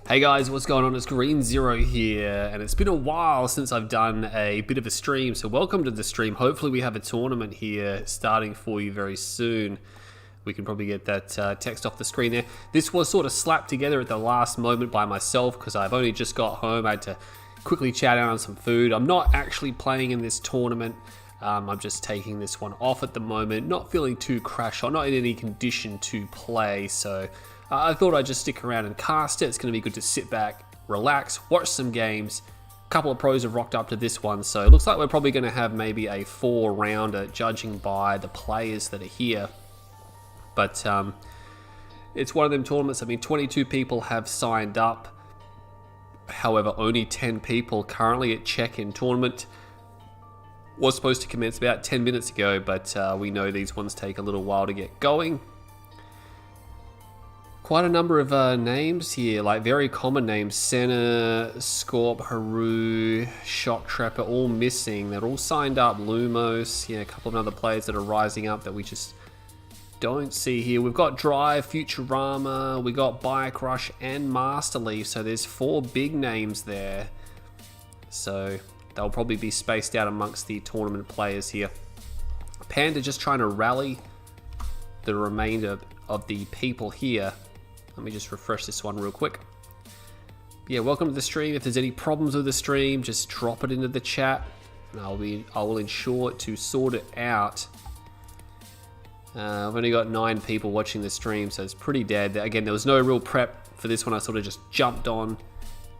Hey guys, what's going on? It's Green Zero here, and it's been a while since I've done a bit of a stream, so welcome to the stream. Hopefully we have a tournament here starting for you very soon. We can probably get that text off the screen there. This was sort of slapped together at the last moment by myself because I've only just got home. I had to quickly chat out on some food. I'm not actually playing in this tournament. I'm just taking this one off at the moment. Not feeling too crash on, not in any condition to play, so I thought I'd just stick around and cast it. It's going to be good to sit back, relax, watch some games. A couple of pros have rocked up to this one, so it looks like we're probably going to have maybe a 4-rounder judging by the players that are here. But it's one of them tournaments. I mean, 22 people have signed up. However, only 10 people currently at check-in tournament. Was supposed to commence about 10 minutes ago, but we know these ones take a little while to get going. Quite a number of names here, like very common names. Senna, Scorp, Haru, Shock Trapper, all missing. They're all signed up. Lumos, yeah, a couple of other players that are rising up that we just don't see here. We've got Drive, Futurama, we got Bike Rush and Master Leaf, so there's 4 big names there. So they'll probably be spaced out amongst the tournament players here. Panda just trying to rally the remainder of the people here. Let me just refresh this one real quick. Yeah, welcome to the stream. If there's any problems with the stream, just drop it into the chat, and I will ensure to sort it out. I've only got 9 people watching the stream, so it's pretty dead. Again, there was no real prep for this one. I sort of just jumped on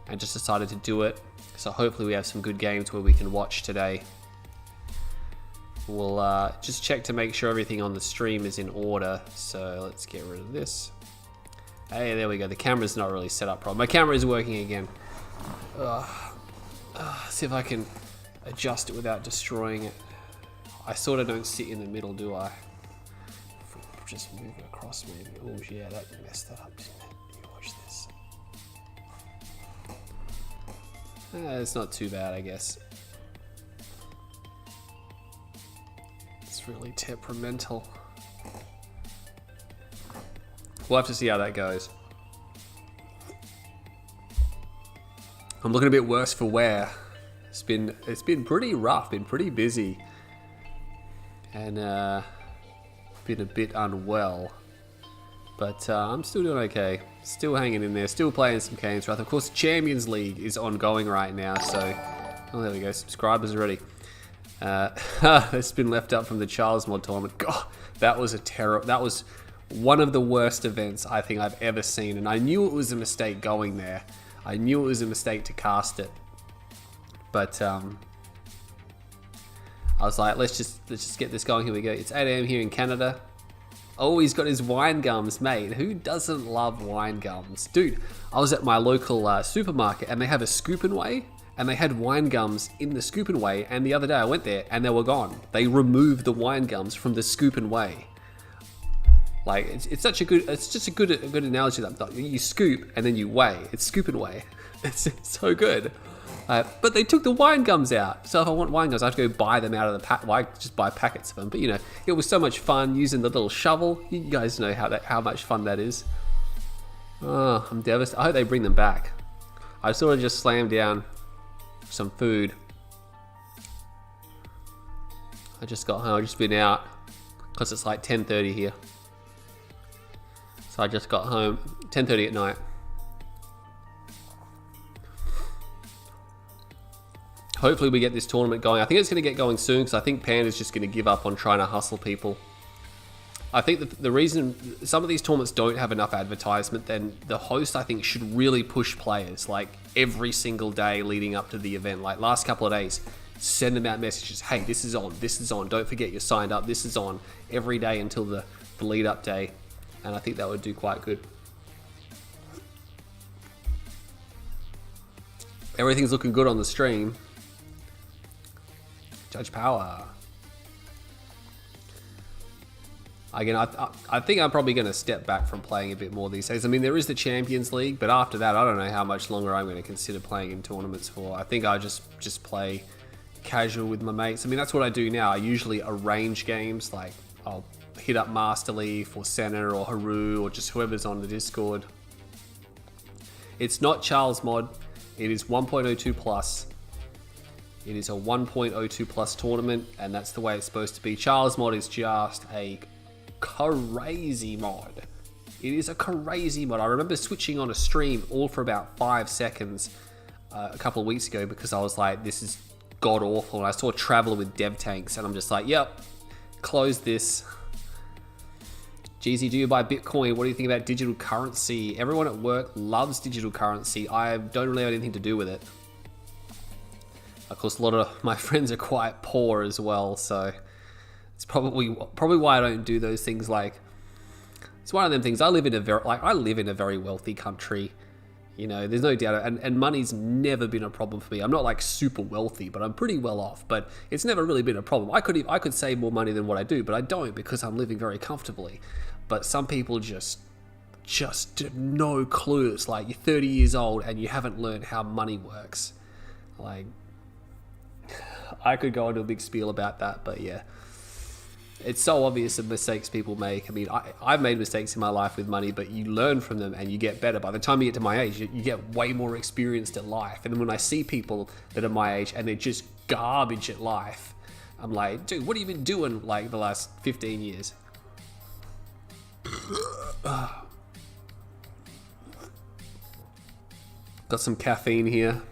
and just decided to do it. So hopefully we have some good games where we can watch today. We'll just check to make sure everything on the stream is in order. So let's get rid of this. Hey, there we go. The camera's not really set up properly. My camera is working again. See if I can adjust it without destroying it. I sort of don't sit in the middle, do I? Just move it across maybe. Oh yeah, that messed that up, didn't it? Let me watch this. It's not too bad, I guess. It's really temperamental. We'll have to see how that goes. I'm looking a bit worse for wear. It's been pretty rough, been pretty busy, and been a bit unwell. But I'm still doing okay. Still hanging in there. Still playing some games. Right. Of course, Champions League is ongoing right now. So, oh, there we go. Subscribers already. It's been left up from the Charles Mod tournament. God, that was a terror. That was one of the worst events I think I've ever seen, and I knew it was a mistake going there. I knew it was a mistake to cast it, but I was like, let's just get this going. Here we go. It's 8 AM here in Canada. Oh, he's got his wine gums, mate. Who doesn't love wine gums? Dude, I was at my local supermarket, and they have a scoop and weigh, and they had wine gums in the scoop and weigh, and the other day I went there, and they were gone. They removed the wine gums from the scoop and weigh. Like, it's just a good analogy. That you scoop and then you weigh. It's scoop and weigh. It's so good. But they took the wine gums out. So if I want wine gums, I have to go buy them out of the pack. Well, I just buy packets of them. But you know, it was so much fun using the little shovel. You guys know how much fun that is. Oh, I'm devastated. I hope they bring them back. I sort of just slammed down some food. I just got home. I've just been out because it's like 10:30 here. So I just got home, 10:30 at night. Hopefully we get this tournament going. I think it's going to get going soon because I think Panda's just going to give up on trying to hustle people. I think that the reason some of these tournaments don't have enough advertisement, then the host, I think, should really push players like every single day leading up to the event. Like last couple of days, send them out messages. Hey, this is on. Don't forget you're signed up. This is on every day until the lead up day. And I think that would do quite good. Everything's looking good on the stream. Judge Power. Again, I think I'm probably going to step back from playing a bit more these days. I mean, there is the Champions League, but after that, I don't know how much longer I'm going to consider playing in tournaments for. I think I just play casual with my mates. I mean, that's what I do now. I usually arrange games, like I'll hit up Master Leaf or Senna or Haru or just whoever's on the Discord. It's not Charles mod. It is 1.02 plus. It is a 1.02 plus tournament, and that's the way it's supposed to be. Charles mod is just a crazy mod. It is a crazy mod. I remember switching on a stream all for about 5 seconds a couple of weeks ago because I was like, this is god awful. And I saw Traveler with dev tanks, and I'm just like, yep, close this. GZ, do you buy Bitcoin? What do you think about digital currency? Everyone at work loves digital currency. I don't really have anything to do with it. Of course, a lot of my friends are quite poor as well, so it's probably why I don't do those things. Like, it's one of them things. I live in a very wealthy country. You know, there's no doubt, and money's never been a problem for me. I'm not like super wealthy, but I'm pretty well off. But it's never really been a problem. I could save more money than what I do, but I don't because I'm living very comfortably. But some people just have no clue. It's like you're 30 years old and you haven't learned how money works. Like, I could go into a big spiel about that, but yeah. It's so obvious the mistakes people make. I mean, I've made mistakes in my life with money, but you learn from them and you get better. By the time you get to my age, you get way more experienced at life. And then when I see people that are my age and they're just garbage at life, I'm like, dude, what have you been doing like the last 15 years? Got some caffeine here.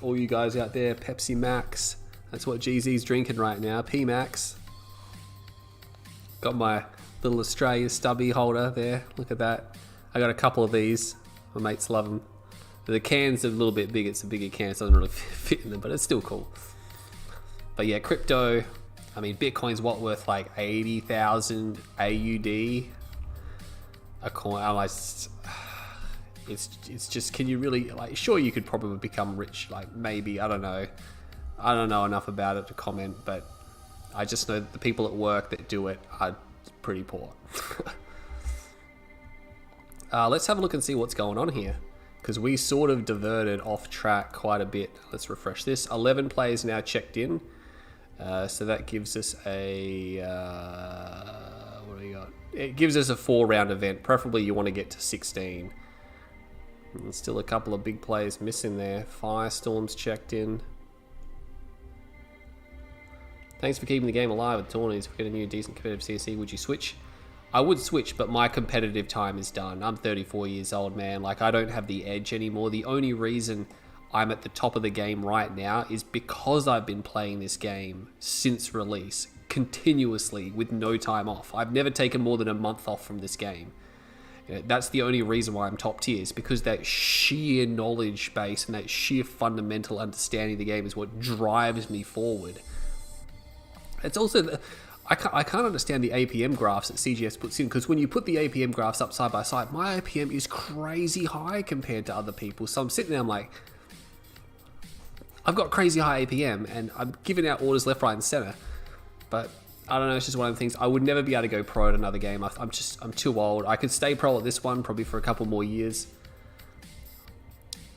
All you guys out there, Pepsi Max. That's what GZ's drinking right now, P-Max. Got my little Australia stubby holder there. Look at that. I got a couple of these. My mates love them. The can's a little bit big. It's a bigger can, so it doesn't really fit in them, but it's still cool. But yeah, crypto. I mean, Bitcoin's what, worth like 80,000 AUD a coin? It's just, can you really, like, sure, you could probably become rich, like, maybe, I don't know enough about it to comment, but I just know that the people at work that do it are pretty poor. Let's have a look and see what's going on here, because we sort of diverted off track quite a bit. Let's refresh this. 11 players now checked in, so that gives us a what do we got? It gives us a 4-round event. Preferably you want to get to 16. And still a couple of big players missing there. Firestorm's checked in. Thanks for keeping the game alive with tourneys. If we get a new decent competitive CSC, would you switch? I would switch, but my competitive time is done. I'm 34 years old, man. Like, I don't have the edge anymore. The only reason I'm at the top of the game right now is because I've been playing this game since release, continuously, with no time off. I've never taken more than a month off from this game. You know, that's the only reason why I'm top tier, is because that sheer knowledge base and that sheer fundamental understanding of the game is what drives me forward. It's also, I can't understand the APM graphs that CGS puts in, because when you put the APM graphs up side by side, my APM is crazy high compared to other people. So I'm sitting there, I'm like, I've got crazy high APM and I'm giving out orders left, right and center. But I don't know, it's just one of the things. I would never be able to go pro at another game. I'm too old. I could stay pro at this one probably for a couple more years.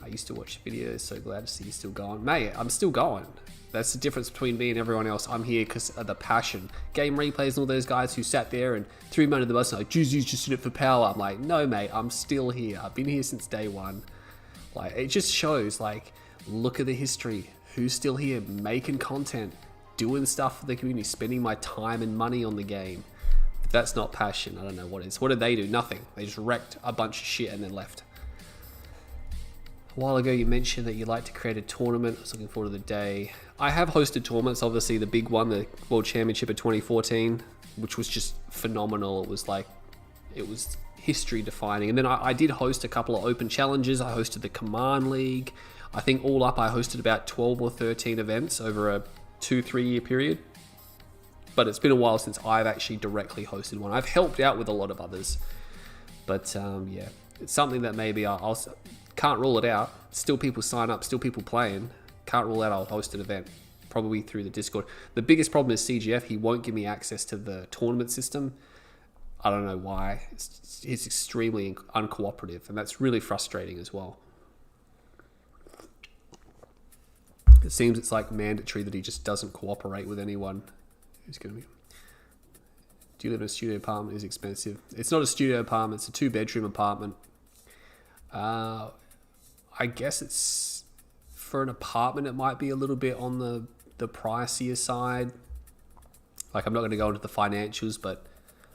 I used to watch videos, so glad to see you still going. Mate, I'm still going. That's the difference between me and everyone else. I'm here because of the passion. Game replays and all those guys who sat there and threw me under the bus and like, Juicy's just in it for power. I'm like, no, mate, I'm still here. I've been here since day one. Like, it just shows, like, look at the history. Who's still here making content, doing stuff for the community, spending my time and money on the game. If that's not passion, I don't know what is. What did they do? Nothing. They just wrecked a bunch of shit and then left. A while ago you mentioned that you'd like to create a tournament. I was looking forward to the day. I have hosted tournaments, obviously the big one, the World Championship of 2014, which was just phenomenal. It was history defining. And then I did host a couple of open challenges. I hosted the Command League. I think all up I hosted about 12 or 13 events over a 2-3 year period. But it's been a while since I've actually directly hosted one. I've helped out with a lot of others. But yeah, it's something that maybe I'll can't rule it out. Still people sign up, still people playing. Can't rule out I'll host an event, probably through the Discord. The biggest problem is CGF. He won't give me access to the tournament system. I don't know why. He's extremely uncooperative, and that's really frustrating as well. It seems it's like mandatory that he just doesn't cooperate with anyone who's going to be... Do you live in a studio apartment? It's expensive. It's not a studio apartment. It's a 2-bedroom apartment. I guess it's for an apartment. It might be a little bit on the pricier side. Like, I'm not going to go into the financials, but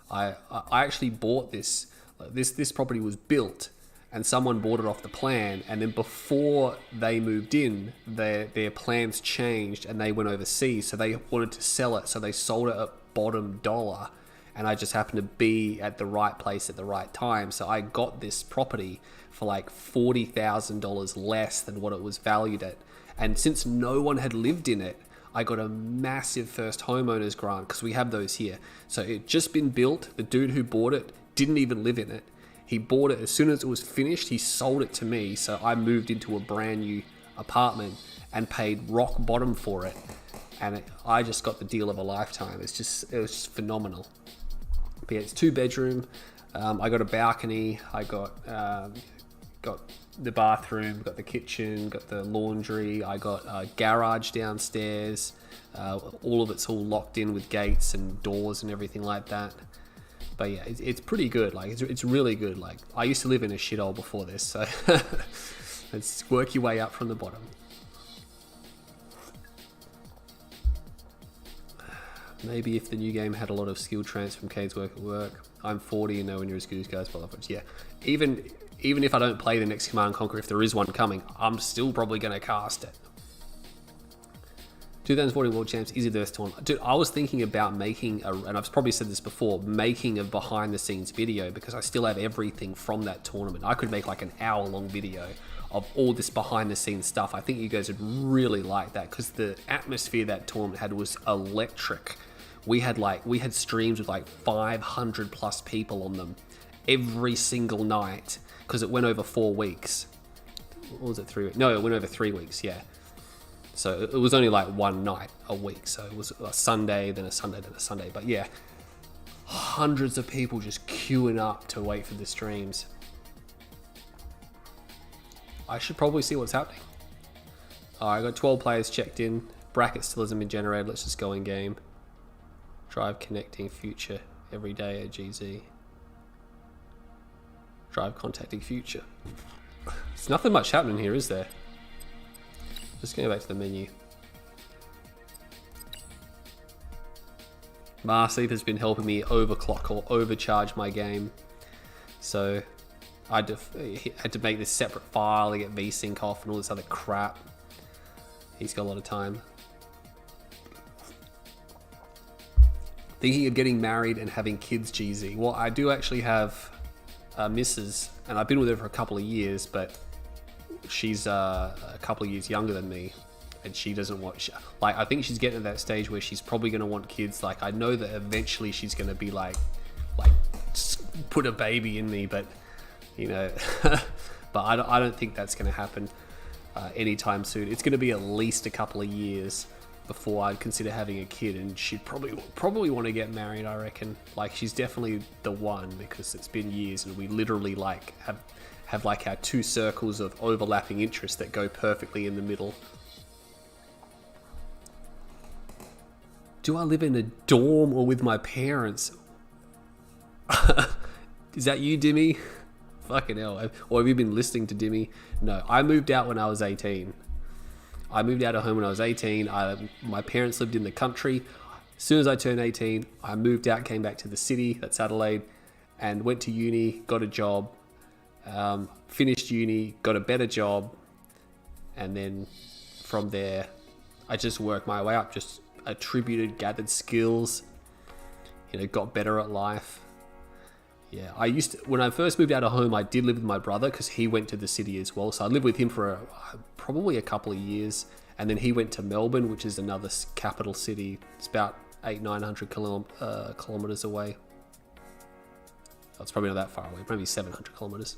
I actually bought this. This property was built, and someone bought it off the plan, and then before they moved in, their plans changed and they went overseas, so they wanted to sell it, so they sold it at bottom dollar, and I just happened to be at the right place at the right time, so I got this property for like $40,000 less than what it was valued at. And since no one had lived in it, I got a massive first homeowners grant, because we have those here. So it just been built. The dude who bought it didn't even live in it. He bought it as soon as it was finished. He sold it to me, so I moved into a brand new apartment and paid rock bottom for it. And I just got the deal of a lifetime. It was just phenomenal. But yeah, it's 2-bedroom. I got a balcony. I got the bathroom, got the kitchen, got the laundry. I got a garage downstairs. All of it's all locked in with gates and doors and everything like that. But yeah, it's pretty good. Like, it's really good. Like, I used to live in a shithole before this, so let's work your way up from the bottom. Maybe if the new game had a lot of skill transfer from Kane's work at work. I'm 40 and nowhere near as good as guys. But yeah, even if I don't play the next Command & Conquer, if there is one coming, I'm still probably going to cast it. 2014 World Champs, easy versus tournament. Dude, I was thinking about making and I've probably said this before, making a behind the scenes video, because I still have everything from that tournament. I could make like an hour-long video of all this behind the scenes stuff. I think you guys would really like that, because the atmosphere that tournament had was electric. We had streams with like 500 plus people on them every single night, because it went over 4 weeks. What was it, 3 weeks? No, it went over 3 weeks, yeah. So it was only like one night a week. So it was a Sunday, then a Sunday, then a Sunday. But yeah, hundreds of people just queuing up to wait for the streams. I should probably see what's happening. Alright, I got 12 players checked in. Bracket still hasn't been generated. Let's just go in game. Drive connecting future every day at GZ. Drive contacting future. There's nothing much happening here, is there? Just going back to the menu. Marsleep has been helping me overclock or overcharge my game. So I had to make this separate file to get VSync off and all this other crap. He's got a lot of time. Thinking of getting married and having kids, GZ. Well, I do actually have a missus, and I've been with her for a couple of years, but she's a couple of years younger than me, and she doesn't want, I think she's getting to that stage where she's probably going to want kids. Like, I know that eventually she's going to be like put a baby in me, but you know, but I don't think that's going to happen anytime soon. It's going to be at least a couple of years before I'd consider having a kid, and she'd probably want to get married, I reckon. Like, she's definitely the one, because it's been years and we literally like have like our 2 circles of overlapping interests that go perfectly in the middle. Do I live in a dorm or with my parents? Is that you, Dimmy? Fucking hell. Or have you been listening to Dimmy? No, I moved out when I was 18. I moved out of home when I was 18. My parents lived in the country. As soon as I turned 18, I moved out, came back to the city, that's Adelaide, and went to uni, got a job, finished uni, got a better job, and then from there, I just worked my way up, just attributed, gathered skills, you know, got better at life. Yeah, when I first moved out of home, I did live with my brother, because he went to the city as well. So I lived with him for probably a couple of years. And then he went to Melbourne, which is another capital city. It's about 800-900 kilometers away. Oh, it's probably not that far away, maybe 700 kilometers.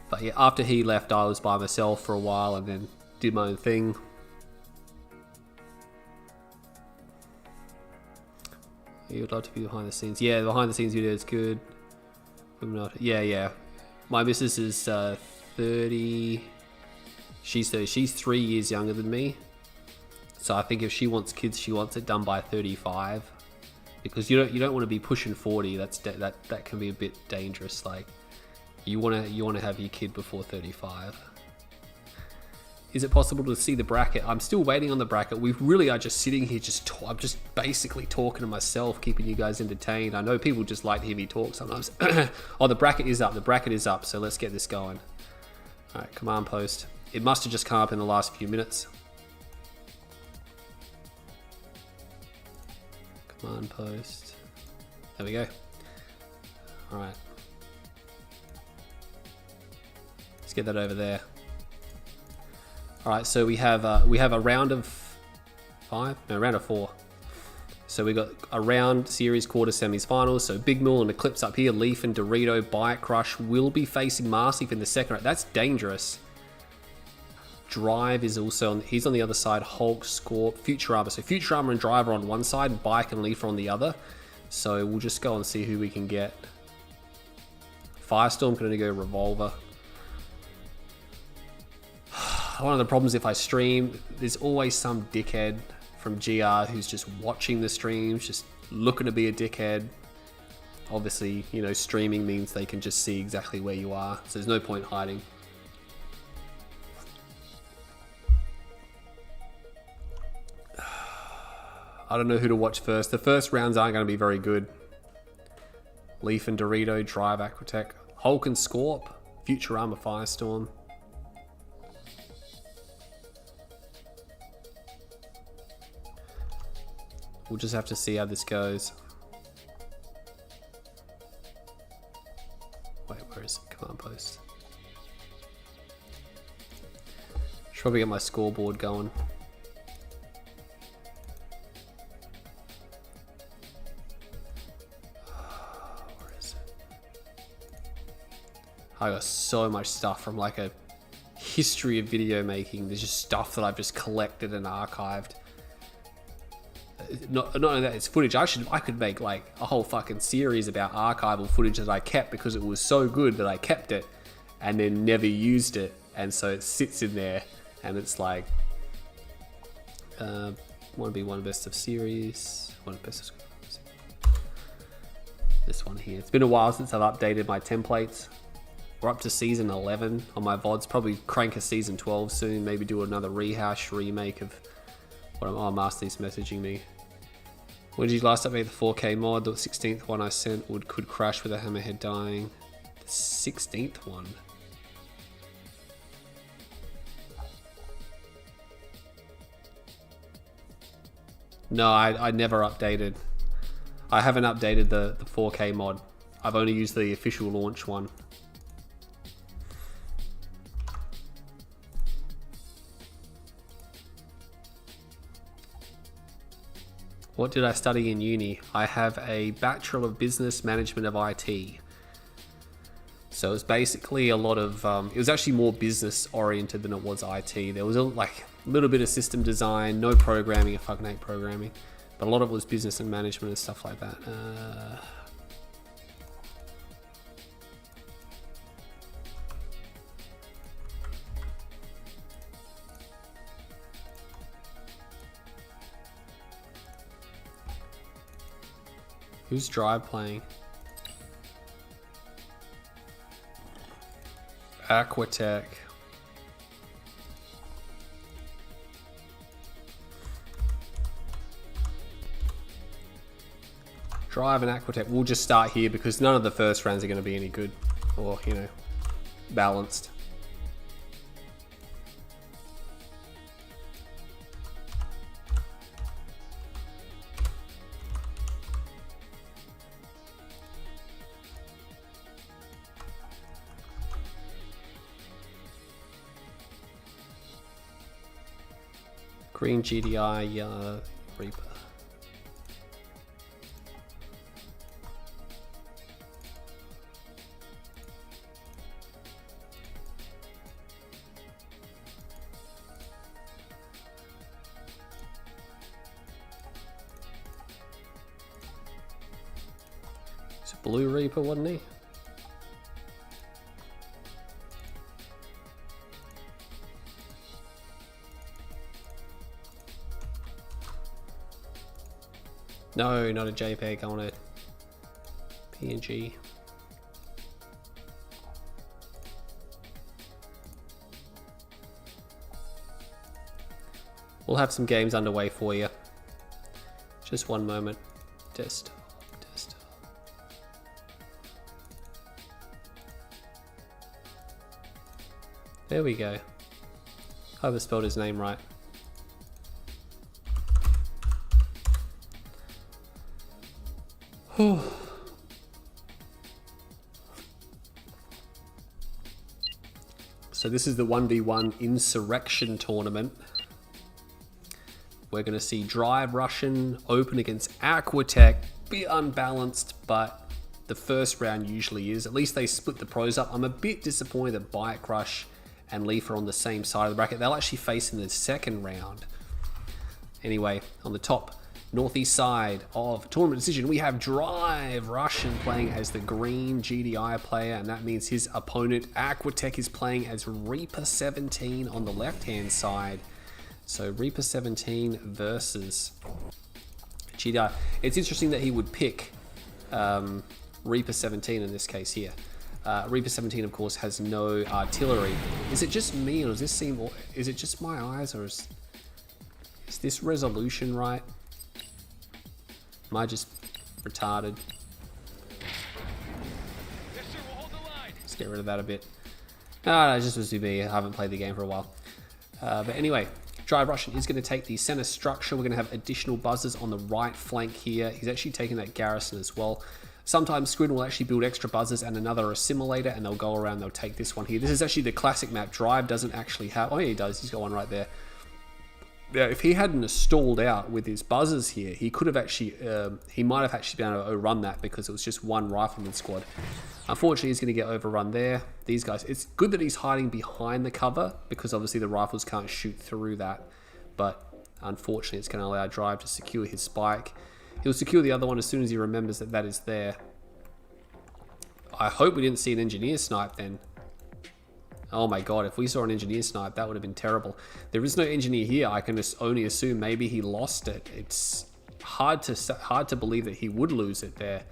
But yeah, after he left, I was by myself for a while and then did my own thing. You'd love to be behind the scenes. Yeah, the behind the scenes video is good. Yeah. My missus is 30. She's 3 years younger than me. So I think if she wants kids, she wants it done by 35. Because you don't want to be pushing 40. That can be a bit dangerous. Like, You wanna have your kid before 35. Is it possible to see the bracket? I'm still waiting on the bracket. We really are just sitting here, I'm just basically talking to myself, keeping you guys entertained. I know people just like to hear me talk sometimes. Oh, the bracket is up. The bracket is up. So let's get this going. All right, command post. It must have just come up in the last few minutes. Command post. There we go. All right. Let's get that over there. All right, so we have a round of 5, no, round of 4. So we got a round series, quarter, semis, finals. So Big Mill and Eclipse up here. Leaf and Dorito, Bite Crush will be facing Marsif in the second round. That's dangerous. Drive is also on, he's on the other side. Hulk, Scorp, Futurama. So Futurama and Drive are on one side, Bike and Leaf are on the other. So we'll just go and see who we can get. Firestorm can only go Revolver. One of the problems if I stream, there's always some dickhead from GR who's just watching the streams, just looking to be a dickhead. Obviously, you know, streaming means they can just see exactly where you are, so there's no point hiding. I don't know who to watch first. The first rounds aren't going to be very good. Leaf and Dorito, Drive, Aquatech, Hulk and Scorp, Futurama, Firestorm. We'll just have to see how this goes. Wait, where is it? Command post. Should probably get my scoreboard going. Where is it? I got so much stuff from like a history of video making. There's just stuff that I've just collected and archived. Not only that, it's footage. I could make like a whole fucking series about archival footage that I kept because it was so good that I kept it and then never used it, and so it sits in there and it's like want to be one best of series, one best of this one here. It's been a while since I've updated my templates. We're up to season 11 on my VODs. Probably crank a season 12 soon. Maybe do another rehash remake of what I'm. Oh, Master's messaging me. When did you last update the 4K mod? The 16th one I sent could crash with a hammerhead dying. The 16th one. No, I never updated. I haven't updated the 4K mod. I've only used the official launch one. What did I study in uni? I have a Bachelor of Business Management of IT. So it was basically a lot of, it was actually more business oriented than it was IT. There was a little bit of system design, no programming, I fucking hate programming. But a lot of it was business and management and stuff like that. Who's Drive playing? Aquatech. Drive and Aquatech. We'll just start here because none of the first rounds are going to be any good or, you know, balanced. Green GDI, Reaper. It's a Blue Reaper, wasn't he? No, not a JPEG, I want a PNG. We'll have some games underway for you. Just one moment. Test. There we go. Hope I spelled his name right. So this is the 1v1 Insurrection tournament. We're going to see Drive Russian open against Aquatech. Bit unbalanced, but the first round usually is. At least they split the pros up. I'm a bit disappointed that Bike Rush and Leaf are on the same side of the bracket. They'll actually face in the second round. Anyway, on the top northeast side of tournament decision, we have Drive Russian playing as the green GDI player, and that means his opponent Aquatech is playing as Reaper 17 on the left hand side. So Reaper 17 versus GDI. It's interesting that he would pick Reaper 17 in this case here. Reaper 17 of course has no artillery. Is it just me, or does this seem, or is it just my eyes, or is this resolution right? Am I just retarded? Let's get rid of that a bit. No, it just was me. I haven't played the game for a while. But anyway, Drive Russian is going to take the center structure. We're going to have additional buzzers on the right flank here. He's actually taking that garrison as well. Sometimes Squid will actually build extra buzzers and another assimilator, and they'll go around, they'll take this one here. This is actually the classic map. Drive doesn't actually have... Oh yeah, he does. He's got one right there. Now, if he hadn't stalled out with his buzzers here, he could have actually... he might have actually been able to overrun that because it was just one rifleman squad. Unfortunately, he's going to get overrun there. These guys... It's good that he's hiding behind the cover because obviously the rifles can't shoot through that. But unfortunately, it's going to allow Drive to secure his spike. He'll secure the other one as soon as he remembers that that is there. I hope we didn't see an engineer snipe then. Oh my god, if we saw an engineer snipe, that would have been terrible. There is no engineer here. I can just only assume maybe he lost it. It's hard to believe that he would lose it there.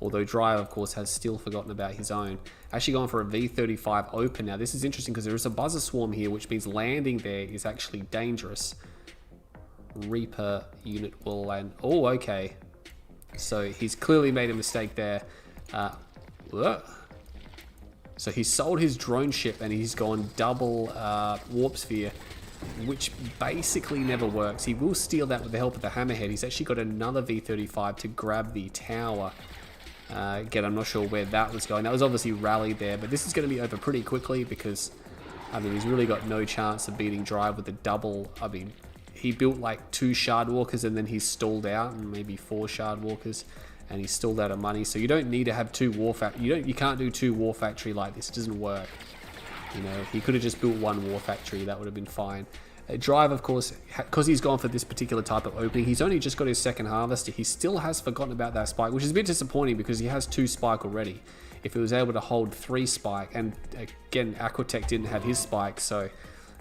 Although Drive, of course, has still forgotten about his own. Actually going for a V35 open. Now, this is interesting because there is a buzzer swarm here, which means landing there is actually dangerous. Reaper unit will land. Oh, okay. So he's clearly made a mistake there. So he sold his drone ship and he's gone double warp sphere, which basically never works. He will steal that with the help of the hammerhead. He's actually got another V35 to grab the tower. Again, I'm not sure where that was going. That was obviously rallied there, but this is going to be over pretty quickly because, I mean, he's really got no chance of beating Drive with the double. I mean, he built like 2 shard walkers and then he stalled out, and maybe 4 shard walkers, and he's stalled out of money. So you don't need to have 2 war factory. You can't do 2 war factory like this. It doesn't work. You know, he could have just built 1 war factory. That would have been fine. Drive, of course, because he's gone for this particular type of opening, he's only just got his second harvester. He still has forgotten about that spike, which is a bit disappointing because he has 2 spike already. If he was able to hold 3 spike, and again, Aquatech didn't have his spike, so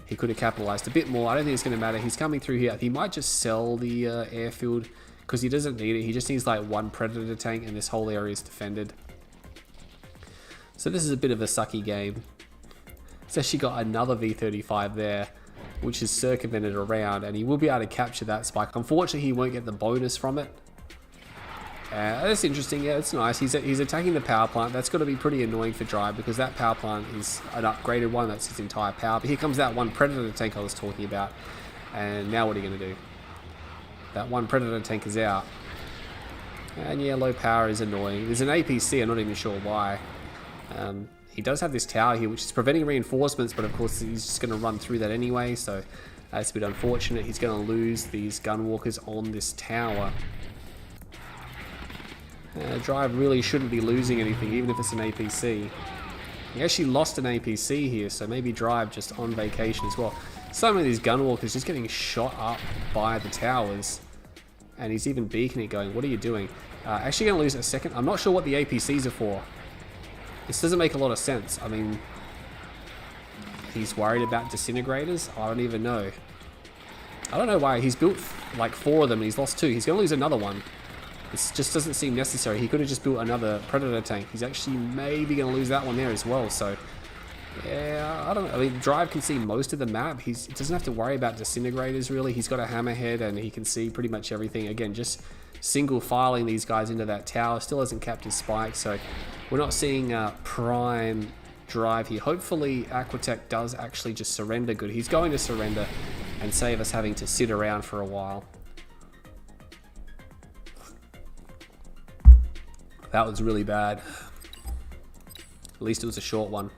he could have capitalized a bit more. I don't think it's going to matter. He's coming through here. He might just sell the airfield because he doesn't need it. He just needs like 1 predator tank, and this whole area is defended. So this is a bit of a sucky game. It's actually got another V35 there, which is circumvented around, and he will be able to capture that spike. Unfortunately, he won't get the bonus from it. That's interesting. Yeah, it's nice. He's attacking the power plant. That's got to be pretty annoying for Drive because that power plant is an upgraded one. That's its entire power. But here comes that 1 predator tank I was talking about. And now what are you going to do? That 1 predator tank is out. And yeah, low power is annoying. There's an APC. I'm not even sure why. He does have this tower here, which is preventing reinforcements, but of course he's just going to run through that anyway, so that's a bit unfortunate. He's going to lose these gun walkers on this tower. Drive really shouldn't be losing anything, even if it's an APC. He actually lost an APC here, so maybe Drive just on vacation as well. So many of these gun walkers just getting shot up by the towers, and he's even beaconing, going, what are you doing? Actually going to lose a second. I'm not sure what the APCs are for. This doesn't make a lot of sense. I mean, he's worried about disintegrators? I don't even know. I don't know why. He's built like 4 of them and he's lost 2. He's going to lose another one. This just doesn't seem necessary. He could have just built another predator tank. He's actually maybe going to lose that one there as well. So Yeah, I don't know. I mean, Drive can see most of the map. He doesn't have to worry about disintegrators, really. He's got a hammerhead, and he can see pretty much everything. Again, just single filing these guys into that tower. Still hasn't capped his spike, so we're not seeing prime Drive here. Hopefully, Aquatech does actually just surrender good. He's going to surrender and save us having to sit around for a while. That was really bad. At least it was a short one.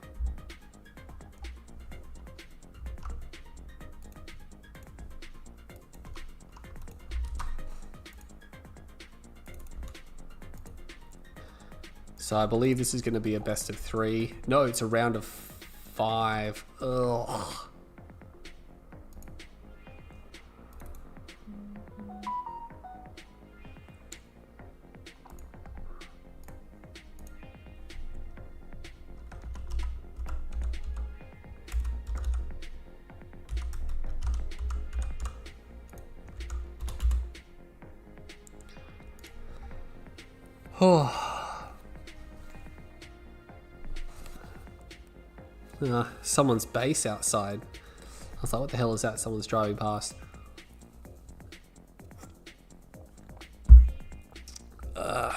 So I believe this is going to be a best of 3. No, it's a round of 5. Ugh. Someone's base outside. I was like, what the hell is that? Someone's driving past. I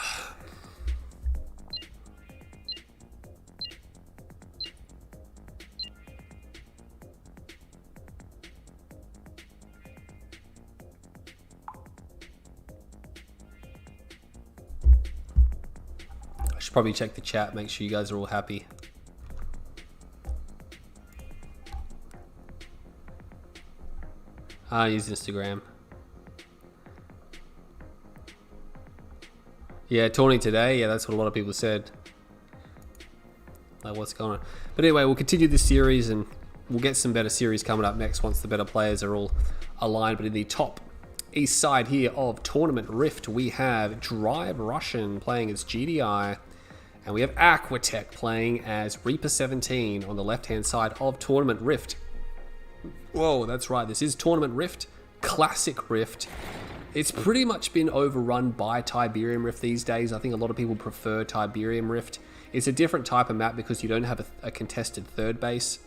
should probably check the chat, make sure you guys are all happy. I use Instagram. Yeah, Tawny today. Yeah, that's what a lot of people said. Like, what's going on? But anyway, we'll continue this series, and we'll get some better series coming up next once the better players are all aligned. But in the top east side here of Tournament Rift, we have Drive Russian playing as GDI, and we have Aquatech playing as Reaper 17 on the left-hand side of Tournament Rift. Whoa, that's right. This is Tournament Rift, Classic Rift. It's pretty much been overrun by Tiberium Rift these days. I think a lot of people prefer Tiberium Rift. It's a different type of map because you don't have a contested third base.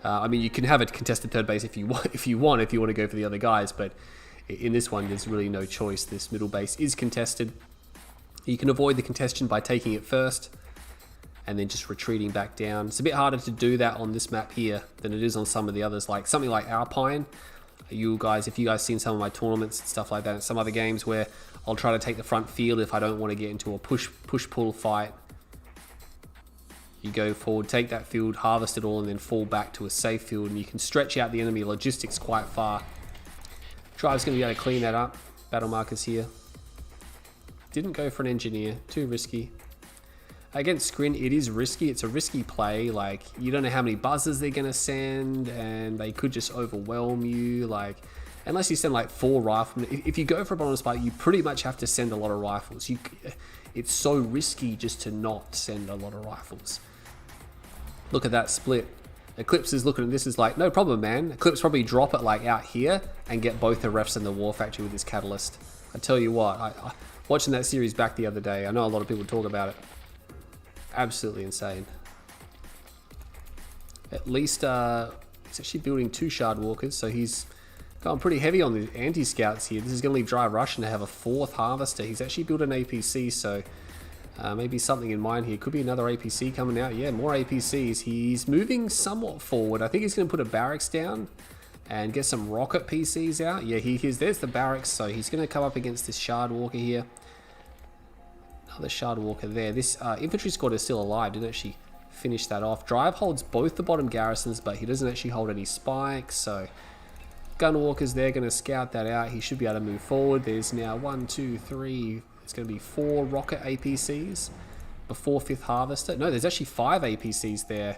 I mean, you can have a contested third base if you want to go for the other guys, but in this one, there's really no choice. This middle base is contested. You can avoid the congestion by taking it first and then just retreating back down. It's a bit harder to do that on this map here than it is on some of the others, like something like Alpine. You guys, if you guys seen some of my tournaments and stuff like that, and some other games where I'll try to take the front field if I don't want to get into a push-pull fight. You go forward, take that field, harvest it all, and then fall back to a safe field, and you can stretch out the enemy logistics quite far. Drive's going to be able to clean that up. Battle markers here. Didn't go for an engineer. Too risky. Against Scrin, it is risky. It's a risky play. Like, you don't know how many buzzers they're going to send, and they could just overwhelm you. Like, unless you send like 4 riflemen. If you go for a bottomless fight, you pretty much have to send a lot of rifles. It's so risky just to not send a lot of rifles. Look at that split. Eclipse is looking at this is like, no problem, man. Eclipse probably drop it like out here and get both the refs in the War Factory with this catalyst. I tell you what, I watching that series back the other day, I know a lot of people talk about it. Absolutely insane. At least he's actually building 2 Shard Walkers, so he's going pretty heavy on the anti-scouts here. This is going to leave Drive Russian to have a 4th Harvester. He's actually built an APC, so maybe something in mind here. Could be another APC coming out. Yeah, more APCs. He's moving somewhat forward. I think he's going to put a barracks down and get some rocket PCs out. Yeah, there's the barracks, so he's going to come up against this Shard Walker here. Another Shard Walker there. This infantry squad is still alive. Didn't actually finish that off. Drive holds both the bottom garrisons, but he doesn't actually hold any spikes, so Gun Walkers there going to scout that out. He should be able to move forward. There's now 1, 2, 3... It's going to be 4 rocket APCs before 5th Harvester. No, there's actually 5 APCs there.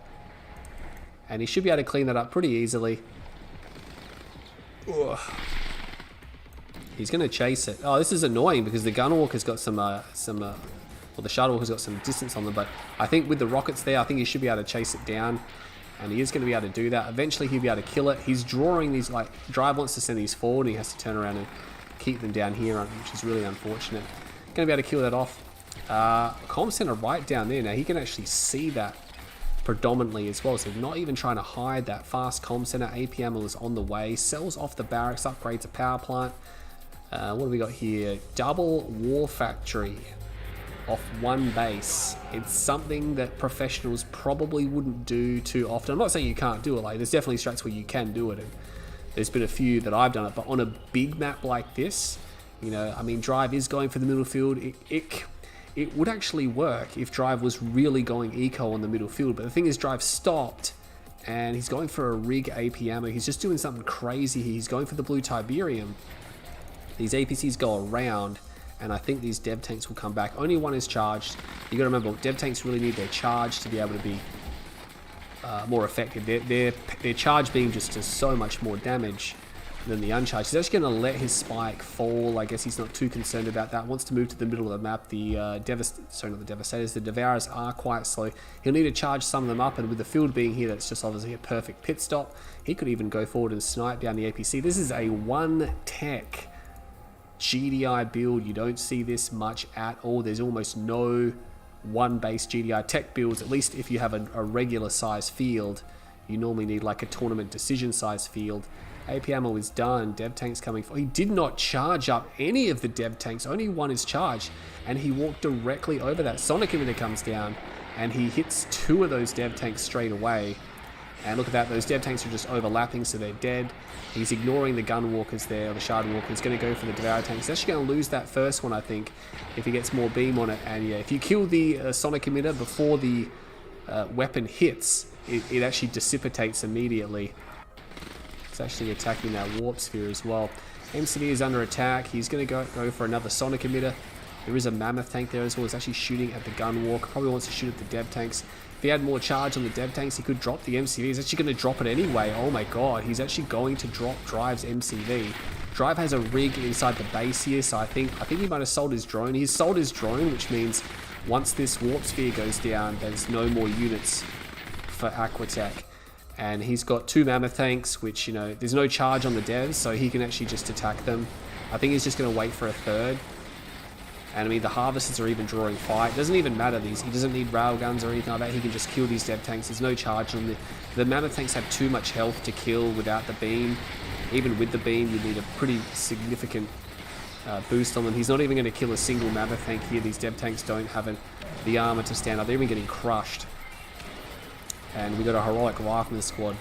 And he should be able to clean that up pretty easily. Ugh. He's going to chase it. Oh, this is annoying because the Gunwalker's got well, the Shuttlewalker's got some distance on them, but I think with the rockets there, I think he should be able to chase it down. And he is going to be able to do that. Eventually, he'll be able to kill it. He's drawing these, like, Drive wants to send these forward, and he has to turn around and keep them down here, which is really unfortunate. Going to be able to kill that off. Comm Center right down there. Now, he can actually see that predominantly as well. So not even trying to hide that fast comm center. AP ammo is on the way. Sells off the barracks, upgrades a power plant. What do we got here? Double war factory off one base. It's something that professionals probably wouldn't do too often. I'm not saying you can't do it. Like, there's definitely strats where you can do it, and there's been a few that I've done it. But on a big map like this, you know, I mean, Drive is going for the middle field. It would actually work if Drive was really going eco on the middle field. But the thing is, Drive stopped, and he's going for a rig AP ammo. He's just doing something crazy here. He's going for the blue Tiberium. These APCs go around, and I think these dev tanks will come back. Only one is charged. You got to remember, dev tanks really need their charge to be able to be more effective. Their charge beam just does so much more damage than the uncharged. He's actually going to let his spike fall. I guess he's not too concerned about that. Wants to move to the middle of the map. The Devastators, the Devourers are quite slow. He'll need to charge some of them up, and with the field being here, that's just obviously a perfect pit stop. He could even go forward and snipe down the APC. This is a one tech GDI build. You don't see this much at all. There's almost no one base GDI tech builds. At least if you have a regular size field, you normally need like a tournament decision size field. AP ammo is done. Dev tanks coming for. He did not charge up any of the dev tanks. Only one is charged, and he walked directly over that. Sonic emitter comes down, and he hits two of those dev tanks straight away. And look at that, those dev tanks are just overlapping, so they're dead. He's ignoring the gun walkers there, or the shard walkers. He's going to go for the Devourer tanks. He's actually going to lose that first one, I think, if he gets more beam on it. And yeah, if you kill the sonic emitter before the weapon hits, it actually dissipates immediately. It's actually attacking that warp sphere as well. MCV is under attack. He's going to go for another sonic emitter. There is a mammoth tank there as well. He's actually shooting at the gun walk. Probably wants to shoot at the dev tanks. If he had more charge on the dev tanks, he could drop the MCV. He's actually going to drop it anyway. Oh my god, he's actually going to drop Drive's MCV. Drive has a rig inside the base here, so I think he might have sold his drone. He's sold his drone, which means once this warp sphere goes down, there's no more units for Aquatech. And he's got two mammoth tanks, which, you know, there's no charge on the devs, so he can actually just attack them. I think he's just going to wait for a third. And I mean, the harvesters are even drawing fire. It doesn't even matter. He doesn't need railguns or anything like that. He can just kill these dev tanks. There's no charge on them. The mammoth tanks have too much health to kill without the beam. Even with the beam, you need a pretty significant boost on them. He's not even going to kill a single mammoth tank here. These dev tanks don't have the armor to stand up. They're even getting crushed. And we got a heroic rifleman squad.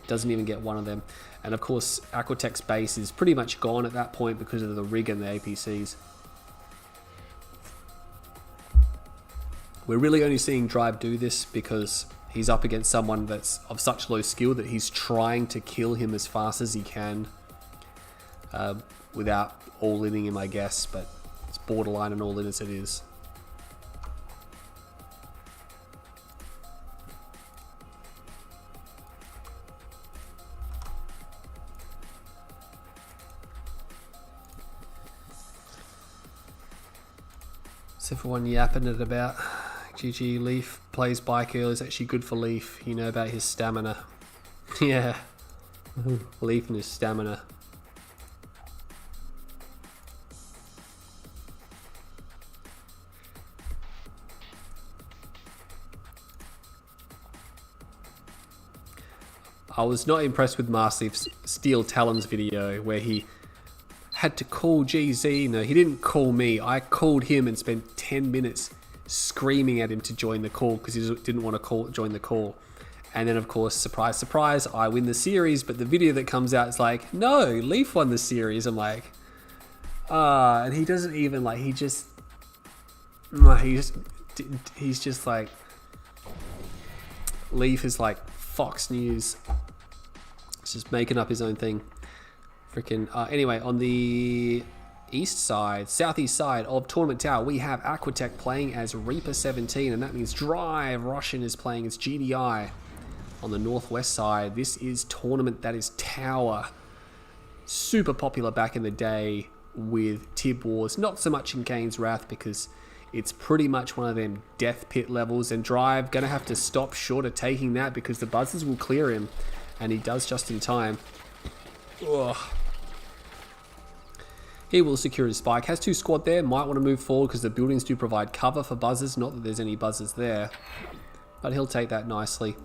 Doesn't even get one of them. And of course, Aquatech's base is pretty much gone at that point because of the rig and the APCs. We're really only seeing Drive do this because he's up against someone that's of such low skill that he's trying to kill him as fast as he can without all-inning him, I guess, but it's borderline and all-in as it is. Except for one yapping it about. GG, Leaf plays bike early. Is actually good for Leaf. You know about his stamina. Yeah. Leaf and his stamina. I was not impressed with Marcy's Steel Talons video where he had to call GZ. No, he didn't call me. I called him and spent 10 minutes screaming at him to join the call because he didn't want to join the call. And then, of course, surprise, surprise, I win the series. But the video that comes out is like, no, Leaf won the series. I'm like, and he doesn't even like. He's just like, Leaf is like Fox News. He's just making up his own thing. Freaking. Anyway, on the southeast side of Tournament Tower, we have Aquatech playing as Reaper 17, and that means Drive Russian is playing as GDI. On the northwest side, this is Tournament, that is Tower. Super popular back in the day with Tib Wars, not so much in Kane's Wrath because it's pretty much one of them death pit levels, and Drive gonna have to stop short of taking that because the buzzers will clear him, and he does just in time. Ugh. He will secure his spike. Has two squad there. Might want to move forward because the buildings do provide cover for buzzers. Not that there's any buzzers there. but he'll take that nicely.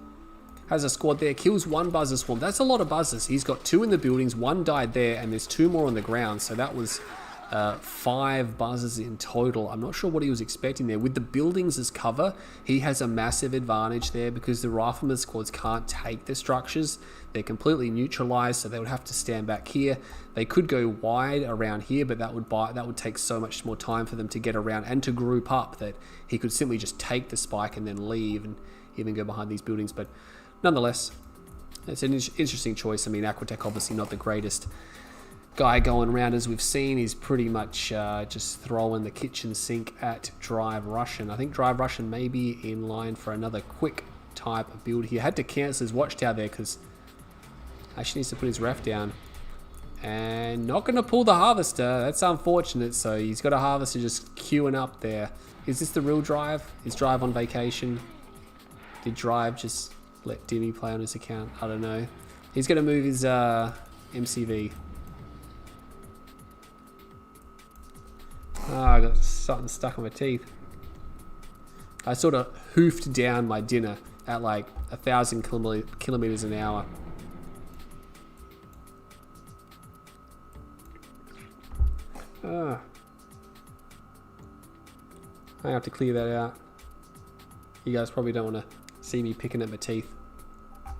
Has a squad there, kills one buzzer swarm. That's a lot of buzzers. He's got 2 in the buildings, 1 died there, and there's 2 more on the ground. So that was 5 buzzers in total. I'm not sure what he was expecting there. With the buildings as cover, he has a massive advantage there because the rifleman squads can't take the structures. They're completely neutralized, so they would have to stand back here. They could go wide around here, but that would take so much more time for them to get around and to group up that he could simply just take the spike and then leave and even go behind these buildings. But nonetheless, it's an interesting choice. I mean, Aquatech obviously not the greatest guy going around as we've seen. He's pretty much just throwing the kitchen sink at Drive Russian. I think Drive Russian may be in line for another quick type of build here. Had to cancel his watchtower there because actually needs to put his ref down. And not going to pull the harvester. That's unfortunate. So he's got a harvester just queuing up there. Is this the real Drive? Is Drive on vacation? Did Drive just let Dimmy play on his account? I don't know. He's going to move his MCV. Oh, I got something stuck in my teeth. I sort of hoofed down my dinner at like 1,000 kilometers an hour. I have to clear that out. You guys probably don't want to see me picking at my teeth. How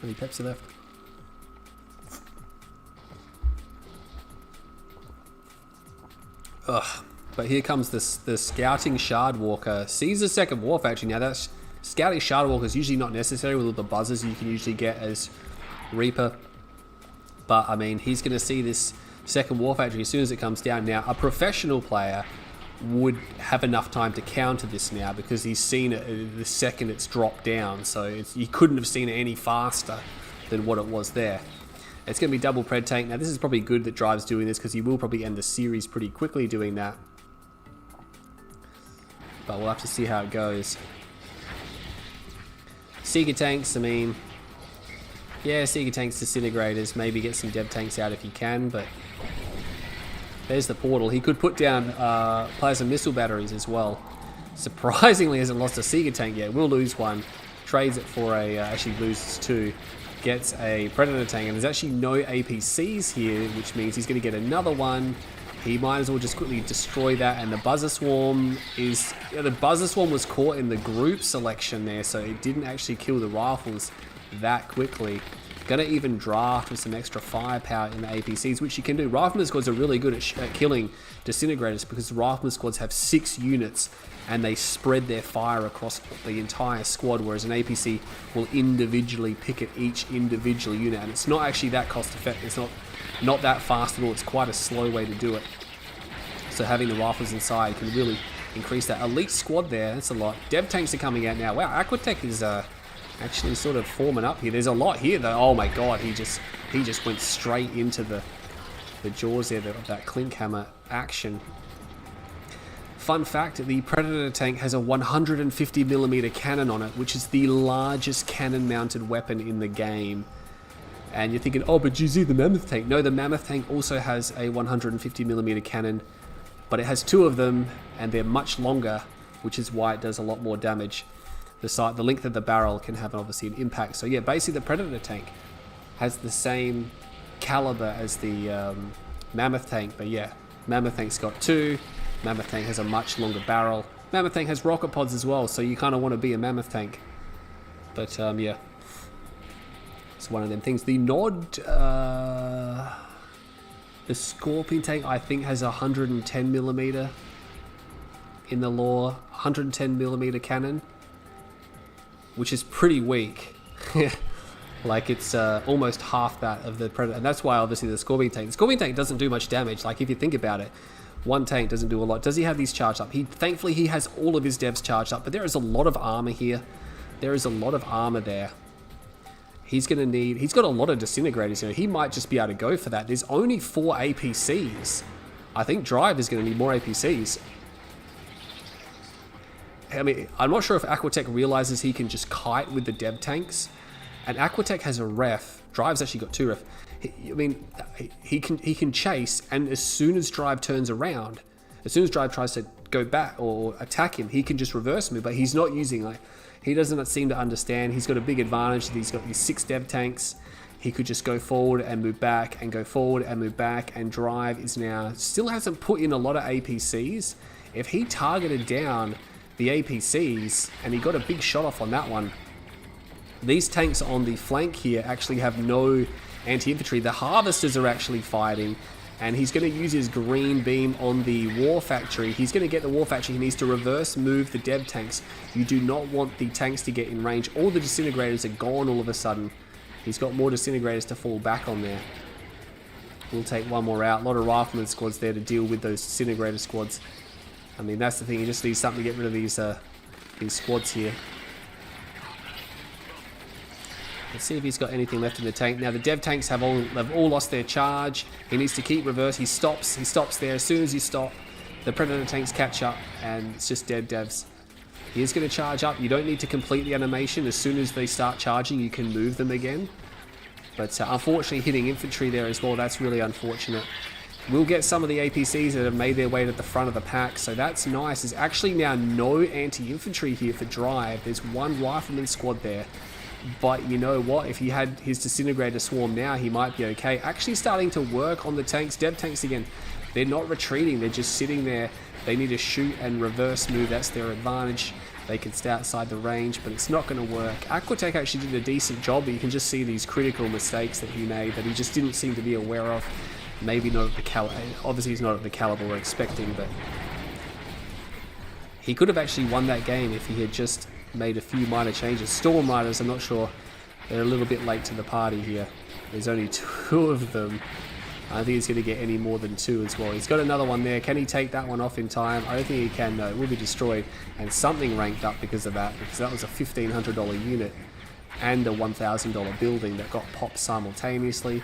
many Pepsi left? Ugh. But here comes the scouting shard walker. Sees the second wharf actually. Now that's scouting shard walker is usually not necessary with all the buzzers you can usually get as Reaper. But I mean, he's going to see this second wharf actually as soon as it comes down. Now a professional player would have enough time to counter this now because he's seen it the second it's dropped down. So he couldn't have seen it any faster than what it was there. It's going to be double pred tank. Now this is probably good that Drive's doing this because he will probably end the series pretty quickly doing that. But we'll have to see how it goes. Seeker tanks, I mean, yeah, Seeker tanks, disintegrators, maybe get some dev tanks out if you can, but there's the portal. He could put down plasma missile batteries as well. Surprisingly hasn't lost a Seeker tank yet. Will lose one, trades it for a, actually loses 2. Gets a Predator tank, and there's actually no APCs here, which means he's going to get another one. He might as well just quickly destroy that, and the Buzzer Swarm is... the Buzzer Swarm was caught in the group selection there, so it didn't actually kill the rifles that quickly. Gonna even draft with some extra firepower in the APCs, which you can do. Rifleman squads are really good at killing disintegrators because the Rifleman squads have 6 units and they spread their fire across the entire squad, whereas an APC will individually pick at each individual unit, and it's not actually that cost effective. It's not that fast at all. It's quite a slow way to do it. So having the rifles inside can really increase that. Elite squad there, that's a lot. Dev tanks are coming out now. Wow, Aquatech is actually sort of forming up here. There's a lot here though. Oh my god, he just went straight into the jaws there of that clink hammer action. Fun fact, the Predator tank has a 150mm cannon on it, which is the largest cannon-mounted weapon in the game. And you're thinking, oh, but GZ, the Mammoth tank. No, the Mammoth tank also has a 150mm cannon, but it has 2 of them, and they're much longer, which is why it does a lot more damage. The length of the barrel can have obviously an impact. So yeah, basically the Predator tank has the same caliber as the Mammoth tank, but yeah, Mammoth tank's got 2. Mammoth tank has a much longer barrel. Mammoth tank has rocket pods as well, so you kind of want to be a Mammoth tank. But yeah, it's one of them things. The Nod, the Scorpion tank, I think has a 110mm in the lore, 110mm cannon, which is pretty weak. Like it's almost half that of the Predator, and that's why obviously the Scorpion tank doesn't do much damage. Like if you think about it, one tank doesn't do a lot. Does he have these charged up? Thankfully he has all of his devs charged up, but there is a lot of armor here. There is a lot of armor there. He's got a lot of disintegrators, you know. He might just be able to go for that. There's only 4 APCs. I think Drive is going to need more APCs. I mean, I'm not sure if Aquatech realizes he can just kite with the dev tanks. And Aquatech has a ref. Drive's actually got 2 ref. He can chase, and as soon as Drive turns around, as soon as Drive tries to go back or attack him, he can just reverse move, but he's not using, like, he doesn't seem to understand. He's got a big advantage that he's got these 6 dev tanks. He could just go forward and move back and go forward and move back, and Drive is now, still hasn't put in a lot of APCs. If he targeted down the APCs and he got a big shot off on that one, these tanks on the flank here actually have no anti-infantry. The harvesters are actually fighting, and he's going to use his green beam on the war factory. He's going to get the war factory. He needs to reverse move the dev tanks. You do not want the tanks to get in range. All the disintegrators are gone all of a sudden. He's got more disintegrators to fall back on there. We'll take one more out. A lot of rifleman squads there to deal with those disintegrator squads. I mean, that's the thing. You just need something to get rid of these squads here. Let's see if he's got anything left in the tank. Now the dev tanks have all lost their charge. He needs to keep reverse. He stops there. As soon as you stop, the Predator tanks catch up, and it's just dead devs. He is going to charge up. You don't need to complete the animation. As soon as they start charging, you can move them again. But unfortunately, hitting infantry there as well, that's really unfortunate. We'll get some of the APCs that have made their way to the front of the pack, so that's nice. There's actually now no anti-infantry here for Drive. There's one rifleman squad there. But you know what? If he had his disintegrator swarm now, he might be okay. Actually starting to work on the tanks. Dev tanks again. They're not retreating. They're just sitting there. They need to shoot and reverse move. That's their advantage. They can stay outside the range, but it's not going to work. Aquatech actually did a decent job, but you can just see these critical mistakes that he made that he just didn't seem to be aware of. Maybe not at the caliber. Obviously, he's not at the caliber we're expecting, but he could have actually won that game if he had just made a few minor changes. Storm Riders, I'm not sure. They're a little bit late to the party here. There's only 2 of them. I don't think he's going to get any more than 2 as well. He's got another one there. Can he take that one off in time? I don't think he can. No, it will be destroyed. And something ranked up because of that, because that was a $1,500 unit and a $1,000 building that got popped simultaneously.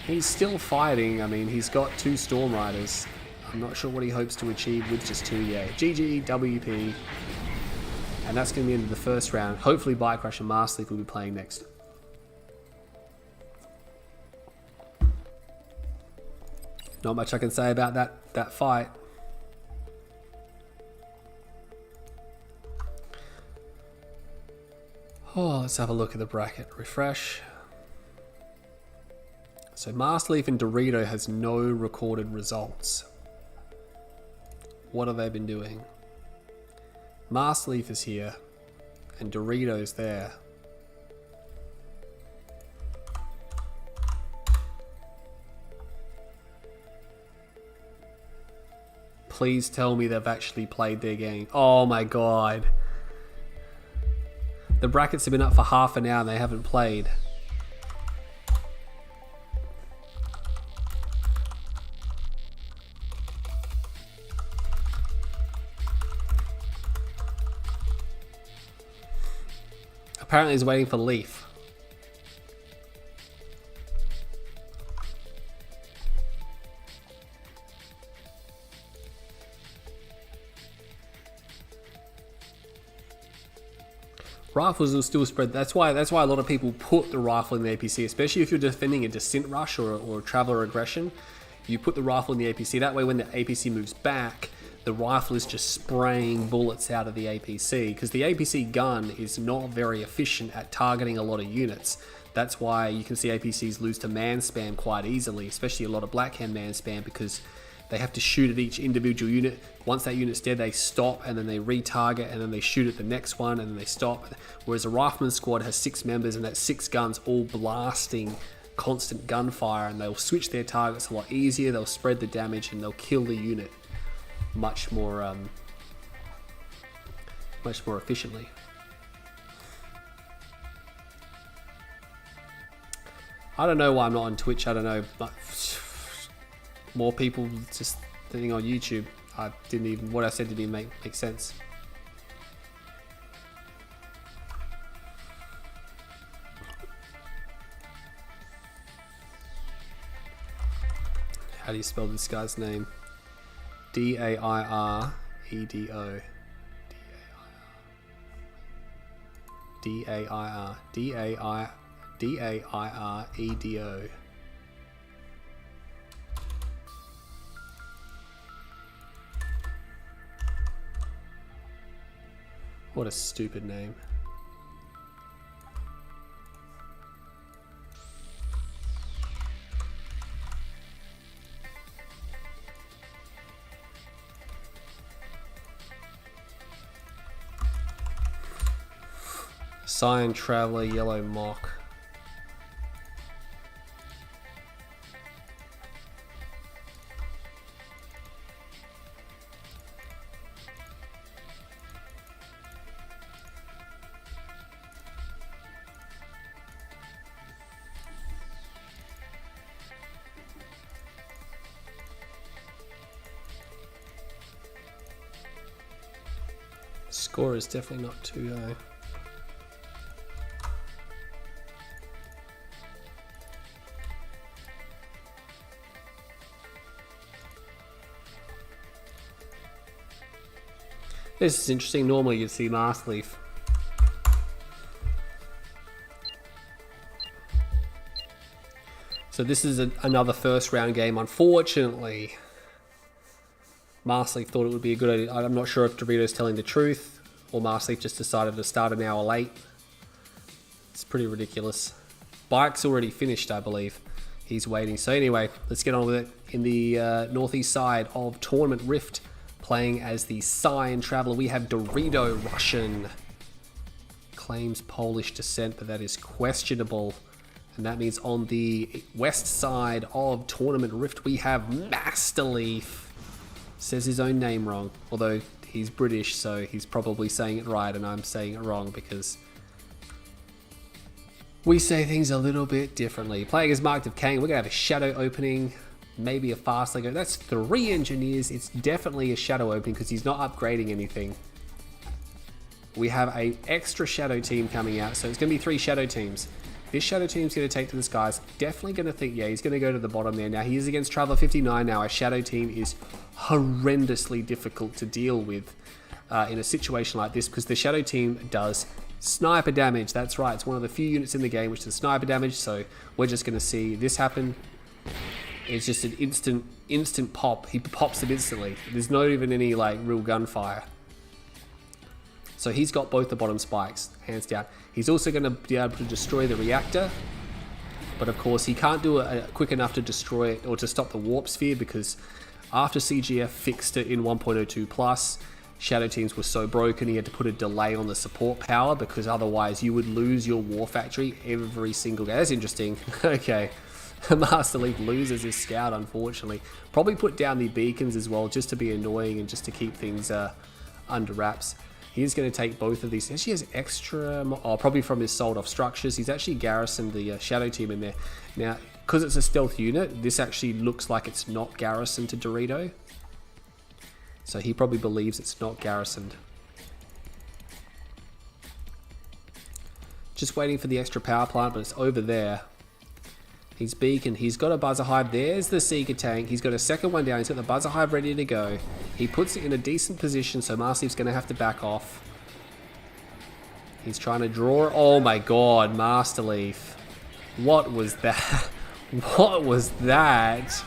He's still fighting. I mean, he's got 2 Storm Riders. I'm not sure what he hopes to achieve with just 2. Yeah, GG, WP. And that's going to be the end of the first round. Hopefully Bike Crash and Master Leaf will be playing next. Not much I can say about that fight. Oh, let's have a look at the bracket. Refresh. So Master Leaf and Dorito has no recorded results. What have they been doing? Master Leaf is here, and Dorito's there. Please tell me they've actually played their game. Oh my god. The brackets have been up for half an hour and they haven't played. Apparently he's waiting for Leaf. Rifles will still spread. That's why a lot of people put the rifle in the APC, especially if you're defending a descent rush or traveler aggression. You put the rifle in the APC. That way when the APC moves back, the rifle is just spraying bullets out of the APC, because the APC gun is not very efficient at targeting a lot of units. That's why you can see APCs lose to man spam quite easily, especially a lot of blackhand man spam, because they have to shoot at each individual unit. Once that unit's dead, they stop and then they retarget and then they shoot at the next one and then they stop. Whereas a rifleman squad has 6 members and that's 6 guns all blasting constant gunfire, and they'll switch their targets a lot easier. They'll spread the damage and they'll kill the unit much more efficiently. I don't know why I'm not on Twitch. I don't know, but more people just sitting on YouTube. What I said didn't even make sense. How do you spell this guy's name? D-A-I-R-E-D-O. D-A-I-R. D-A-I-R-E-D-O. What a stupid name. Cyan Traveler, Yellow Mock. Score is definitely not too high. This is interesting. Normally you'd see Master Leaf. So this is another first round game. Unfortunately, Master Leaf thought it would be a good idea. I'm not sure if Dorito's telling the truth or Master Leaf just decided to start an hour late. It's pretty ridiculous. Bike's already finished, I believe. He's waiting. So anyway, let's get on with it. In the northeast side of Tournament Rift, playing as the Cyan Traveler, we have Dorito Russian. Claims Polish descent, but that is questionable. And that means on the west side of Tournament Rift, we have Master Leaf. Says his own name wrong, although he's British, so he's probably saying it right, and I'm saying it wrong because we say things a little bit differently. Playing as Mark of Cain, we're going to have a shadow opening. Maybe a fast Lego. That's 3 engineers. It's definitely a shadow opening because he's not upgrading anything. We have an extra shadow team coming out, so it's going to be 3 shadow teams. This shadow team's going to take to the skies. Definitely going to think, yeah, he's going to go to the bottom there. Now, he is against Traveler 59 now. Our shadow team is horrendously difficult to deal with in a situation like this because the shadow team does sniper damage. That's right. It's one of the few units in the game which does sniper damage, so we're just going to see this happen. It's just an instant pop. He pops it instantly. There's not even any like real gunfire. So he's got both the bottom spikes, hands down. He's also going to be able to destroy the reactor. But of course, he can't do it quick enough to destroy it or to stop the warp sphere because after CGF fixed it in 1.02 plus, shadow teams were so broken he had to put a delay on the support power because otherwise you would lose your war factory every single game. That's interesting. Okay. Master Leaf loses his scout, unfortunately. Probably put down the beacons as well, just to be annoying and just to keep things under wraps. He is going to take both of these. He actually has extra, probably from his sold off structures. He's actually garrisoned the shadow team in there. Now, because it's a stealth unit, this actually looks like it's not garrisoned to Dorito. So he probably believes it's not garrisoned. Just waiting for the extra power plant, but it's over there. He's beaconed. He's got a buzzer hive. There's the Seeker tank. He's got a second one down. He's got the buzzer hive ready to go. He puts it in a decent position, so Master Leaf's going to have to back off. He's trying to draw. Oh my god, Master Leaf. What was that? What was that?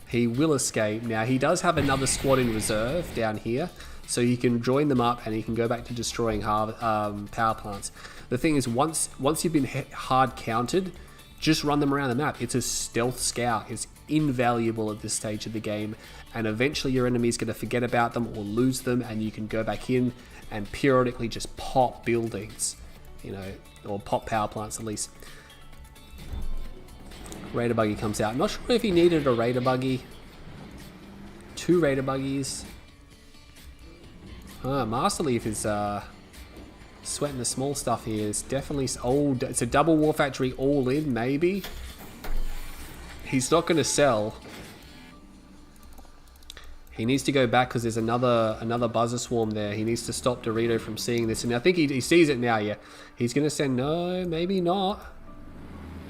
He will escape. Now, he does have another squad in reserve down here, so he can join them up and he can go back to destroying power plants. The thing is, once you've been hard countered, just run them around the map. It's a stealth scout. It's invaluable at this stage of the game. And eventually your enemy's going to forget about them or lose them. And you can go back in and periodically just pop buildings. You know, or pop power plants at least. Raider buggy comes out. I'm not sure if he needed a raider buggy. 2 raider buggies. Master Leaf is sweating the small stuff here. Is definitely it's a double war factory all in, maybe. He's not going to sell. He needs to go back because there's another buzzer swarm there. He needs to stop Dorito from seeing this, and I think he sees it now. Yeah, he's going to send. No, maybe not.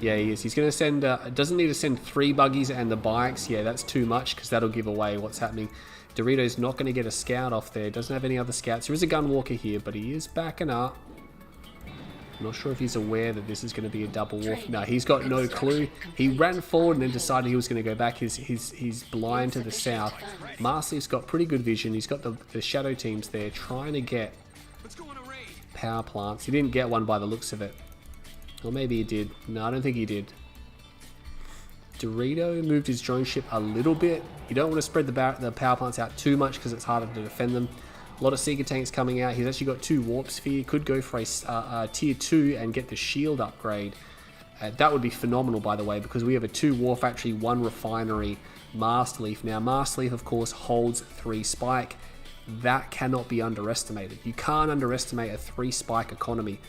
Yeah, he is. He's going to send. Doesn't need to send 3 buggies and the bikes. Yeah, that's too much because that'll give away what's happening. Dorito's not going to get a scout off there. Doesn't have any other scouts. There is a gunwalker here, but he is backing up. I'm not sure if he's aware that this is going to be a double walk. No, he's got no clue. He ran forward and then decided he was going to go back. He's blind to the south. Master Leaf's got pretty good vision. He's got the shadow teams there trying to get power plants. He didn't get one by the looks of it. Or maybe he did. No, I don't think he did. Dorito moved his drone ship a little bit. You don't want to spread the power plants out too much because it's harder to defend them. A lot of Seeker tanks coming out. He's actually got 2 Warp Sphere. Could go for a tier 2 and get the shield upgrade. That would be phenomenal, by the way, because we have a 2 War Factory, 1 Refinery, Master Leaf. Now, Master Leaf, of course, holds 3 Spike. That cannot be underestimated. You can't underestimate a 3 Spike economy.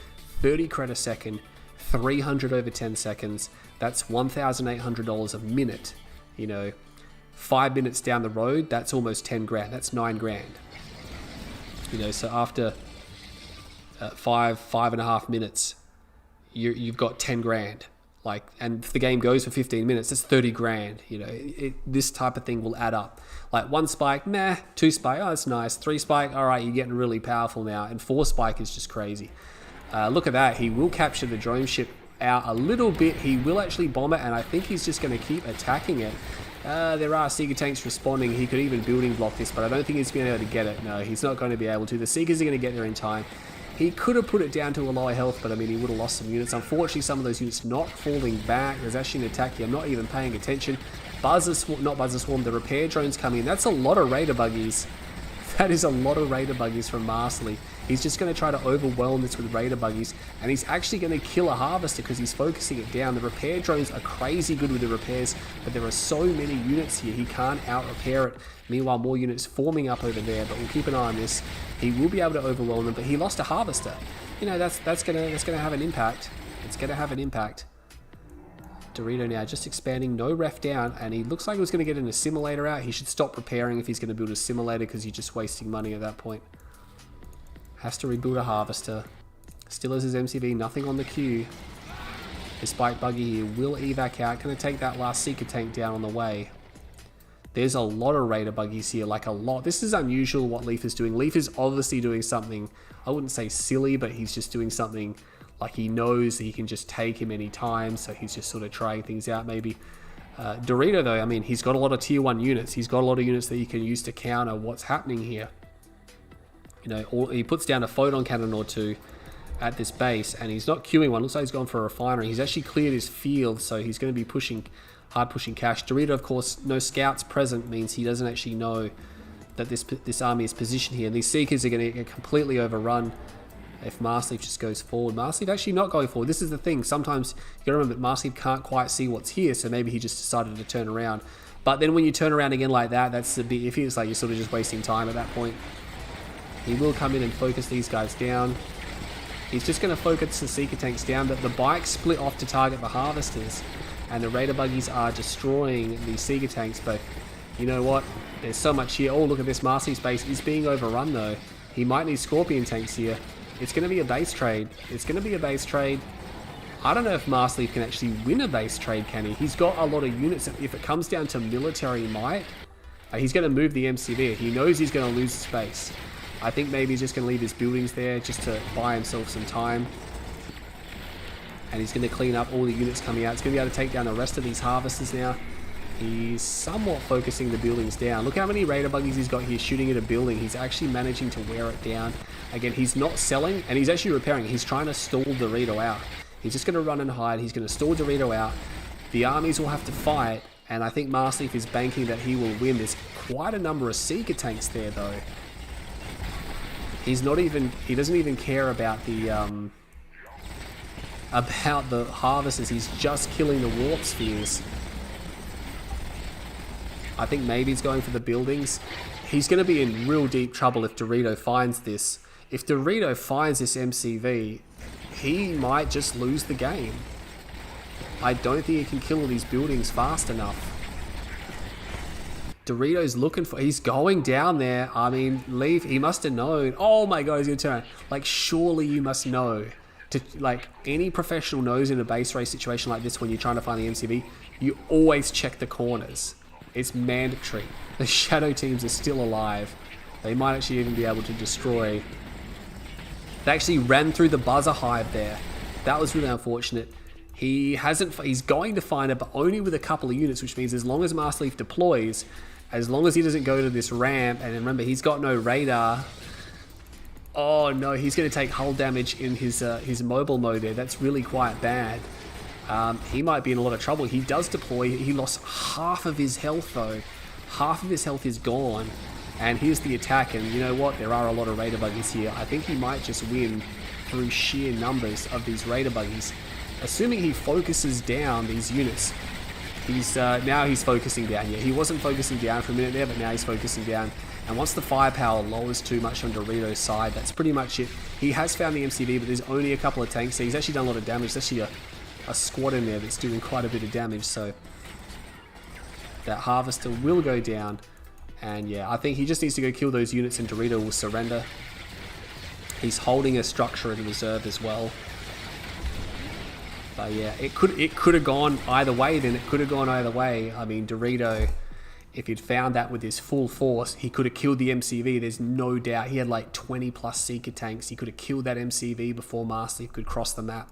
30 credit a second, 300 over 10 seconds. That's $1,800 a minute. You know, 5 minutes down the road, that's almost 10 grand. That's 9 grand. You know, so after 5.5 minutes, you've got 10 grand. Like, and if the game goes for 15 minutes, that's 30 grand. You know, this type of thing will add up. Like 1 spike, meh. 2 spike, oh, that's nice. 3 spike, all right, you're getting really powerful now. And 4 spike is just crazy. Look at that. He will capture the drone ship out a little bit. He will actually bomb it, and I think he's just going to keep attacking it. There are Seeker tanks responding. He could even building block this, but I don't think he's going to be able to get it. No, he's not going to be able to. The Seekers are going to get there in time. He could have put it down to a lower health, but I mean, he would have lost some units. Unfortunately, some of those units not falling back. There's actually an attack here. I'm not even paying attention. Not Buzzer Swarm, the repair drones coming in. That's a lot of Raider buggies. That is a lot of Raider buggies from Marsley. He's just going to try to overwhelm this with Raider buggies, and he's actually going to kill a Harvester because he's focusing it down. The repair drones are crazy good with the repairs, but there are so many units here, he can't out-repair it. Meanwhile, more units forming up over there, but we'll keep an eye on this. He will be able to overwhelm them, but he lost a Harvester. You know, that's gonna have an impact. It's going to have an impact. Dorito now just expanding, no ref down, and he looks like he was going to get an assimilator out. He should stop preparing if he's going to build a assimilator because you're just wasting money at that point. Has to rebuild a Harvester. Still has his MCV, nothing on the queue. His Spike Buggy here will evac out. Going to take that last Seeker tank down on the way. There's a lot of Raider Buggies here, like a lot. This is unusual what Leaf is doing. Leaf is obviously doing something, I wouldn't say silly, but he's just doing something like he knows that he can just take him any time, so he's just sort of trying things out maybe. Dorito though, I mean, he's got a lot of tier 1 units. He's got a lot of units that he can use to counter what's happening here. You know, he puts down a photon cannon or 2 at this base, and he's not queuing one. Looks like he's gone for a refinery. He's actually cleared his field, so he's going to be hard pushing cash. Dorito, of course, no scouts present means he doesn't actually know that this army is positioned here. And these Seekers are going to get completely overrun if Marsleaf just goes forward. Marsleaf actually not going forward. This is the thing. Sometimes you got to remember that Marsleaf can't quite see what's here, so maybe he just decided to turn around. But then when you turn around again like that, that's a bit iffy. It's like you're sort of just wasting time at that point. He will come in and focus these guys down. He's just going to focus the Seeker tanks down, but the bikes split off to target the Harvesters, and the Raider buggies are destroying the Seeker tanks. But you know what? There's so much here. Oh, look at this. Marcy's base is being overrun though. He might need Scorpion tanks here. It's going to be a base trade. It's going to be a base trade. I don't know if Marsleaf can actually win a base trade, can he? He's got a lot of units. If it comes down to military might, he's going to move the MCV. He knows he's going to lose space. I think maybe he's just going to leave his buildings there just to buy himself some time. And he's going to clean up all the units coming out. He's going to be able to take down the rest of these Harvesters now. He's somewhat focusing the buildings down. Look how many Raider buggies he's got here shooting at a building. He's actually managing to wear it down. Again, he's not selling, and he's actually repairing. He's trying to stall Dorito out. He's just going to run and hide. He's going to stall Dorito out. The armies will have to fight, and I think Marsleaf is banking that he will win. There's quite a number of Seeker tanks there, though. He doesn't even care about the Harvesters. He's just killing the Warp Spheres. I think maybe he's going for the buildings. He's going to be in real deep trouble if Dorito finds this. If Dorito finds this MCV, he might just lose the game. I don't think he can kill all these buildings fast enough. Dorito's looking for... He's going down there. I mean, Leaf, he must have known. Oh my god, he's going to turn. Like, surely you must know. Like, any professional knows in a base race situation like this when you're trying to find the MCV, you always check the corners. It's mandatory. The shadow teams are still alive. They might actually even be able to destroy... They actually ran through the buzzer hive there. That was really unfortunate. He's going to find it, but only with a couple of units, which means as long as Marsleaf deploys, as long as he doesn't go to this ramp, and remember, he's got no radar, Oh no, he's going to take hull damage in his mobile mode there. That's really quite bad. He might be in a lot of trouble. He does deploy. He lost half of his health though. Half of his health is gone. And here's the attack, and you know what? There are a lot of Raider buggies here. I think he might just win through sheer numbers of these Raider buggies. Assuming he focuses down these units. Now he's focusing down. Yeah, he wasn't focusing down for a minute there, but now he's focusing down. And once the firepower lowers too much on Dorito's side, that's pretty much it. He has found the MCV, but there's only a couple of tanks there. He's actually done a lot of damage. There's actually a squad in there that's doing quite a bit of damage, so that harvester will go down. And yeah, I think he just needs to go kill those units and Dorito will surrender. He's holding a structure in reserve as well. But yeah, it could have gone either way then. It could have gone either way. I mean, Dorito, if he'd found that with his full force, he could have killed the MCV. There's no doubt. He had like 20 plus Seeker tanks. He could have killed that MCV before Master Leaf could cross the map.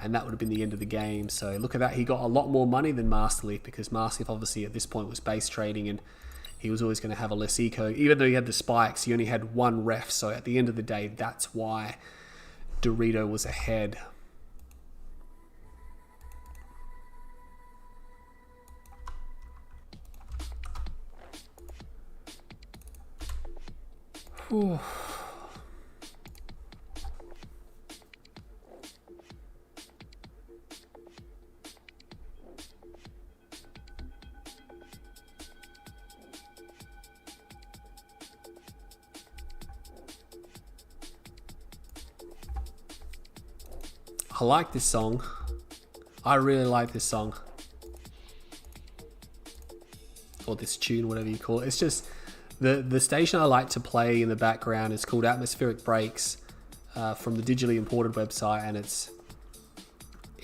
And that would have been the end of the game. So look at that. He got a lot more money than Master Leaf because Master Leaf obviously at this point was base trading and he was always going to have a less eco. Even though he had the spikes, he only had one ref. So at the end of the day, that's why Dorito was ahead. Whew. I like this song. I really like this song. Or this tune, whatever you call it. It's just the station I like to play in the background is called Atmospheric Breaks from the digitally imported website, and it's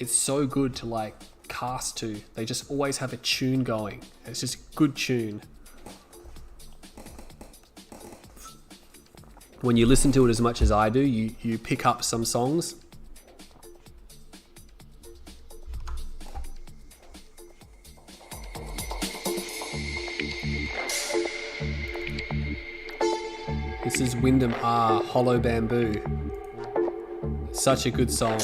so good to like cast to. They just always have a tune going. It's just a good tune. When you listen to it as much as I do, you pick up some songs. This is Wyndham R, Hollow Bamboo. Such a good song.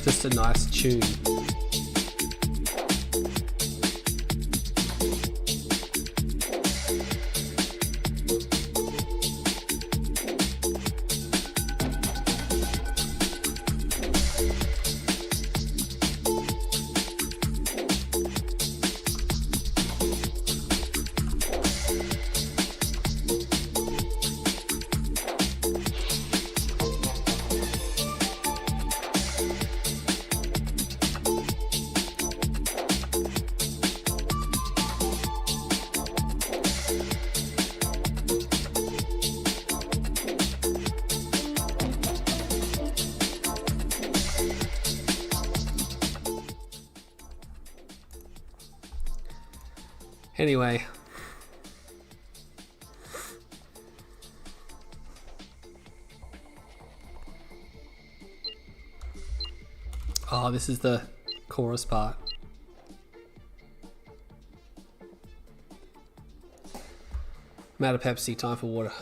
Just a nice tune. Anyway. Oh, this is the chorus part. I'm out of Pepsi, time for water.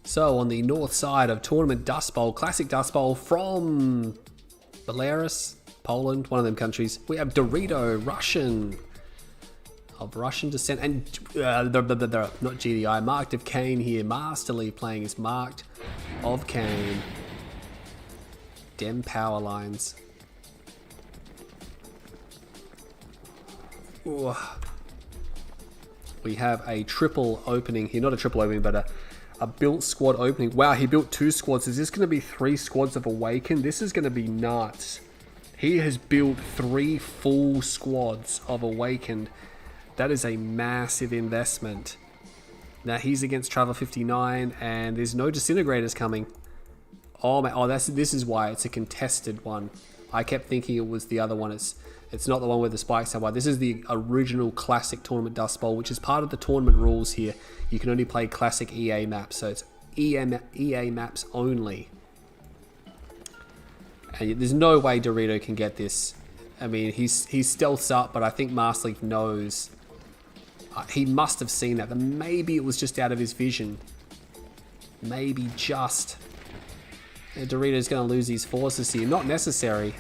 So on the north side of Tournament Dust Bowl, Classic Dust Bowl from Belarus, Poland, one of them countries, we have Dorito, Russian, of Russian descent, and not GDI, Marked of Cain here. Master Leaf playing as Marked of Cain. Dem power lines. Ooh. We have a triple opening here, not a triple opening, but a built squad opening. Wow, he built 2 squads. Is this going to be 3 squads of Awakened? This is going to be nuts. He has built 3 full squads of Awakened. That is a massive investment. Now he's against Travel 59, and there's no disintegrators coming. Oh man, oh this is why it's a contested one. I kept thinking it was the other one. It's not the one where the spikes are wide. This is the original classic Tournament Dust Bowl, which is part of the tournament rules here. You can only play classic EA maps, so it's EA maps only. And there's no way Dorito can get this. I mean, he's stealths up, but I think Marsleaf knows. He must have seen that. But maybe it was just out of his vision. Maybe just. Dorito's going to lose these forces here. Not necessary.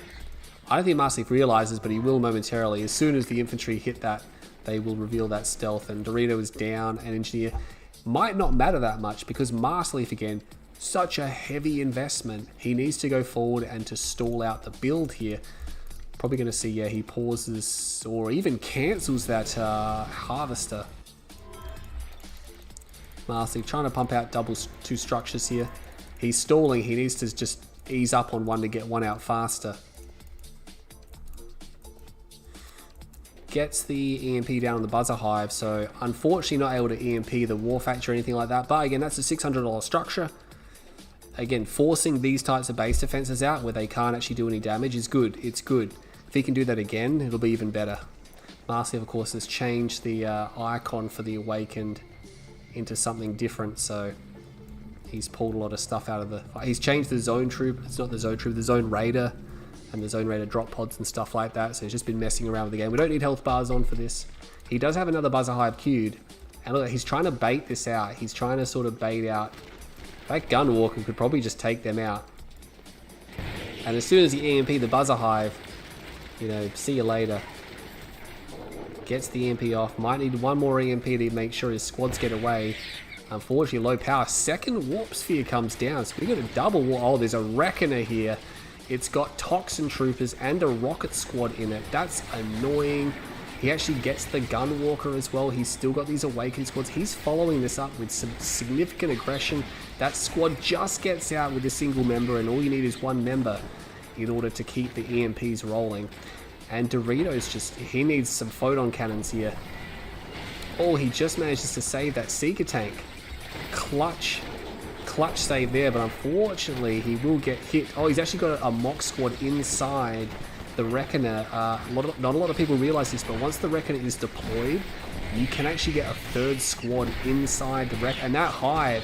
I don't think Marsleaf realizes, but he will momentarily. As soon as the infantry hit that, they will reveal that stealth. And Dorito is down. And Engineer might not matter that much because Marsleaf, again, such a heavy investment. He needs to go forward and to stall out the build here. Probably going to see, yeah, he pauses or even cancels that harvester. Marsleaf trying to pump out two structures here. He's stalling. He needs to just ease up on one to get one out faster. Gets the EMP down on the buzzer hive, so unfortunately not able to EMP the war factory or anything like that. But again, that's a $600 structure. Again, forcing these types of base defenses out where they can't actually do any damage is good. It's good. If he can do that again, it'll be even better. Marsleaf, of course, has changed the icon for the Awakened into something different, so he's pulled a lot of stuff out of the... He's changed the Zone Troop. It's not the Zone Troop, the Zone Raider, and the Zone Raider drop pods and stuff like that, so he's just been messing around with the game. We don't need health bars on for this. He does have another Buzzer Hive queued, and look, he's trying to bait this out. He's trying to sort of bait out... That Gunwalker could probably just take them out. And as soon as he EMP the Buzzer Hive, you know, see you later. Gets the EMP off. Might need one more EMP to make sure his squads get away. Unfortunately, low power. Second Warp Sphere comes down. So we got a double war. Oh, there's a Reckoner here. It's got Toxin Troopers and a Rocket Squad in it. That's annoying. He actually gets the Gunwalker as well. He's still got these Awakened squads. He's following this up with some significant aggression. That squad just gets out with a single member, and all you need is one member in order to keep the EMPs rolling. And Doritos just, he needs some photon cannons here. Oh, he just manages to save that Seeker tank. Clutch save there, but unfortunately he will get hit. Oh, he's actually got a mock squad inside the Reckoner. Not a lot of people realize this, but once the Reckoner is deployed, you can actually get a third squad inside the Reckoner. And that hive,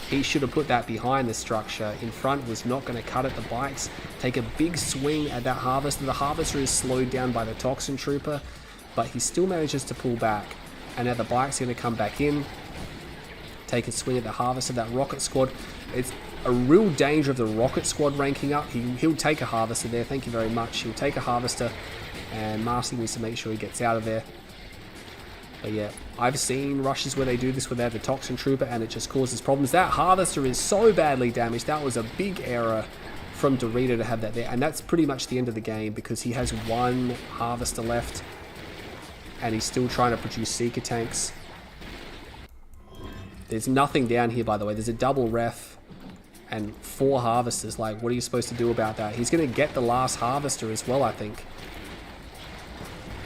he should have put that behind the structure. In front was not going to cut it. The bikes take a big swing at that harvester. The harvester is slowed down by the Toxin Trooper, but he still manages to pull back. And now the bike's going to come back in, take a swing at the harvester. That Rocket Squad, it's a real danger of the Rocket Squad ranking up. He'll take a harvester there. Thank you very much. He'll take a harvester, and Marcy needs to make sure he gets out of there. But yeah, I've seen rushes where they do this without the Toxin Trooper, and it just causes problems. That harvester is so badly damaged. That was a big error from Dorito to have that there, and that's pretty much the end of the game because he has one harvester left, and he's still trying to produce Seeker tanks. There's nothing down here, by the way. There's a double ref and 4 harvesters. Like, what are you supposed to do about that? He's going to get the last harvester as well, I think.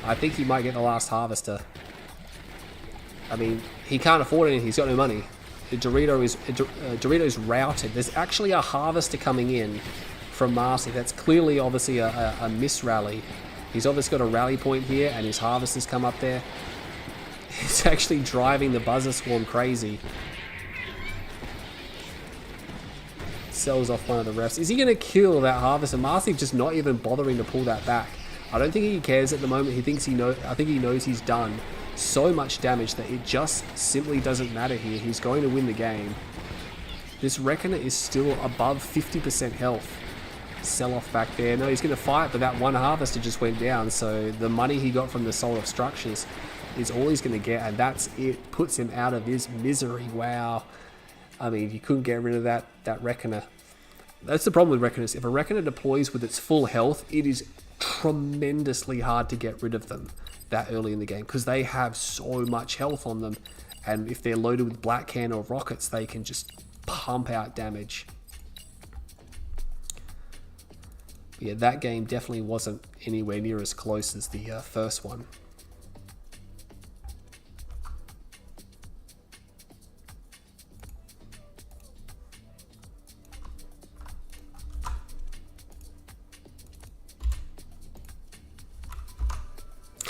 I think he might get the last harvester. I mean, he can't afford anything. He's got no money. Dorito's routed. There's actually a harvester coming in from Marcy. That's clearly, obviously, a miss-rally. He's obviously got a rally point here, and his harvesters come up there. He's actually driving the Buzzer Swarm crazy. Sells off one of the refs. Is he going to kill that harvester? Marcy just not even bothering to pull that back. I don't think he cares at the moment. He thinks I think he knows he's done so much damage that it just simply doesn't matter here. He's going to win the game. This Reckoner is still above 50% health. Sell off back there. No, he's going to fight, but that one harvester just went down. So the money he got from the sold off structures is all he's going to get, and that's it. Puts him out of his misery. Wow. I mean, you couldn't get rid of that Reckoner. That's the problem with Reckoners. If a Reckoner deploys with its full health, it is tremendously hard to get rid of them that early in the game because they have so much health on them, and if they're loaded with Black Can or rockets, they can just pump out damage. Yeah, that game definitely wasn't anywhere near as close as the first one.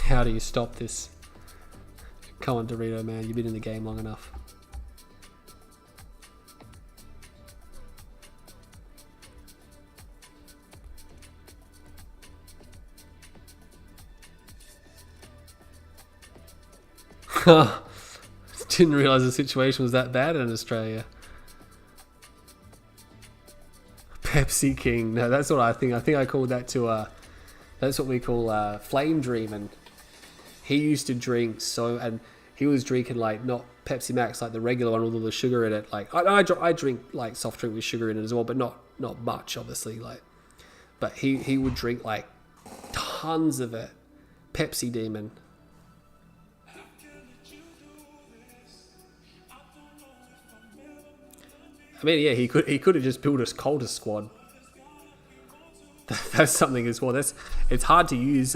How do you stop this? Come on, Dorito, man. You've been in the game long enough. Didn't realize the situation was that bad in Australia. Pepsi King. No, that's what I think. I think I called that to that's what we call flame dreaming. He used to drink and he was drinking like not Pepsi Max, like the regular one with all the sugar in it. Like I drink like soft drink with sugar in it as well, but not much, obviously. Like, but he would drink like tons of it. Pepsi Demon. I mean, yeah, he could have just built a cultist squad. That's something as well. It's hard to use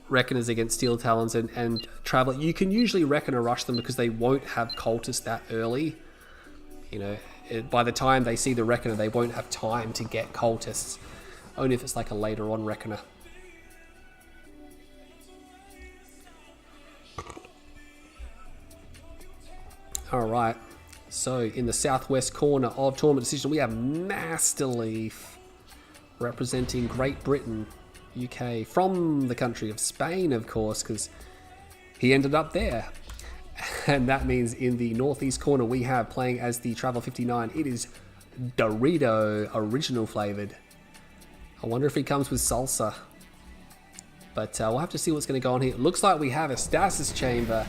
Reckoners against Steel Talons and Traveler. You can usually Reckoner rush them because they won't have cultists that early. You know, by the time they see the Reckoner, they won't have time to get cultists. Only if it's like a later on Reckoner. Alright, so in the southwest corner of Tournament Decision, we have Masterleaf representing Great Britain, UK, from the country of Spain, of course, because he ended up there. And that means in the northeast corner, we have playing as the Travel 59, it is Dorito, original flavored. I wonder if he comes with salsa. But we'll have to see what's going to go on here. It looks like we have a stasis chamber.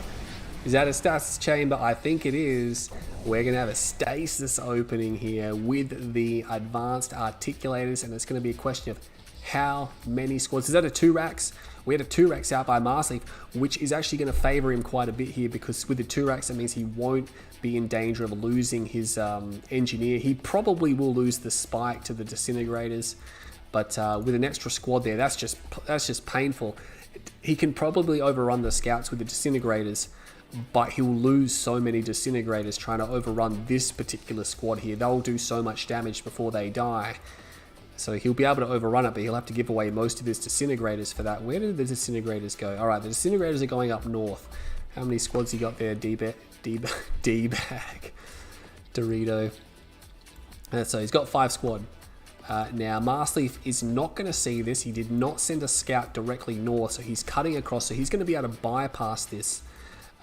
Is that a stasis chamber? I think it is. We're going to have a stasis opening here with the advanced articulators, and it's going to be a question of how many squads. Is that a 2 racks? We had a 2 racks out by Marsleaf, which is actually going to favor him quite a bit here, because with the 2 racks, that means he won't be in danger of losing his engineer. He probably will lose the spike to the disintegrators, but with an extra squad there, that's just painful. He can probably overrun the scouts with the disintegrators, but he'll lose so many disintegrators trying to overrun this particular squad here. They'll do so much damage before they die. So he'll be able to overrun it, but he'll have to give away most of his disintegrators for that. Where did the disintegrators go? Alright, the disintegrators are going up north. How many squads he got there? D-bag. Dorito. So he's got 5 squad. Now, Marsleaf is not going to see this. He did not send a scout directly north, so he's cutting across. So he's going to be able to bypass this.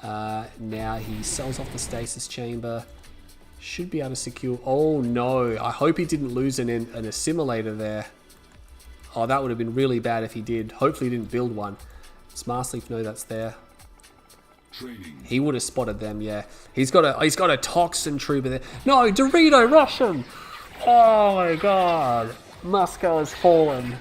Now he sells off the stasis chamber. Should be able to secure. Oh no! I hope he didn't lose an assimilator there. Oh, that would have been really bad if he did. Hopefully, he didn't build one. Does Marsleaf know that's there? Training. He would have spotted them. Yeah, he's got a toxin trooper there. No, Dorito, rush him! Oh my god, Musco has fallen.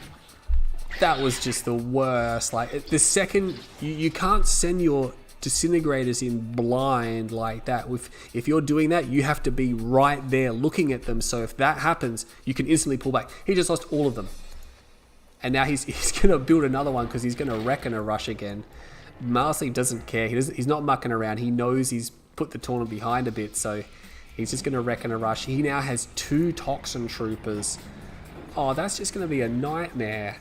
That was just the worst. Like the second you can't send your disintegrators in blind like that. If you're doing that, you have to be right there looking at them, so if that happens, you can instantly pull back. He just lost all of them, and now he's gonna build another one because he's gonna reckon a rush again. Marsleaf doesn't care. He's not mucking around. He knows he's put the tournament behind a bit, so he's just gonna reckon a rush. He now has 2 toxin troopers. Oh, that's just gonna be a nightmare.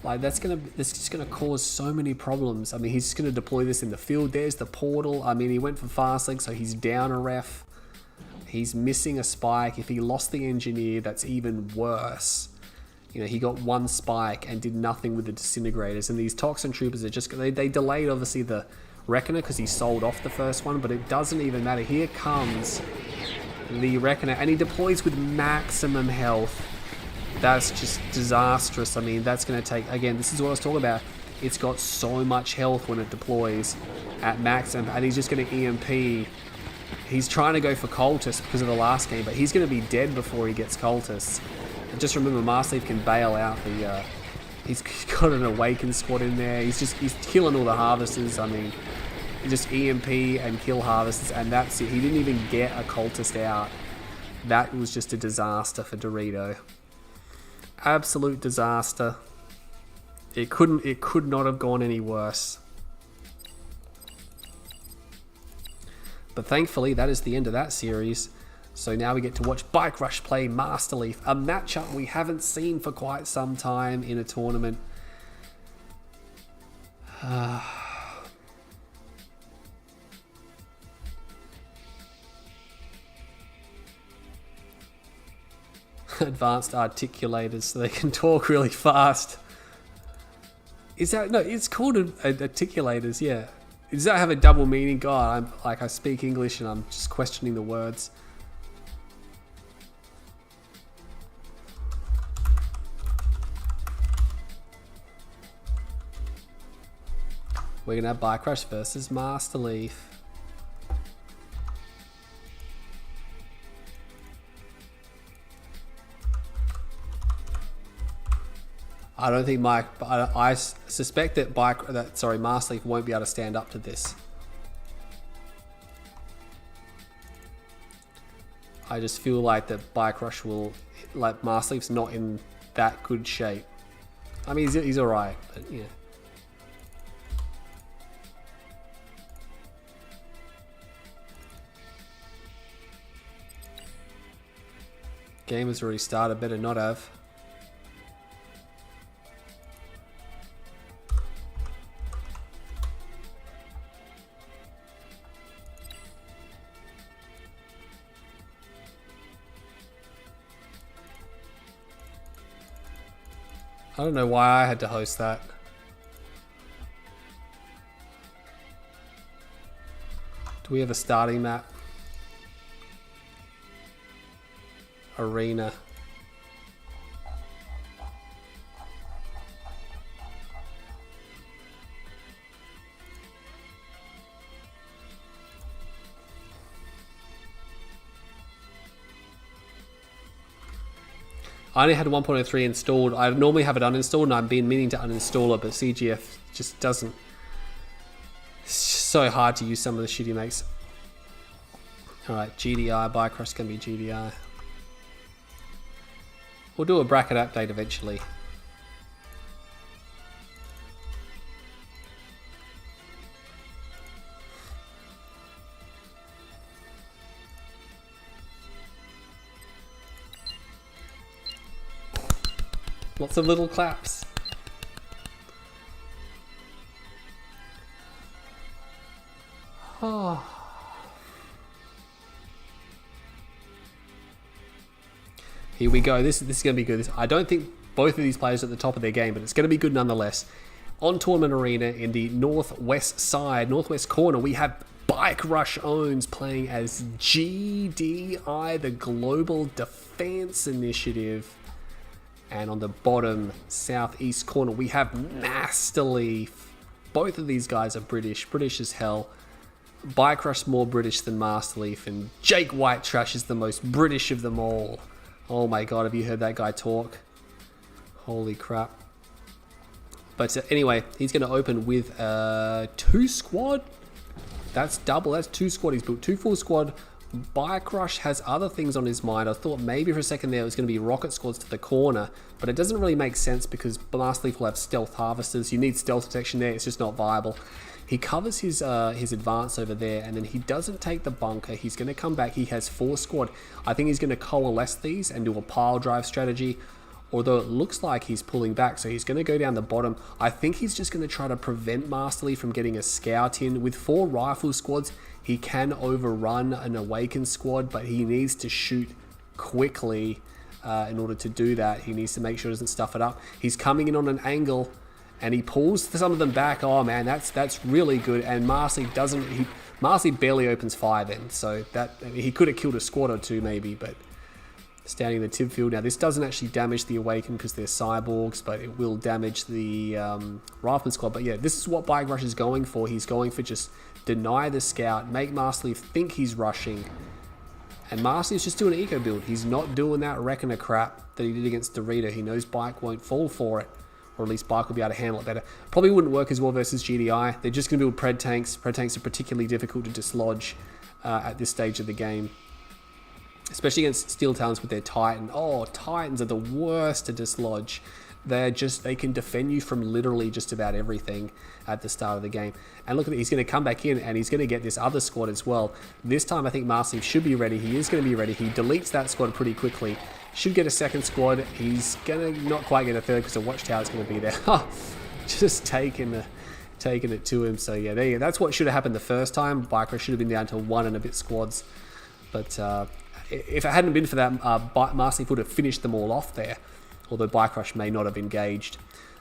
Like that's just gonna cause so many problems. I mean, he's just gonna deploy this in the field. There's the portal. I mean, he went for fast link, so he's down a ref. He's missing a spike. If he lost the engineer, that's even worse. You know, he got 1 spike and did nothing with the disintegrators. And these toxin troopers are just they delayed obviously the reckoner because he sold off the first one, but it doesn't even matter. Here comes the reckoner, and he deploys with maximum health. That's just disastrous. I mean, that's going to take, again, this is what I was talking about. It's got so much health when it deploys at maximum, and he's just going to EMP. He's trying to go for cultists because of the last game, but he's going to be dead before he gets cultists. And just remember, Marsleaf can bail out the, he's got an awakened squad in there. He's killing all the harvesters. I mean, just EMP and kill harvesters, and that's it. He didn't even get a cultist out. That was just a disaster for Dorito. Absolute disaster. It could not have gone any worse. But thankfully, that is the end of that series. So now we get to watch Bike Rush play Masterleaf, a matchup we haven't seen for quite some time in a tournament. Advanced articulators so they can talk really fast. Is that no? It's called articulators. Yeah, Does that have a double meaning? God, I speak English and I'm just questioning the words. We're gonna have Bike Rush versus Master Leaf. I don't think I suspect that Master Leaf won't be able to stand up to this. I just feel like that Bike Rush will, like Master Leaf's not in that good shape. I mean, he's alright, but yeah. Game has already started, better not have. I don't know why I had to host that. Do we have a starting map? Arena. I only had 1.03 installed. I normally have it uninstalled and I've been meaning to uninstall it, but CGF just doesn't. It's so hard to use some of the shit he makes. Alright, GDI, Bike Rush can be GDI. We'll do a bracket update eventually. Lots of little claps. Oh. Here we go. This is going to be good. I don't think both of these players are at the top of their game, but it's going to be good nonetheless. On Tournament Arena in the northwest side, northwest corner, we have Bike Rush Owns playing as GDI, the Global Defense Initiative. And on the bottom southeast corner, we have Master Leaf. Both of these guys are British as hell. Bike Rush more British than Master Leaf, and Jake White Trash is the most British of them all. Oh my god, have you heard that guy talk? Holy crap. But anyway, he's going to open with 2 squad. That's double, that's 2 squad. He's built 2 full squad. Bike Rush has other things on his mind. I thought maybe for a second there it was going to be rocket squads to the corner, but it doesn't really make sense because Master Leaf will have stealth harvesters. You need stealth protection there, it's just not viable. He covers his advance over there, and then he doesn't take the bunker. He's going to come back. He has 4 squad. I think he's going to coalesce these and do a pile drive strategy, although it looks like he's pulling back, so he's going to go down the bottom. I think he's just going to try to prevent Master Leaf from getting a scout in. With 4 rifle squads, he can overrun an awakened squad, but he needs to shoot quickly in order to do that. He needs to make sure he doesn't stuff it up. He's coming in on an angle, and he pulls some of them back. Oh man, that's really good. And Master Leaf doesn't. Master Leaf barely opens fire then, so that he could have killed a squad or 2 maybe, but. Standing in the tib field. Now this doesn't actually damage the Awakened because they're cyborgs, but it will damage the Rifleman squad. But yeah, this is what Bike Rush is going for. He's going for just deny the scout, make Master Leaf think he's rushing, and Master Leaf's just doing an eco build. He's not doing that Reckoner crap that he did against Dorito. He knows Bike won't fall for it, or at least Bike will be able to handle it better. Probably wouldn't work as well versus GDI. They're just going to build Pred tanks. Pred tanks are particularly difficult to dislodge at this stage of the game. Especially against Steel Talons with their Titan. Oh, Titans are the worst to dislodge. They can defend you from literally just about everything at the start of the game. And look at it, he's going to come back in and he's going to get this other squad as well. This time I think Master Leaf should be ready. He is going to be ready. He deletes that squad pretty quickly. Should get a second squad. He's going to not quite get a third because the Watchtower is going to be there. Just taking it to him. So yeah, there you go. That's what should have happened the first time. Bike Rush should have been down to 1 and a bit squads. But if it hadn't been for that, Master Leaf would have finished them all off there, although Bike Rush may not have engaged.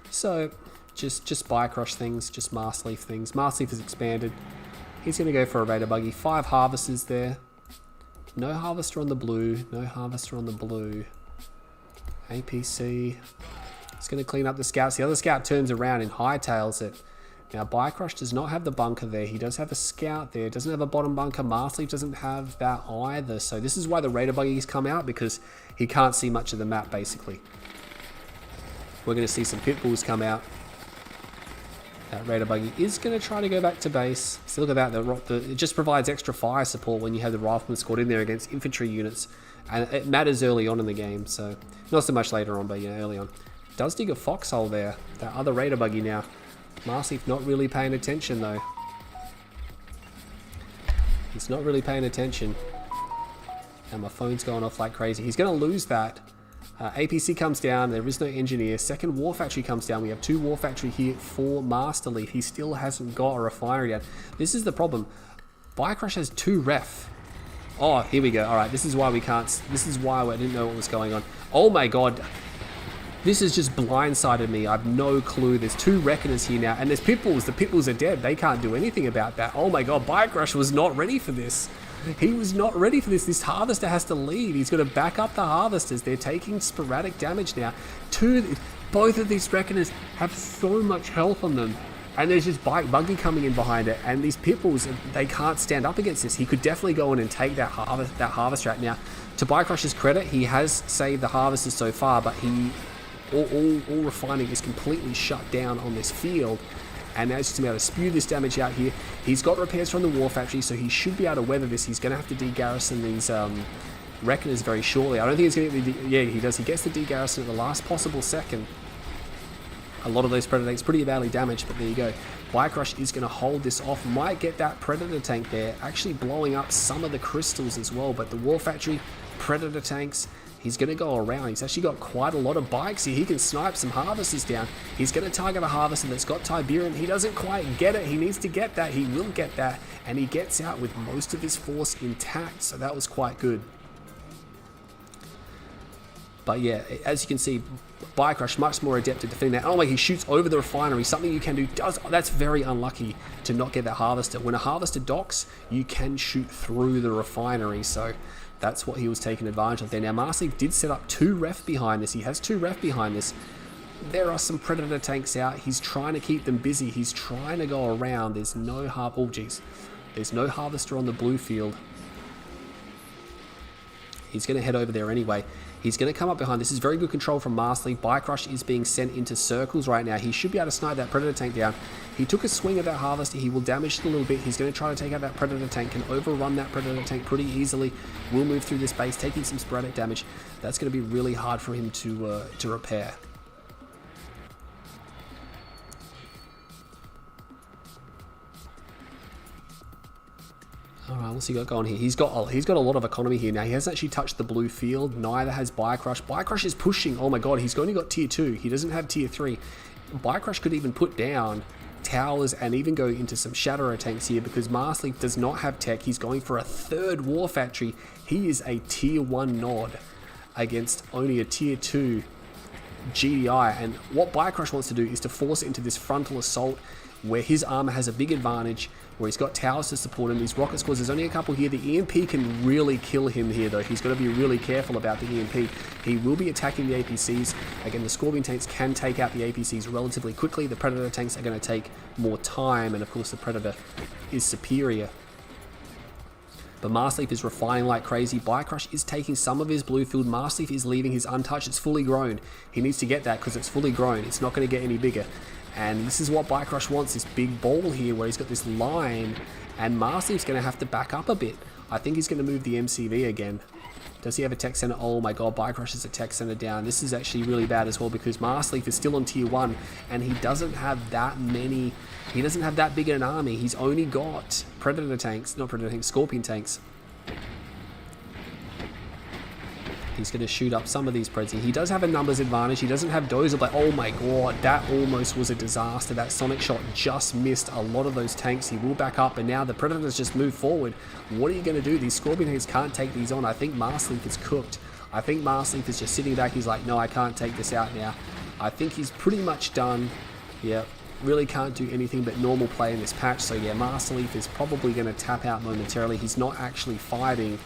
So just Bike Rush things, just Mast Leaf things. Mast Leaf is expanded. He's going to go for a Raider Buggy. 5 Harvesters there. No Harvester on the blue. No Harvester on the blue. APC. It's going to clean up the Scouts. The other Scout turns around and hightails it. Now, Bike Rush does not have the bunker there. He does have a Scout there. Doesn't have a bottom bunker. Mast Leaf doesn't have that either. So this is why the Raider Buggies come out, because he can't see much of the map, basically. We're going to see some Pitbulls come out. That Raider Buggy is going to try to go back to base. So look at that. It just provides extra fire support when you have the Rifleman squad in there against infantry units. And it matters early on in the game. So not so much later on, but yeah, early on. Does dig a foxhole there. That other Raider Buggy now. Mast Leaf not really paying attention though. He's not really paying attention. And my phone's going off like crazy. He's going to lose that. APC comes down. There is no engineer. Second War Factory comes down. We have 2 War Factory here for Master Leaf. He still hasn't got a refinery yet. This is the problem. Bike Rush has 2 ref. Oh, here we go. All right, this is why we can't. This is why I didn't know what was going on. Oh my god. This has just blindsided me. I have no clue. There's 2 Reckoners here now. And there's Pitbulls. The Pitbulls are dead. They can't do anything about that. Oh my god. Bike Rush was not ready for this. He was not ready for this. This Harvester has to leave. He's got to back up the Harvesters. They're taking sporadic damage now. Both of these Reckoners have so much health on them. And there's just Buggy coming in behind it. And these Pitbulls, they can't stand up against this. He could definitely go in and take that Harvester out. Now, to Bike Rush's credit, he has saved the Harvesters so far, but all refining is completely shut down on this field. And now he's just going to be able to spew this damage out here. He's got repairs from the War Factory, so he should be able to weather this. He's going to have to de-garrison these Reckoners very shortly. I don't think it's going to be... Yeah, he does. He gets the de-garrison at the last possible second. A lot of those Predator tanks pretty badly damaged, but there you go. Bike Rush is going to hold this off. Might get that Predator tank there, actually blowing up some of the crystals as well. But the War Factory, Predator tanks... He's going to go around. He's actually got quite a lot of bikes here. He can snipe some Harvesters down. He's going to target a Harvester that's got Tiberium. He doesn't quite get it. He needs to get that. He will get that. And he gets out with most of his force intact. So that was quite good. But yeah, as you can see, Bike Rush much more adept at defending that. Oh my, he shoots over the refinery. Something you can do that's very unlucky to not get that Harvester. When a Harvester docks, you can shoot through the refinery. So that's what he was taking advantage of there. Now, Mast Leaf did set up 2 ref behind this. He has 2 ref behind this. There are some Predator tanks out. He's trying to keep them busy. He's trying to go around. There's no There's no Harvester on the blue field. He's going to head over there anyway. He's going to come up behind. This is very good control from Mast Leaf. Bike Rush is being sent into circles right now. He should be able to snipe that Predator tank down. He took a swing at that Harvester. He will damage it a little bit. He's going to try to take out that Predator tank. Can overrun that Predator tank pretty easily. Will move through this base, taking some sporadic damage. That's going to be really hard for him to repair. Alright, what's he got going here? He's got a lot of economy here now. He hasn't actually touched the blue field. Neither has Bike Rush. Bike Rush is pushing. Oh my god, he's only got tier 2. He doesn't have tier 3. Bike Rush could even put down towers and even go into some Shatterer tanks here because Mast Leaf does not have tech. He's going for a 3rd War Factory. He is a tier 1 nod against only a tier 2 GDI. And what Bike Rush wants to do is to force it into this frontal assault where his armor has a big advantage, where he's got towers to support him. These rocket squads, there's only a couple here. The EMP can really kill him here, though. He's got to be really careful about the EMP. He will be attacking the APCs. Again, the Scorpion tanks can take out the APCs relatively quickly. The Predator tanks are going to take more time, and of course the Predator is superior. But Mast Leaf is refining like crazy. Bike Rush is taking some of his blue field. Mast Leaf is leaving his untouched. It's fully grown. He needs to get that because it's fully grown. It's not going to get any bigger. And this is what Bike Rush wants, this big ball here where he's got this line, and Mast Leaf's going to have to back up a bit. I think he's going to move the MCV again. Does he have a tech center? Oh my god, Bike Rush is a tech center down. This is actually really bad as well because Mast Leaf is still on tier 1 and he doesn't have that many, he doesn't have that big an army. He's only got Predator tanks, not Predator tanks, Scorpion tanks. He's going to shoot up some of these Preds. He does have a numbers advantage. He doesn't have Dozer, but oh my god, that almost was a disaster. That Sonic Shot just missed a lot of those tanks. He will back up, and now the Predators just move forward. What are you going to do? These Scorpion tanks can't take these on. I think Mast Leaf is cooked. I think Mast Leaf is just sitting back. He's like, no, I can't take this out now. I think he's pretty much done. Yep. Really can't do anything but normal play in this patch. So yeah, Master Leaf is probably going to tap out momentarily. He's not actually fighting.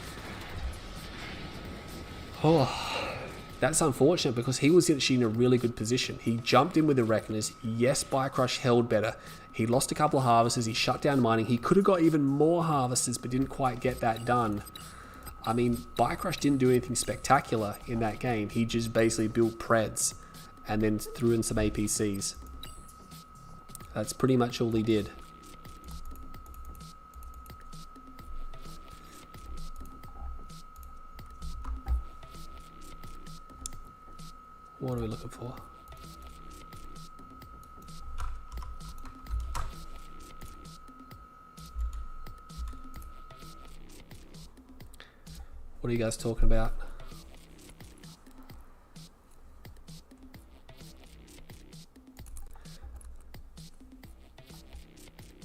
Oh, that's unfortunate because he was actually in a really good position. He jumped in with the Reckoners. Yes, Bicrush held better. He lost a couple of harvesters. He shut down mining. He could have got even more harvesters, but didn't quite get that done. I mean, Bicrush didn't do anything spectacular in that game. He just basically built Preds and then threw in some APCs. That's pretty much all he did. What are we looking for? What are you guys talking about?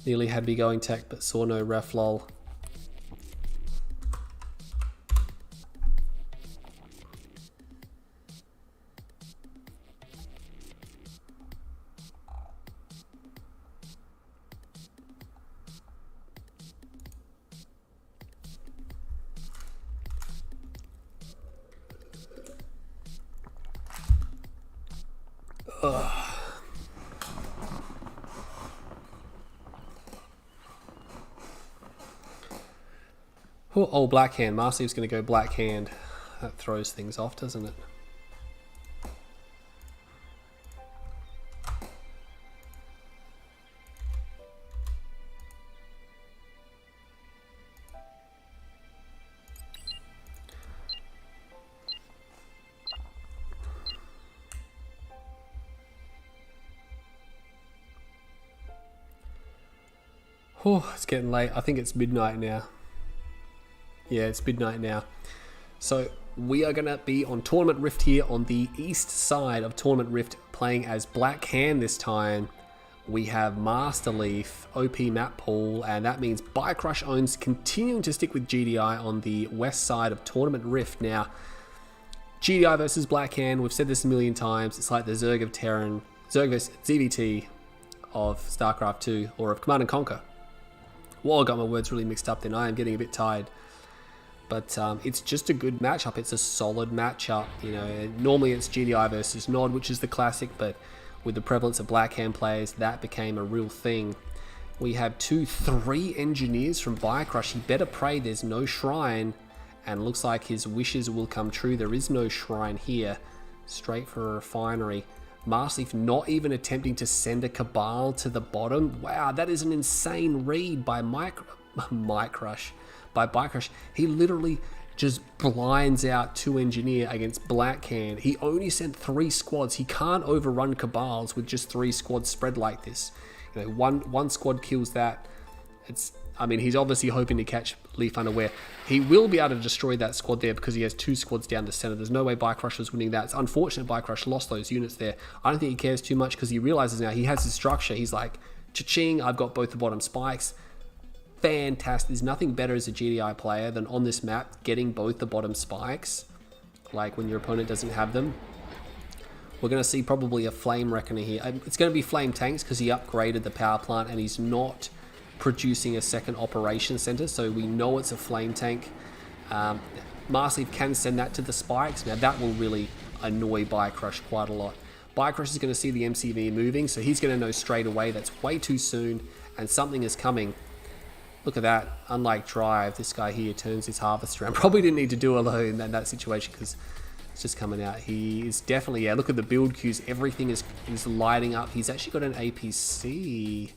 Nearly had me going tech, but saw no ref, lol. Oh, black hand. Marcy's going to go black hand. That throws things off, doesn't it? Oh, it's getting late. I think it's midnight now. Yeah, it's midnight now. So we are going to be on Tournament Rift here on the east side of Tournament Rift, playing as Black Hand this time. We have Master Leaf, OP map pool, and that means Bicrush owns continuing to stick with GDI on the west side of Tournament Rift. Now, GDI versus Black Hand, we've said this a million times. It's like the Zerg of Terran, Zerg versus ZVT of StarCraft 2 or of Command & Conquer. Well, I got my words really mixed up then. I am getting a bit tired. But it's just a good matchup. It's a solid matchup. You know, normally it's GDI versus Nod, which is the classic, but with the prevalence of Black Hand players, that became a real thing. We have 3 engineers from Bicrush. He better pray there's no shrine, and looks like his wishes will come true. There is no shrine here. Straight for a refinery. Marsleaf not even attempting to send a Cabal to the bottom. Wow, that is an insane read by Bicrush. He literally just blinds out 2 engineer against Black Hand. He only sent 3 squads. He can't overrun Cabals with just 3 squads spread like this. You know, one squad kills that. I mean, he's obviously hoping to catch Leaf unaware. He will be able to destroy that squad there because he has 2 squads down the center. There's no way Bicrush was winning that. It's unfortunate Bicrush lost those units there. I don't think he cares too much because he realizes now he has his structure. He's like, cha-ching, I've got both the bottom spikes. Fantastic. There's nothing better as a GDI player than on this map getting both the bottom spikes, like when your opponent doesn't have them. We're going to see probably a Flame Reckoner here. It's going to be Flame Tanks because he upgraded the power plant and he's not producing a second operation center, so we know it's a Flame Tank. Marsleaf can send that to the spikes. Now that will really annoy Bicrush quite a lot. Bicrush is going to see the MCV moving, so he's going to know straight away that's way too soon and something is coming. Look at that. Unlike Drive, this guy here turns his harvester around. Probably didn't need to do alone in that situation because it's just coming out. He is definitely, yeah, look at the build queues. Everything is lighting up. He's actually got an APC.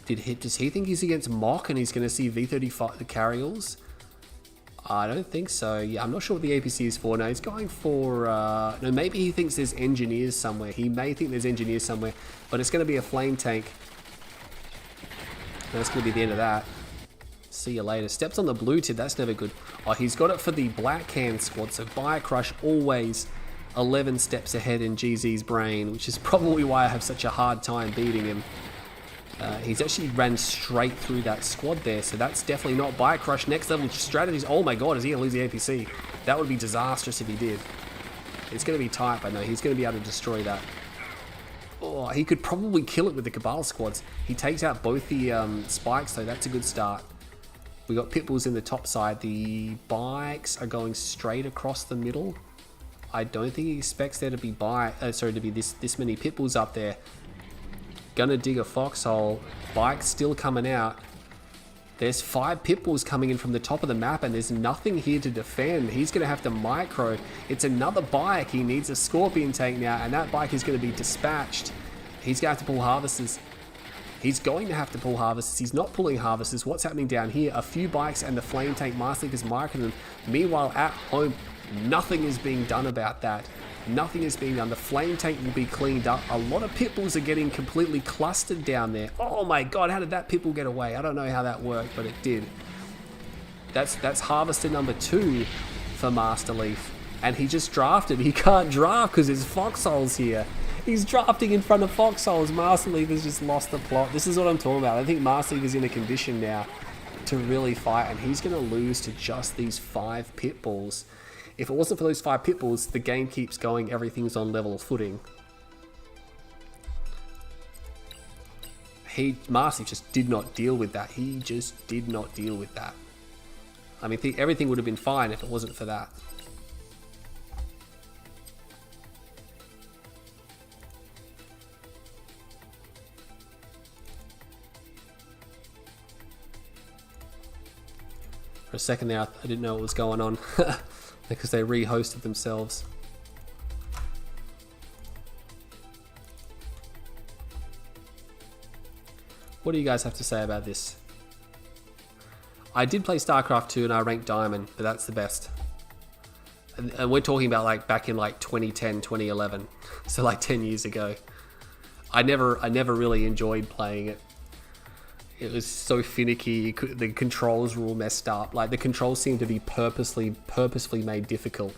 Does he think he's against Mock and he's going to see V35 the carryalls? I don't think so. Yeah, I'm not sure what the APC is for. No, he's going for... no, maybe he thinks there's engineers somewhere. He may think there's engineers somewhere, but it's going to be a Flame Tank. That's going to be the end of that. See you later. Steps on the blue tip. That's never good. Oh, he's got it for the Black Hand squad. So Bicrush always 11 steps ahead in GZ's brain, which is probably why I have such a hard time beating him. He's actually ran straight through that squad there. So that's definitely not Bicrush. Next level strategies. Oh my god, is he going to lose the APC? That would be disastrous if he did. It's going to be tight, but no, he's going to be able to destroy that. Oh, he could probably kill it with the Cabal squads. He takes out both the spikes, though. That's a good start. We got pit bulls in the top side. The bikes are going straight across the middle. I don't think he expects there to be this many pit bulls up there. Gonna dig a foxhole. Bike's still coming out. There's 5 pit bulls coming in from the top of the map, and there's nothing here to defend. He's gonna have to micro. It's another bike. He needs a scorpion tank now, and that bike is gonna be dispatched. He's gonna have to pull harvesters. He's going to have to pull harvesters. He's not pulling harvesters. What's happening down here? A few bikes and the flame tank Master Leaf is marking them. Meanwhile, at home, nothing is being done about that. Nothing is being done. The flame tank will be cleaned up. A lot of pit bulls are getting completely clustered down there. Oh my god, how did that pit bull get away? I don't know how that worked, but it did. That's harvester number 2 for Master Leaf. And he just drafted. He can't draft because there's foxholes here. He's drafting in front of foxholes. Master Leaf has just lost the plot. This is what I'm talking about. I think Master Leaf is in a condition now to really fight, and he's going to lose to just these 5 pit bulls. If it wasn't for those 5 pit bulls, the game keeps going. Everything's on level footing. Master Leaf just did not deal with that. He just did not deal with that. I mean, everything would have been fine if it wasn't for that. For a second there, I didn't know what was going on because they re-hosted themselves. What do you guys have to say about this? I did play StarCraft 2 and I ranked Diamond, but that's the best. And we're talking about like back in like 2010, 2011, so like 10 years ago. I never really enjoyed playing it. It was so finicky. The controls were all messed up. Like the controls seemed to be purposely made difficult.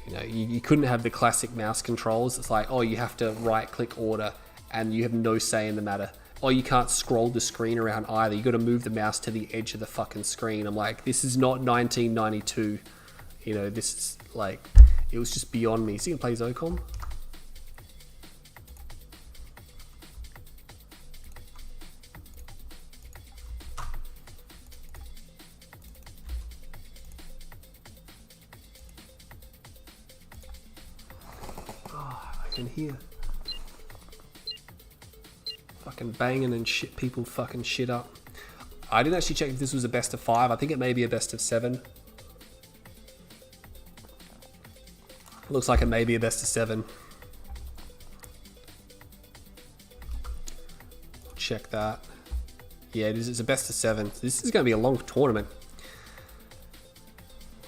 You know, you couldn't have the classic mouse controls. It's like, oh, you have to right-click order, and you have no say in the matter. Oh, you can't scroll the screen around either. You got to move the mouse to the edge of the fucking screen. I'm like, this is not 1992. You know, this is like, it was just beyond me. So you can play Zocom. In here, fucking banging and shit, people fucking shit up. I didn't actually check if this was a best of 5. I think it may be a best of 7. Looks like it may be a best of 7. Check that. Yeah, it is. It's a best of 7. This is going to be a long tournament.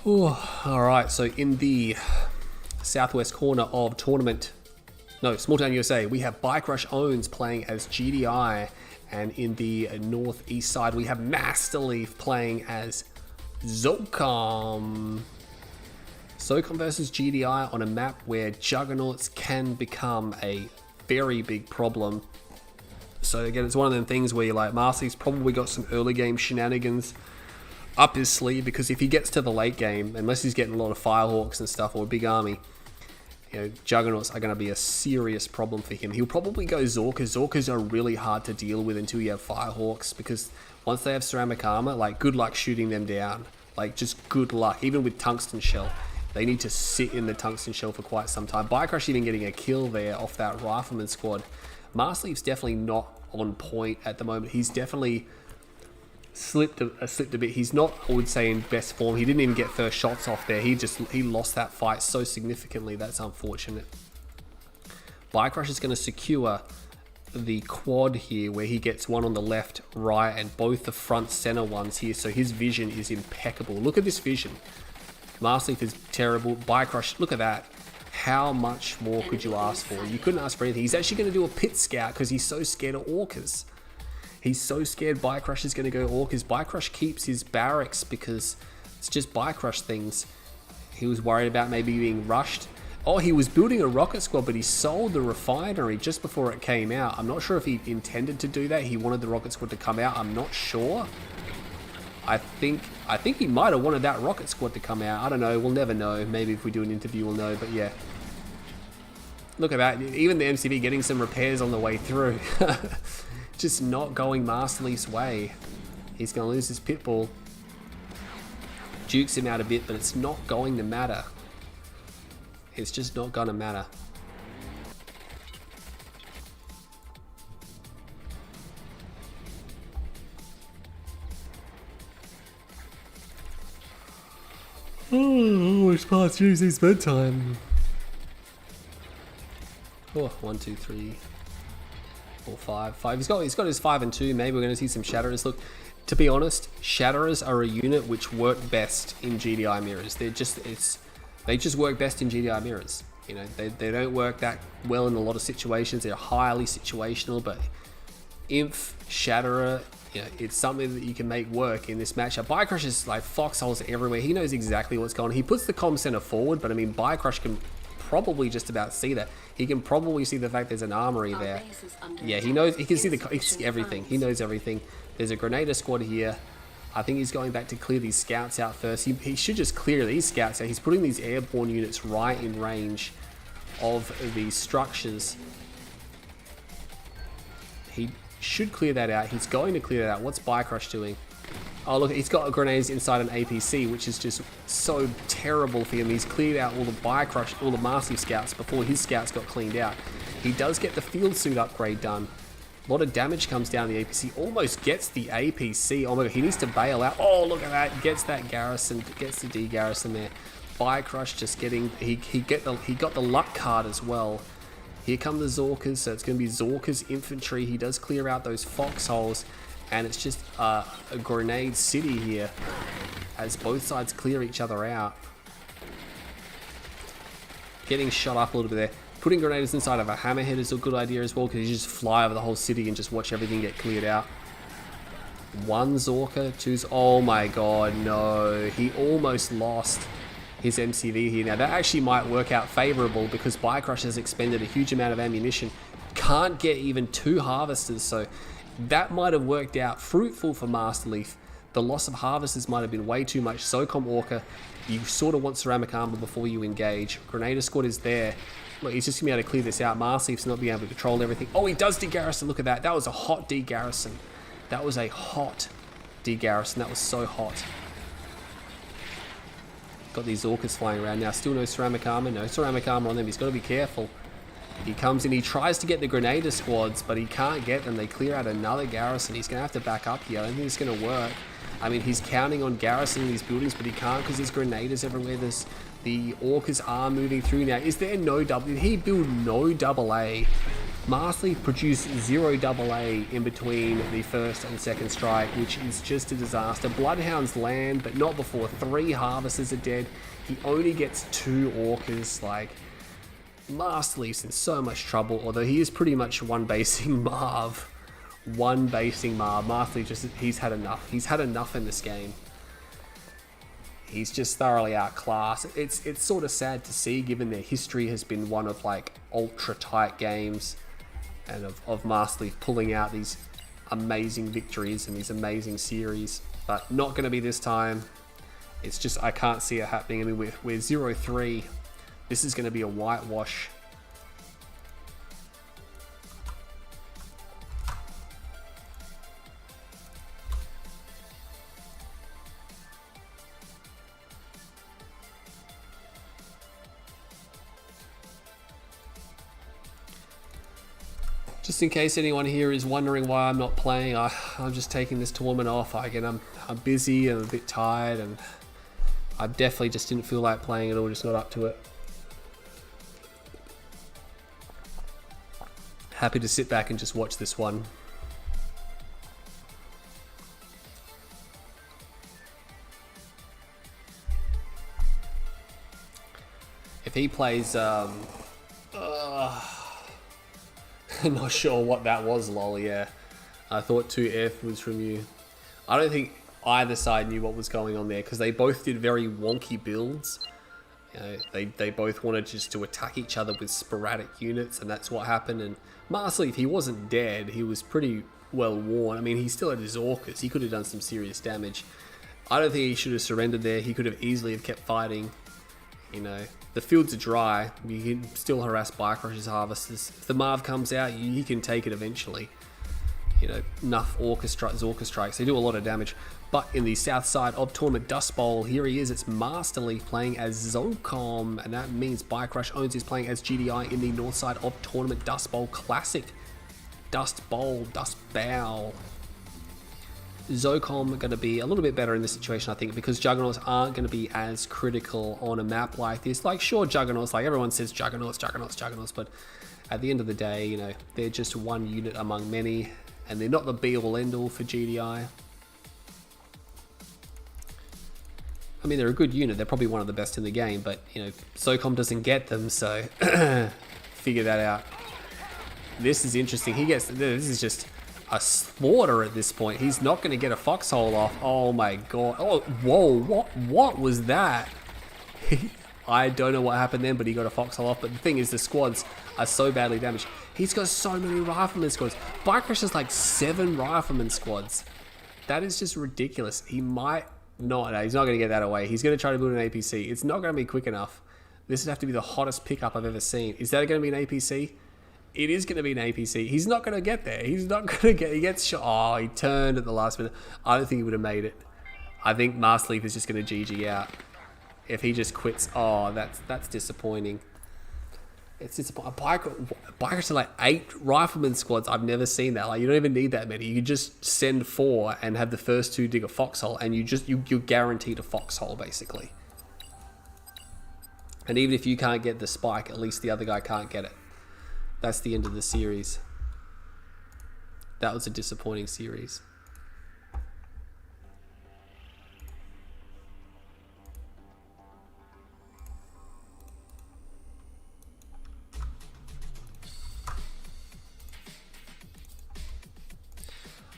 Ooh, all right. So in the southwest corner of tournament. No, Small Town USA, we have Bike Rush Owns playing as GDI, and in the northeast side we have Master Leaf playing as Zocom. Zocom versus GDI on a map where Juggernauts can become a very big problem. So again, it's one of them things where you're like, Master Leaf's probably got some early game shenanigans up his sleeve, because if he gets to the late game, unless he's getting a lot of Firehawks and stuff or a big army, you know, Juggernauts are going to be a serious problem for him. He'll probably go Zorkas. Zorkas are really hard to deal with until you have Firehawks, because once they have ceramic armor, like, good luck shooting them down. Like, just good luck. Even with tungsten shell, they need to sit in the tungsten shell for quite some time. Bike Rush even getting a kill there off that rifleman squad. Master Leaf's definitely not on point at the moment. He's definitely slipped a bit. He's not, I would say, in best form. He didn't even get first shots off there. He lost that fight so significantly. That's unfortunate. Bike Rush is going to secure the quad here, where he gets one on the left, right, and both the front center ones here. So his vision is impeccable. Look at this vision. Master Leaf is terrible. Bike Rush, look at that. How much more could you ask for? You couldn't ask for anything. He's actually going to do a pit scout because he's so scared of orcas. He's so scared Bike Rush is going to go orcas. Bike Rush keeps his barracks because it's just Bike Rush things. He was worried about maybe being rushed. Oh, he was building a rocket squad, but he sold the refinery just before it came out. I'm not sure if he intended to do that. He wanted the rocket squad to come out. I'm not sure. I think he might have wanted that rocket squad to come out. I don't know. We'll never know. Maybe if we do an interview, we'll know. But yeah. Look at that. Even the MCV getting some repairs on the way through. Just not going Masterleaf's way. He's going to lose his Pitbull. Jukes him out a bit, but it's not going to matter. It's just not going to matter. Oh, it's past Tuesday's bedtime. Oh, 1, 2, 3, 4, 5. He's got his 5 and 2. Maybe we're going to see some Shatterers. Look, to be honest, Shatterers are a unit which work best in GDI mirrors. They just work best in GDI mirrors. You know, they don't work that well in a lot of situations. They're highly situational, but Inf, Shatterer, you know, it's something that you can make work in this matchup. Biocrush is like foxholes everywhere. He knows exactly what's going on. He puts the comm center forward, but I mean, Biocrush can probably just about see that. He can probably see the fact there's an armory there. Yeah, he knows. He can see everything. He knows everything. There's a Grenadier squad here. I think he's going back to clear these scouts out first. He should just clear these scouts out. He's putting these airborne units right in range of these structures. He should clear that out. He's going to clear that out. What's Biocrush doing? Oh, look, he's got grenades inside an APC, which is just so terrible for him. He's cleared out all the Biocrush, all the Massive scouts before his scouts got cleaned out. He does get the field suit upgrade done. A lot of damage comes down the APC. Almost gets the APC. Oh my god, he needs to bail out. Oh, look at that. Gets that garrison. Gets the D garrison there. Biocrush just getting... He got the luck card as well. Here come the Zorkas. So it's going to be Zorka's infantry. He does clear out those foxholes. And it's just a grenade city here as both sides clear each other out. Getting shot up a little bit there. Putting grenades inside of a hammerhead is a good idea as well, because you just fly over the whole city and just watch everything get cleared out. 1 Zorka, 2... Oh my god, no. He almost lost his MCV here. Now that actually might work out favorable because Biocrush has expended a huge amount of ammunition. Can't get even 2 harvesters, so that might have worked out fruitful for Masterleaf. The loss of harvesters might have been way too much. SOCOM Orca, you sort of want ceramic armor before you engage. Grenadier squad is there. Look, he's just going to be able to clear this out. Masterleaf's not being able to control everything. Oh, he does de-garrison. Look at that. That was a hot de-garrison. That was a hot de-garrison. That was so hot. Got these Orcas flying around now. Still no ceramic armor. No ceramic armor on them. He's got to be careful. He comes in, he tries to get the Grenadier squads, but he can't get them. They clear out another garrison. He's going to have to back up here. I don't think it's going to work. I mean, he's counting on garrisoning these buildings, but he can't because there's Grenadiers everywhere. The Orcas are moving through now. Is there no double? Did he build no AA? Masterleaf produced 0 AA in between the first and second strike, which is just a disaster. Bloodhounds land, but not before 3 harvesters are dead. He only gets 2 Orcas, like... Masterleaf's in so much trouble, although he is pretty much one basing Marv. Masterleaf just, he's had enough. He's had enough in this game. He's just thoroughly outclassed. It's sort of sad to see, given their history has been one of like ultra tight games and of Masterleaf pulling out these amazing victories and these amazing series, but not going to be this time. It's just, I can't see it happening. I mean, we're 0-3. This is going to be a whitewash. Just in case anyone here is wondering why I'm not playing, I'm just taking this tournament off. I'm busy and a bit tired, and I definitely just didn't feel like playing at all, just not up to it. Happy to sit back and just watch this one. If he plays, I'm not sure what that was, lol, yeah. I thought 2F was from you. I don't think either side knew what was going on there, because they both did very wonky builds. You know, they both wanted just to attack each other with sporadic units, and that's what happened. And Masterleaf, he wasn't dead. He was pretty well worn. I mean, he still had his Orcas. He could have done some serious damage. I don't think he should have surrendered there. He could have easily have kept fighting. You know, the fields are dry. You can still harass bike rushers, harvesters. If the Marv comes out, you can take it eventually. You know, enough Zorka strikes. They do a lot of damage. But in the south side of Tournament Dust Bowl, here he is. It's Masterly playing as Zocom, and that means Bike Rush Owns is playing as GDI in the north side of Tournament Dust Bowl Classic. Dust Bowl, Dust Bowl. Zocom are going to be a little bit better in this situation, I think, because Juggernauts aren't going to be as critical on a map like this. Like, sure, Juggernauts, like everyone says Juggernauts, but at the end of the day, you know, they're just one unit among many, and they're not the be-all, end-all for GDI. I mean, they're a good unit. They're probably one of the best in the game, but, you know, Zocom doesn't get them, so figure that out. This is interesting. This is just a slaughter at this point. He's not going to get a foxhole off. Oh my god. Oh, whoa, what was that? I don't know what happened then, but he got a foxhole off. But the thing is, the squads are so badly damaged. He's got so many rifleman squads. Bike Rush has like 7 rifleman squads. That is just ridiculous. He might not. No, he's not going to get that away. He's going to try to build an APC. It's not going to be quick enough. This would have to be the hottest pickup I've ever seen. Is that going to be an APC? It is going to be an APC. He's not going to get there. He's not going to get... He gets shot. Oh, he turned at the last minute. I don't think he would have made it. I think Masterleaf is just going to GG out. If he just quits... Oh, that's disappointing. It's disappointing. Bikers are like 8 rifleman squads. I've never seen that. Like, you don't even need that many. You can just send 4 and have the first 2 dig a foxhole, and you're guaranteed a foxhole, basically. And even if you can't get the spike, at least the other guy can't get it. That's the end of the series. That was a disappointing series.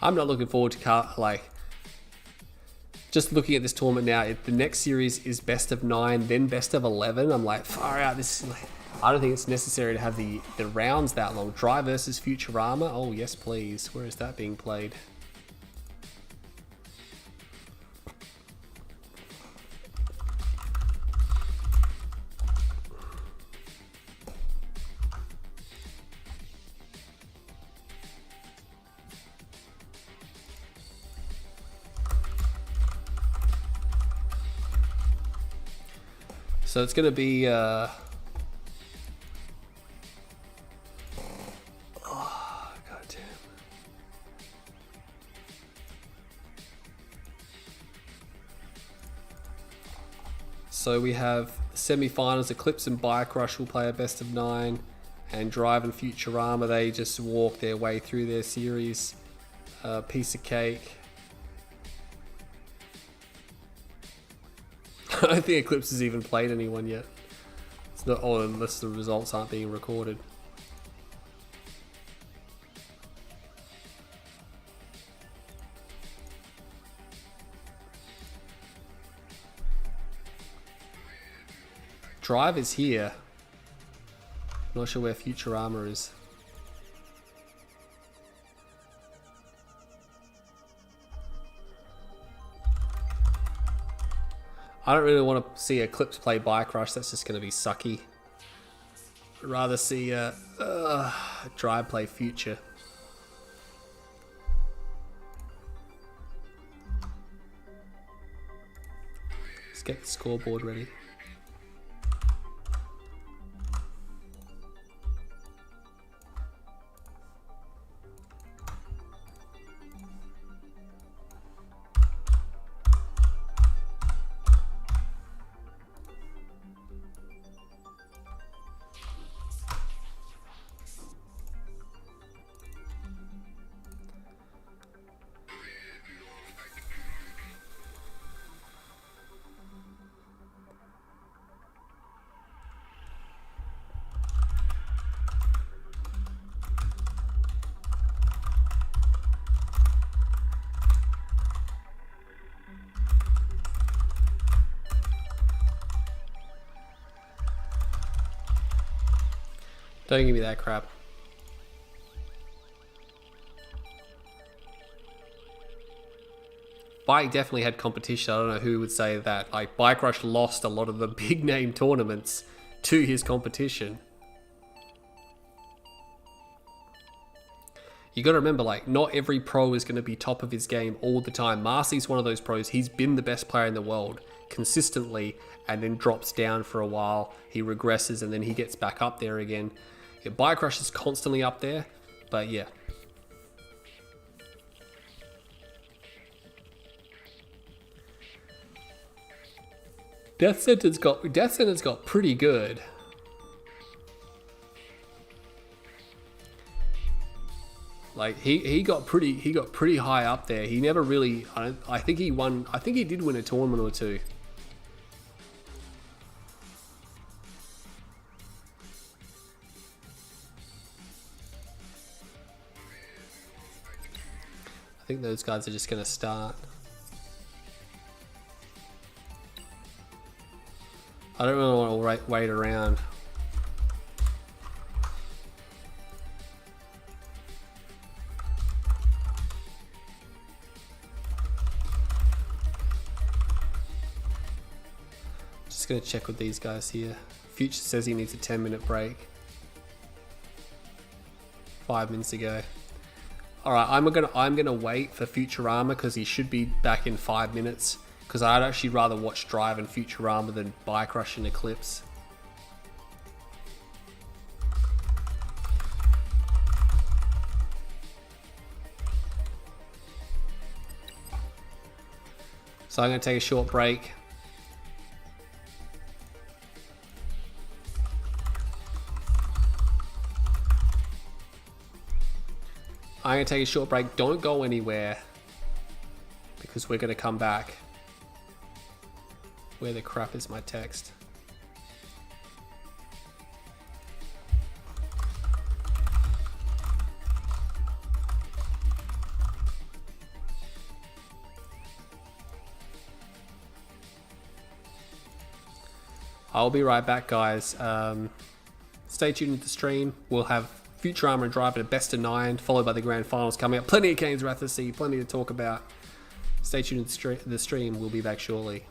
I'm not looking forward to just looking at this tournament now. The next series is best of 9, then best of 11. I'm like, far out. This is like, I don't think it's necessary to have the rounds that long. Dry versus Futurama. Oh, yes, please. Where is that being played? So it's going to be... So we have semi-finals. Eclipse and Bike Rush will play a best of 9, and Drive and Futurama, they just walk their way through their series. Piece of cake. I don't think Eclipse has even played anyone yet. It's not, or unless the results aren't being recorded. Drive is here. Not sure where Futurama is. I don't really want to see Eclipse play Bike Rush. That's just going to be sucky. I'd rather see Drive play Future. Let's get the scoreboard ready. Don't give me that crap. Bike definitely had competition. I don't know who would say that. Like, Bike Rush lost a lot of the big name tournaments to his competition. You got to remember, like, not every pro is going to be top of his game all the time. Marcy's one of those pros. He's been the best player in the world consistently and then drops down for a while. He regresses and then he gets back up there again. Yeah, Bike Rush is constantly up there, but yeah. Death Sentence got pretty good. Like he got pretty high up there. He never really. I think he won. I think he did win a tournament or two. I think those guys are just going to start. I don't really want to wait around. Just gonna check with these guys here. Future says he needs a 10-minute break. 5 minutes ago. All right, I'm gonna wait for Futurama because he should be back in 5 minutes. Because I'd actually rather watch Drive and Futurama than Bike Rush and Eclipse. So I'm going to take a short break. I'm going to take a short break. Don't go anywhere. Because we're going to come back. Where the crap is my text? I'll be right back, guys. Stay tuned to the stream. We'll have Futurama and Drive at a best of 9, followed by the grand finals coming up. Plenty of Kane's Wrath to see, plenty to talk about. Stay tuned to the stream. We'll be back shortly.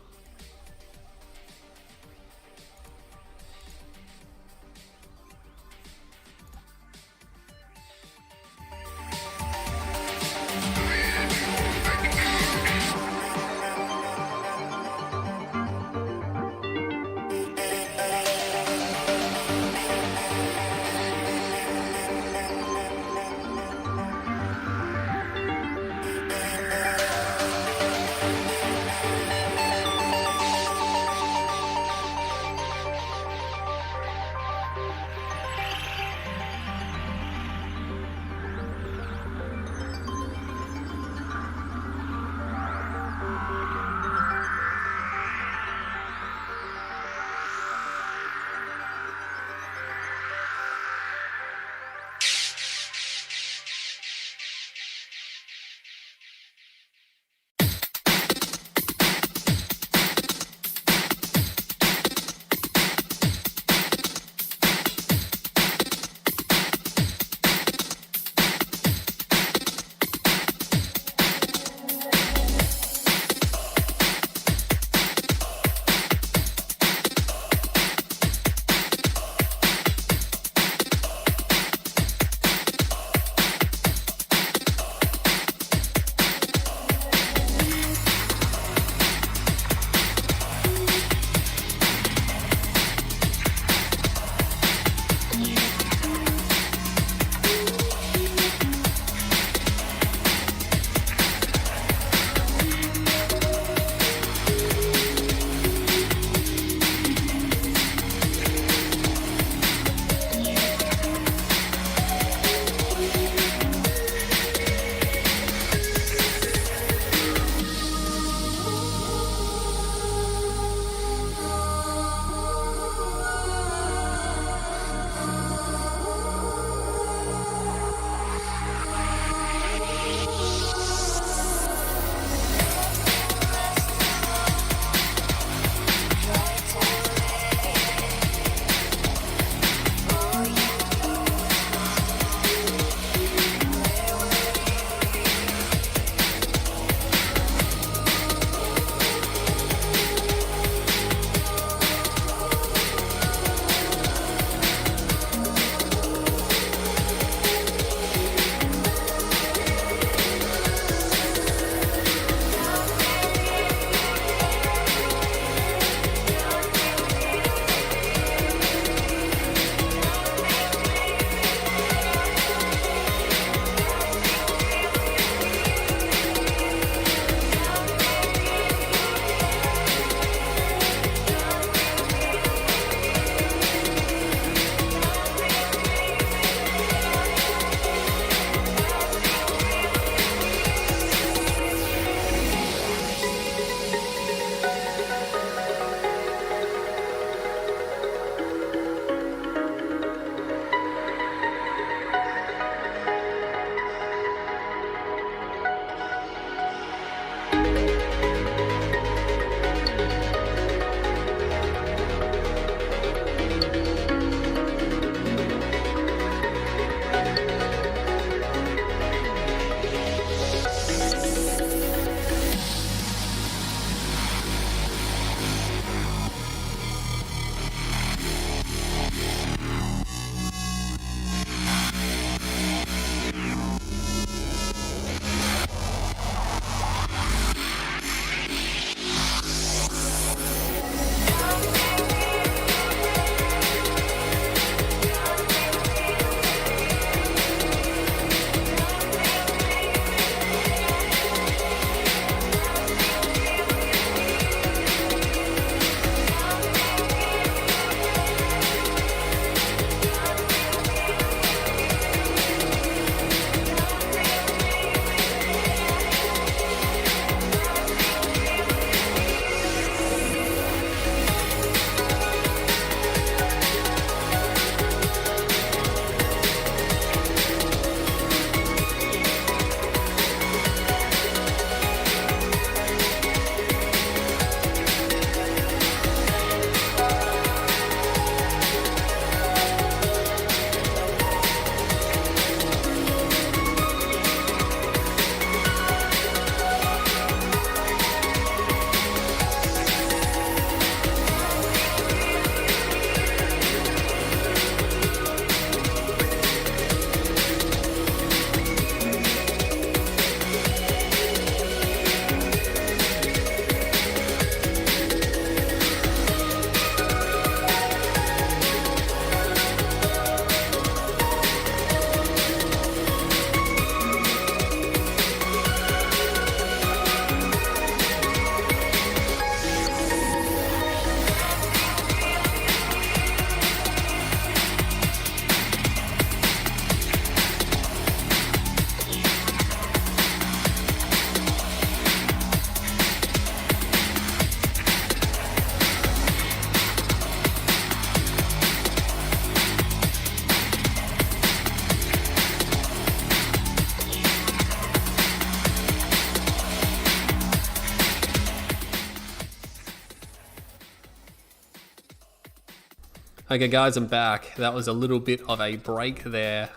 Okay guys, I'm back. That was a little bit of a break there.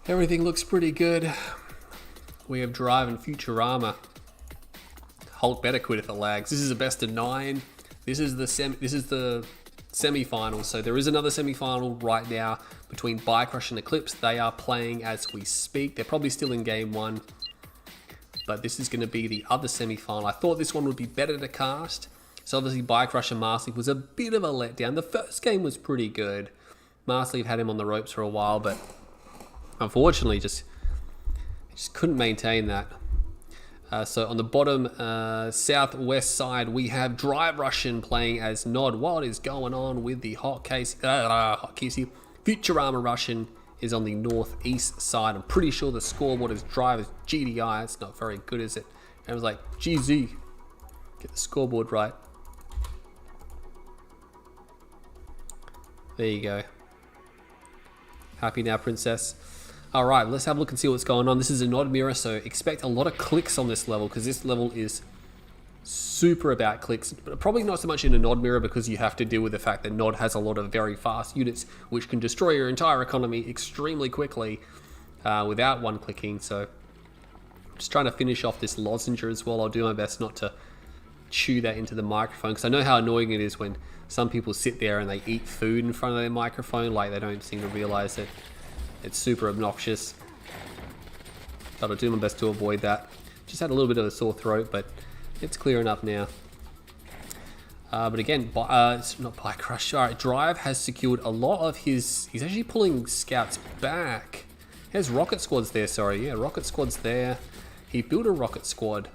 Everything looks pretty good. We have Drive and Futurama. Hulk better quit if it lags. This is a best of 9. This is the semi-final. So there is another semi-final right now between Bike Rush and Eclipse. They are playing as we speak. They're probably still in game 1. But this is going to be the other semi-final. I thought this one would be better to cast. So obviously Bike Rush and Marsleaf was a bit of a letdown. The first game was pretty good. Marsleaf had him on the ropes for a while, but unfortunately just couldn't maintain that. So on the bottom southwest side, we have Drive Russian playing as Nod. What is going on with the hotkeys? Futurama Russian is on the northeast side. I'm pretty sure the scoreboard is Drive is GDI. It's not very good, is it? And I was like, GZ. Get the scoreboard right. There you go. Happy now, princess? Alright, let's have a look and see what's going on. This is a Nod mirror, so expect a lot of clicks on this level, because this level is super about clicks. But probably not so much in a Nod mirror, because you have to deal with the fact that Nod has a lot of very fast units, which can destroy your entire economy extremely quickly without one clicking. So I'm just trying to finish off this lozenger as well. I'll do my best not to chew that into the microphone, because I know how annoying it is when some people sit there and they eat food in front of their microphone, like they don't seem to realize it. It's super obnoxious, but I'll do my best to avoid that. Just had a little bit of a sore throat, but it's clear enough now. But again, it's not Bike Rush. Alright, Drive has secured a lot of his... He's actually pulling scouts back. He has rocket squads there, sorry. Yeah, rocket squads there. He built a rocket squad.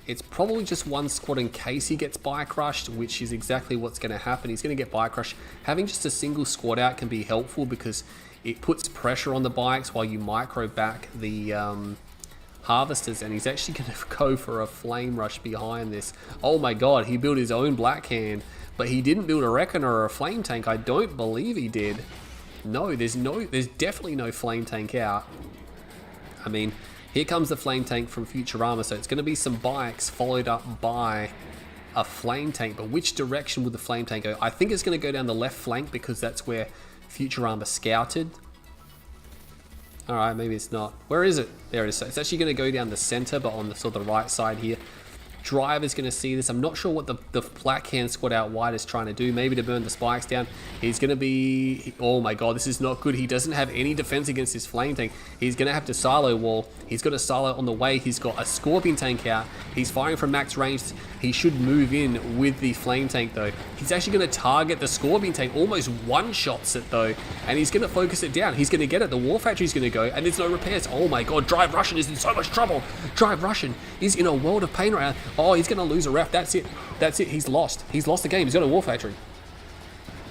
It's probably just one squad in case he gets bike rushed, which is exactly what's going to happen. He's going to get bike rushed. Having just a single squad out can be helpful because it puts pressure on the bikes while you micro back the harvesters, and he's actually going to go for a flame rush behind this. Oh my god, he built his own black hand, but he didn't build a reckoner or a flame tank. I don't believe he did. No, there's definitely no flame tank out. I mean, here comes the flame tank from Futurama, so it's going to be some bikes followed up by a flame tank. But which direction would the flame tank go? I think it's going to go down the left flank because that's where Futurama scouted. Alright, maybe it's not. Where is it? There it is. So it's actually going to go down the center, but on the sort of the right side here. Drive is going to see this. I'm not sure what the black hand squad out wide is trying to do. Maybe to burn the spikes down. He's going to be... Oh my god, this is not good. He doesn't have any defense against his flame tank. He's going to have to silo wall. He's got a silo on the way. He's got a scorpion tank out. He's firing from max range. He should move in with the flame tank though. He's actually going to target the scorpion tank. Almost one-shots it though. And he's going to focus it down. He's going to get it. The war factory's going to go. And there's no repairs. Oh my god, Drive Russian is in so much trouble. Drive Russian is in a world of pain right now. Oh, he's going to lose a ref. That's it. That's it. He's lost. He's lost the game. He's got a war factory.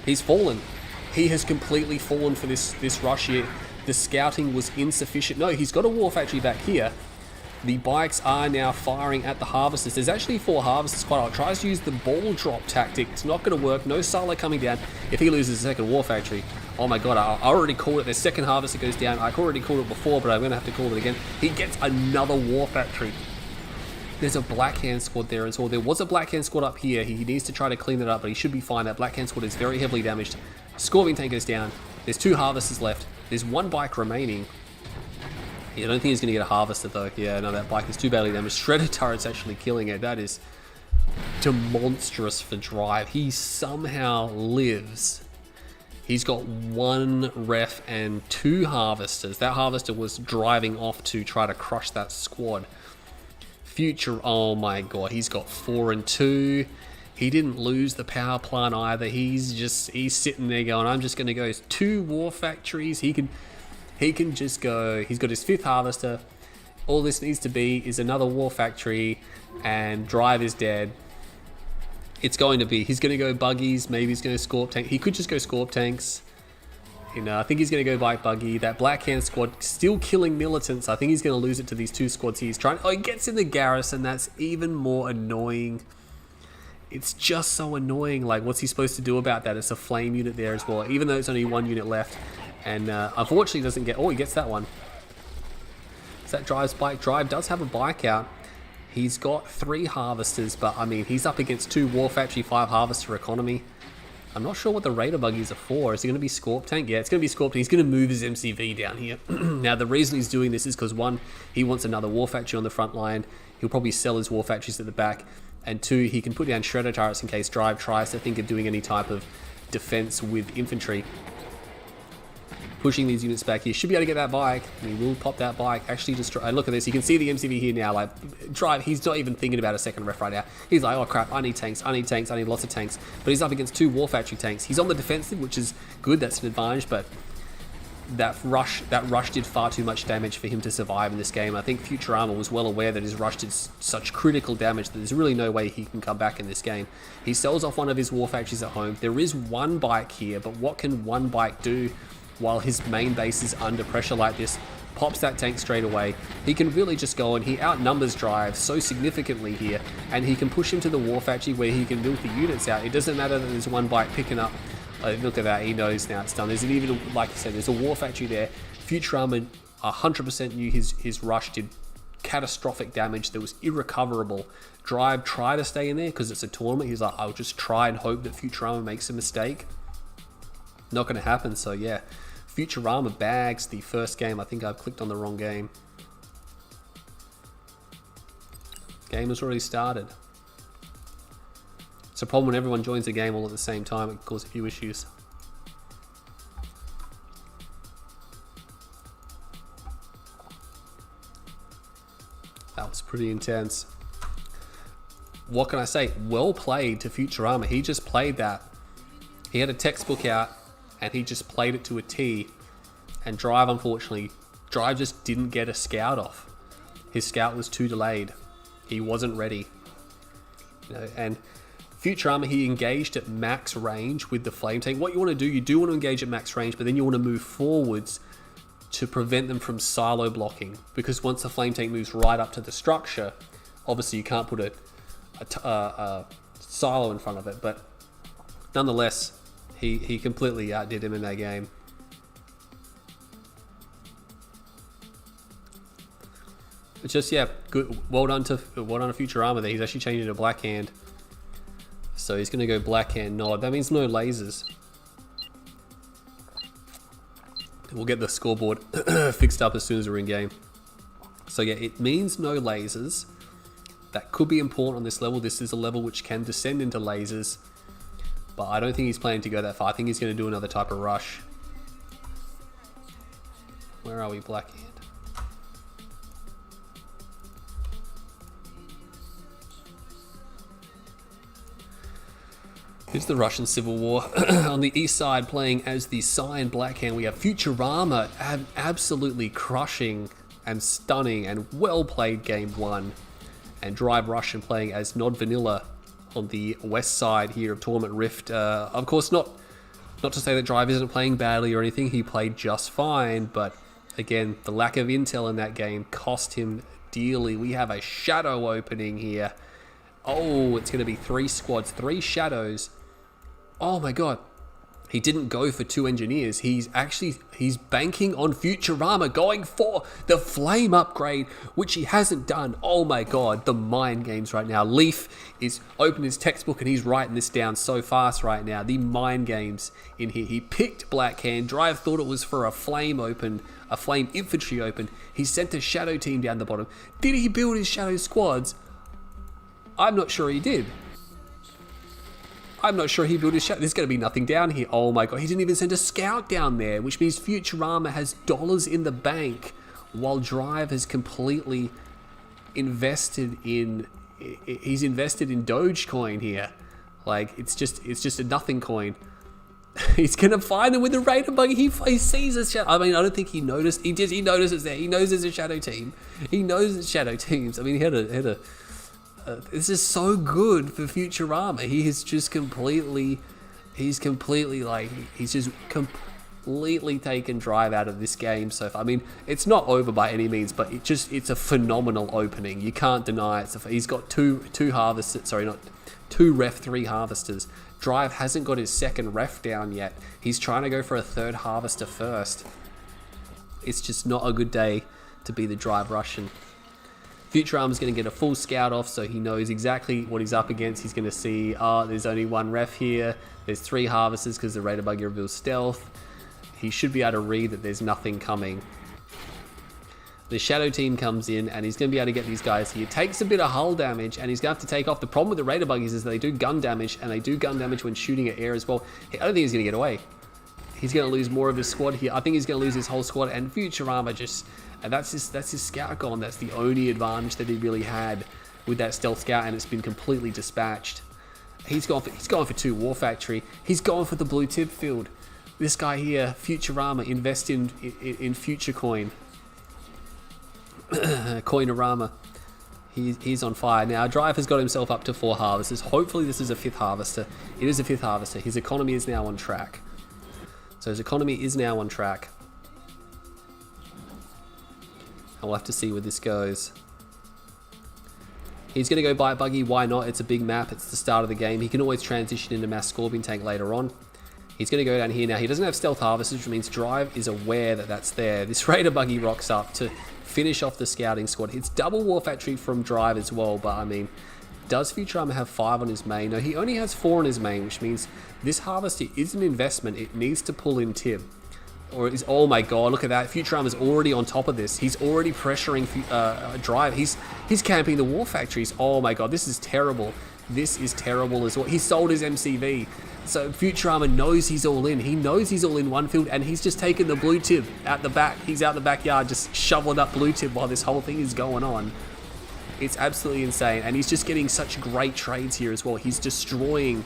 He's fallen. He has completely fallen for this rush here. The scouting was insufficient. No, he's got a war factory back here. The bikes are now firing at the harvesters. There's actually 4 harvesters quite a lot. Tries to use the ball drop tactic. It's not going to work. No silo coming down if he loses the second war factory. Oh my god, I already called it. The second harvester goes down. I already called it before, but I'm going to have to call it again. He gets another war factory. There's a black hand squad there as well. There was a black hand squad up here. He needs to try to clean it up, but he should be fine. That black hand squad is very heavily damaged. Scorpion tank goes down. There's 2 harvesters left. There's 1 bike remaining. Yeah, I don't think he's going to get a harvester though. Yeah, no, that bike is too badly damaged. Shredder turret's actually killing it. That is demonstrous for Drive. He somehow lives. He's got 1 ref and 2 harvesters. That harvester was driving off to try to crush that squad. Future, oh my god, he's got 4 and 2. He didn't lose the power plant either. He's sitting there going, I'm just going to go 2 war factories. He can just go. He's got his 5th harvester. All this needs to be is another war factory, and Drive is dead. It's going to be. He's going to go buggies. Maybe he's going to scorp tank. He could just go scorp tanks. You know, I think he's going to go bike buggy. That black hand squad still killing militants. I think he's going to lose it to these 2 squads. He's trying. Oh, he gets in the garrison. That's even more annoying. It's just so annoying. Like, what's he supposed to do about that? It's a flame unit there as well, even though it's only 1 unit left. And unfortunately doesn't get... Oh, he gets that one. Is that Drive's bike? Drive does have a bike out. He's got 3 harvesters, but I mean, he's up against 2 war factory, 5 harvester economy. I'm not sure what the Raider buggies are for. Is it going to be Scorp Tank? Yeah, it's going to be Scorp Tank. He's going to move his MCV down here. Now, the reason he's doing this is because, one, he wants another War Factory on the front line. He'll probably sell his War Factories at the back. And two, he can put down Shredder turrets in case Drive tries to think of doing any type of defense with infantry. Pushing these units back here. Should be able to get that bike. And he will pop that bike. Actually, just try. Look at this. You can see the MCV here now. Like, Drive, he's not even thinking about a second ref right now. He's like, oh crap, I need tanks. I need tanks. I need lots of tanks. But he's up against 2 War Factory tanks. He's on the defensive, which is good. That's an advantage. But that rush did far too much damage for him to survive in this game. I think Futurama was well aware that his rush did such critical damage that there's really no way he can come back in this game. He sells off one of his War Factories at home. There is one bike here, but what can one bike do while his main base is under pressure like this? Pops that tank straight away. He can really just go and he outnumbers Drive so significantly here, and he can push him to the War Factory where he can build the units out. It doesn't matter that there's one bike picking up. Look at that, he knows now it's done. There's even, like I said, there's a War Factory there. Futurama 100% knew his rush did catastrophic damage that was irrecoverable. Drive tried to stay in there because it's a tournament. He's like, I'll just try and hope that Futurama makes a mistake. Not going to happen, so yeah. Futurama bags the first game. I think I've clicked on the wrong game. Game has already started. It's a problem when everyone joins the game all at the same time. It can cause a few issues. That was pretty intense. What can I say? Well played to Futurama. He just played that. He had a textbook out and he just played it to a T. And Drive, unfortunately, Drive just didn't get a scout off. His scout was too delayed. He wasn't ready. You know, and Futurama, he engaged at max range with the flame tank. What you want to do, you do want to engage at max range, but then you want to move forwards to prevent them from silo blocking. Because once the flame tank moves right up to the structure, obviously you can't put a silo in front of it. But nonetheless, he completely outdid him in that game. It's just, yeah, good. Well done to Futurama there. He's actually changing to Black Hand. So he's going to go Black Hand Nod. That means no lasers. We'll get the scoreboard fixed up as soon as we're in game. So yeah, it means no lasers. That could be important on this level. This is a level which can descend into lasers. But I don't think he's planning to go that far. I think he's going to do another type of rush. Where are we, Black Hand? Here's the Russian Civil War. On the east side, playing as the Cyan Black Hand, we have Futurama absolutely crushing and stunning and well played game 1. And Drive Russian playing as Nod Vanilla on the west side here of Tournament Rift. Of course, not to say that Drive isn't playing badly or anything. He played just fine, but again, the lack of intel in that game cost him dearly. We have a shadow opening here. Oh, it's going to be 3 squads, 3 shadows. Oh my god. He didn't go for 2 engineers. He's banking on Futurama going for the flame upgrade, which he hasn't done. Oh my god, the mind games right now. Leaf is open his textbook and he's writing this down so fast right now. The mind games in here. He picked Black Hand. Drive thought it was for a flame infantry open. He sent a shadow team down the bottom. Did he build his shadow squads? I'm not sure he did. I'm not sure he built his shadow. There's going to be nothing down here. Oh my god, he didn't even send a scout down there, which means Futurama has dollars in the bank while Drive has completely invested in... He's invested in Dogecoin here. Like, it's just a nothing coin. He's going to find them with the Raider buggy. He sees a shadow. I mean, I don't think he noticed. He notices there. He knows there's a shadow team. He knows it's shadow teams. I mean, he had a this is so good for Futurama. He's just completely taken Drive out of this game so far. I mean, it's not over by any means, but it's a phenomenal opening. You can't deny it. He's got two harvesters, sorry, not 2 ref 3 harvesters. Drive hasn't got his second ref down yet. He's trying to go for a 3rd harvester first. It's just not a good day to be the Drive Russian. Futurama's going to get a full scout off, so he knows exactly what he's up against. He's going to see, there's only one ref here. There's 3 harvesters because the Raider Buggy reveals stealth. He should be able to read that there's nothing coming. The Shadow team comes in, and he's going to be able to get these guys here. Takes a bit of hull damage, and he's going to have to take off. The problem with the Raider Buggies is they do gun damage, and they do gun damage when shooting at air as well. I don't think he's going to get away. He's going to lose more of his squad here. I think he's going to lose his whole squad, and Futurama just... And that's his scout gone. That's the only advantage that he really had with that stealth scout, and it's been completely dispatched. He's gone for 2 War Factory. He's gone for the blue tip field. This guy here, Futurama, invest in Future Coin. Coinorama. He's on fire. Now, Drive has got himself up to 4 harvesters. Hopefully this is a 5th harvester. It is a 5th harvester. His economy is now on track. So his economy is now on track. And we'll have to see where this goes. He's going to go Bite Buggy. Why not? It's a big map. It's the start of the game. He can always transition into Mass Scorpion Tank later on. He's going to go down here now. He doesn't have Stealth Harvesters, which means Drive is aware that that's there. This Raider Buggy rocks up to finish off the scouting squad. It's double War Factory from Drive as well, but I mean, does Futurama have 5 on his main? No, he only has 4 on his main, which means this Harvester is an investment. It needs to pull in Tib. Or is, oh my god, look at that. Futurama's already on top of this. He's already pressuring Drive. He's camping the War Factories. Oh my god, this is terrible. This is terrible as well. He sold his MCV. So Futurama knows he's all in. He knows he's all in one field, and he's just taken the blue tip out the back. He's out the backyard just shoveling up blue tip while this whole thing is going on. It's absolutely insane, and he's just getting such great trades here as well. He's destroying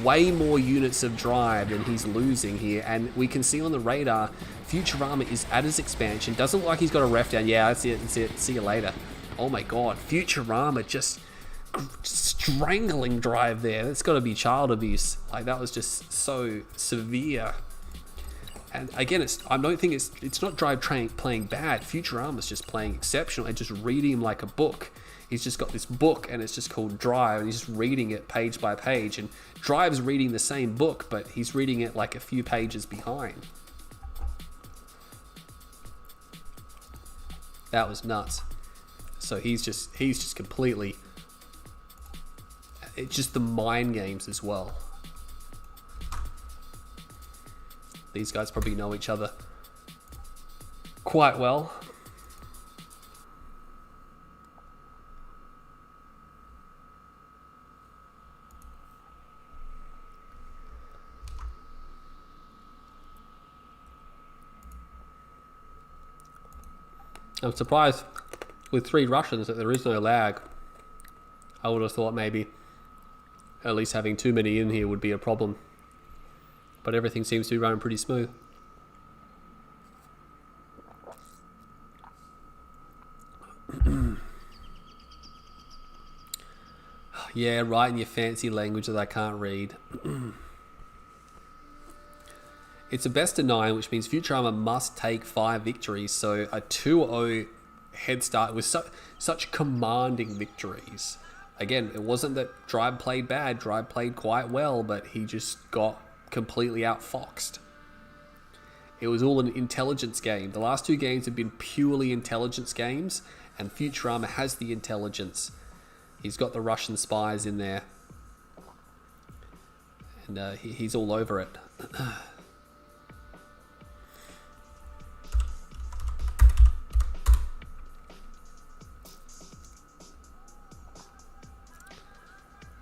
way more units of Drive than he's losing here, and we can see on the radar Futurama is at his expansion. Doesn't look like he's got a ref down. Yeah, that's it. See you later. Oh my god, Futurama just strangling Drive there. That's got to be child abuse. Like, that was just so severe. And again, I don't think it's not Drive playing bad. Futurama's just playing exceptional and just reading him like a book. He's just got this book, and it's just called Drive, and he's just reading it page by page. And Drive's reading the same book, but he's reading it like a few pages behind. That was nuts. So he's just completely... It's just the mind games as well. These guys probably know each other quite well. I'm surprised with 3 Russians that there is no lag. I would have thought maybe at least having too many in here would be a problem. But everything seems to be running pretty smooth. Yeah, right, in your fancy language that I can't read. It's a best of 9, which means Futurama must take 5 victories. So a 2-0 head start with such commanding victories. Again, it wasn't that Drive played bad. Drive played quite well, but he just got completely outfoxed. It was all an intelligence game. The last 2 games have been purely intelligence games, and Futurama has the intelligence. He's got the Russian spies in there, and he's all over it.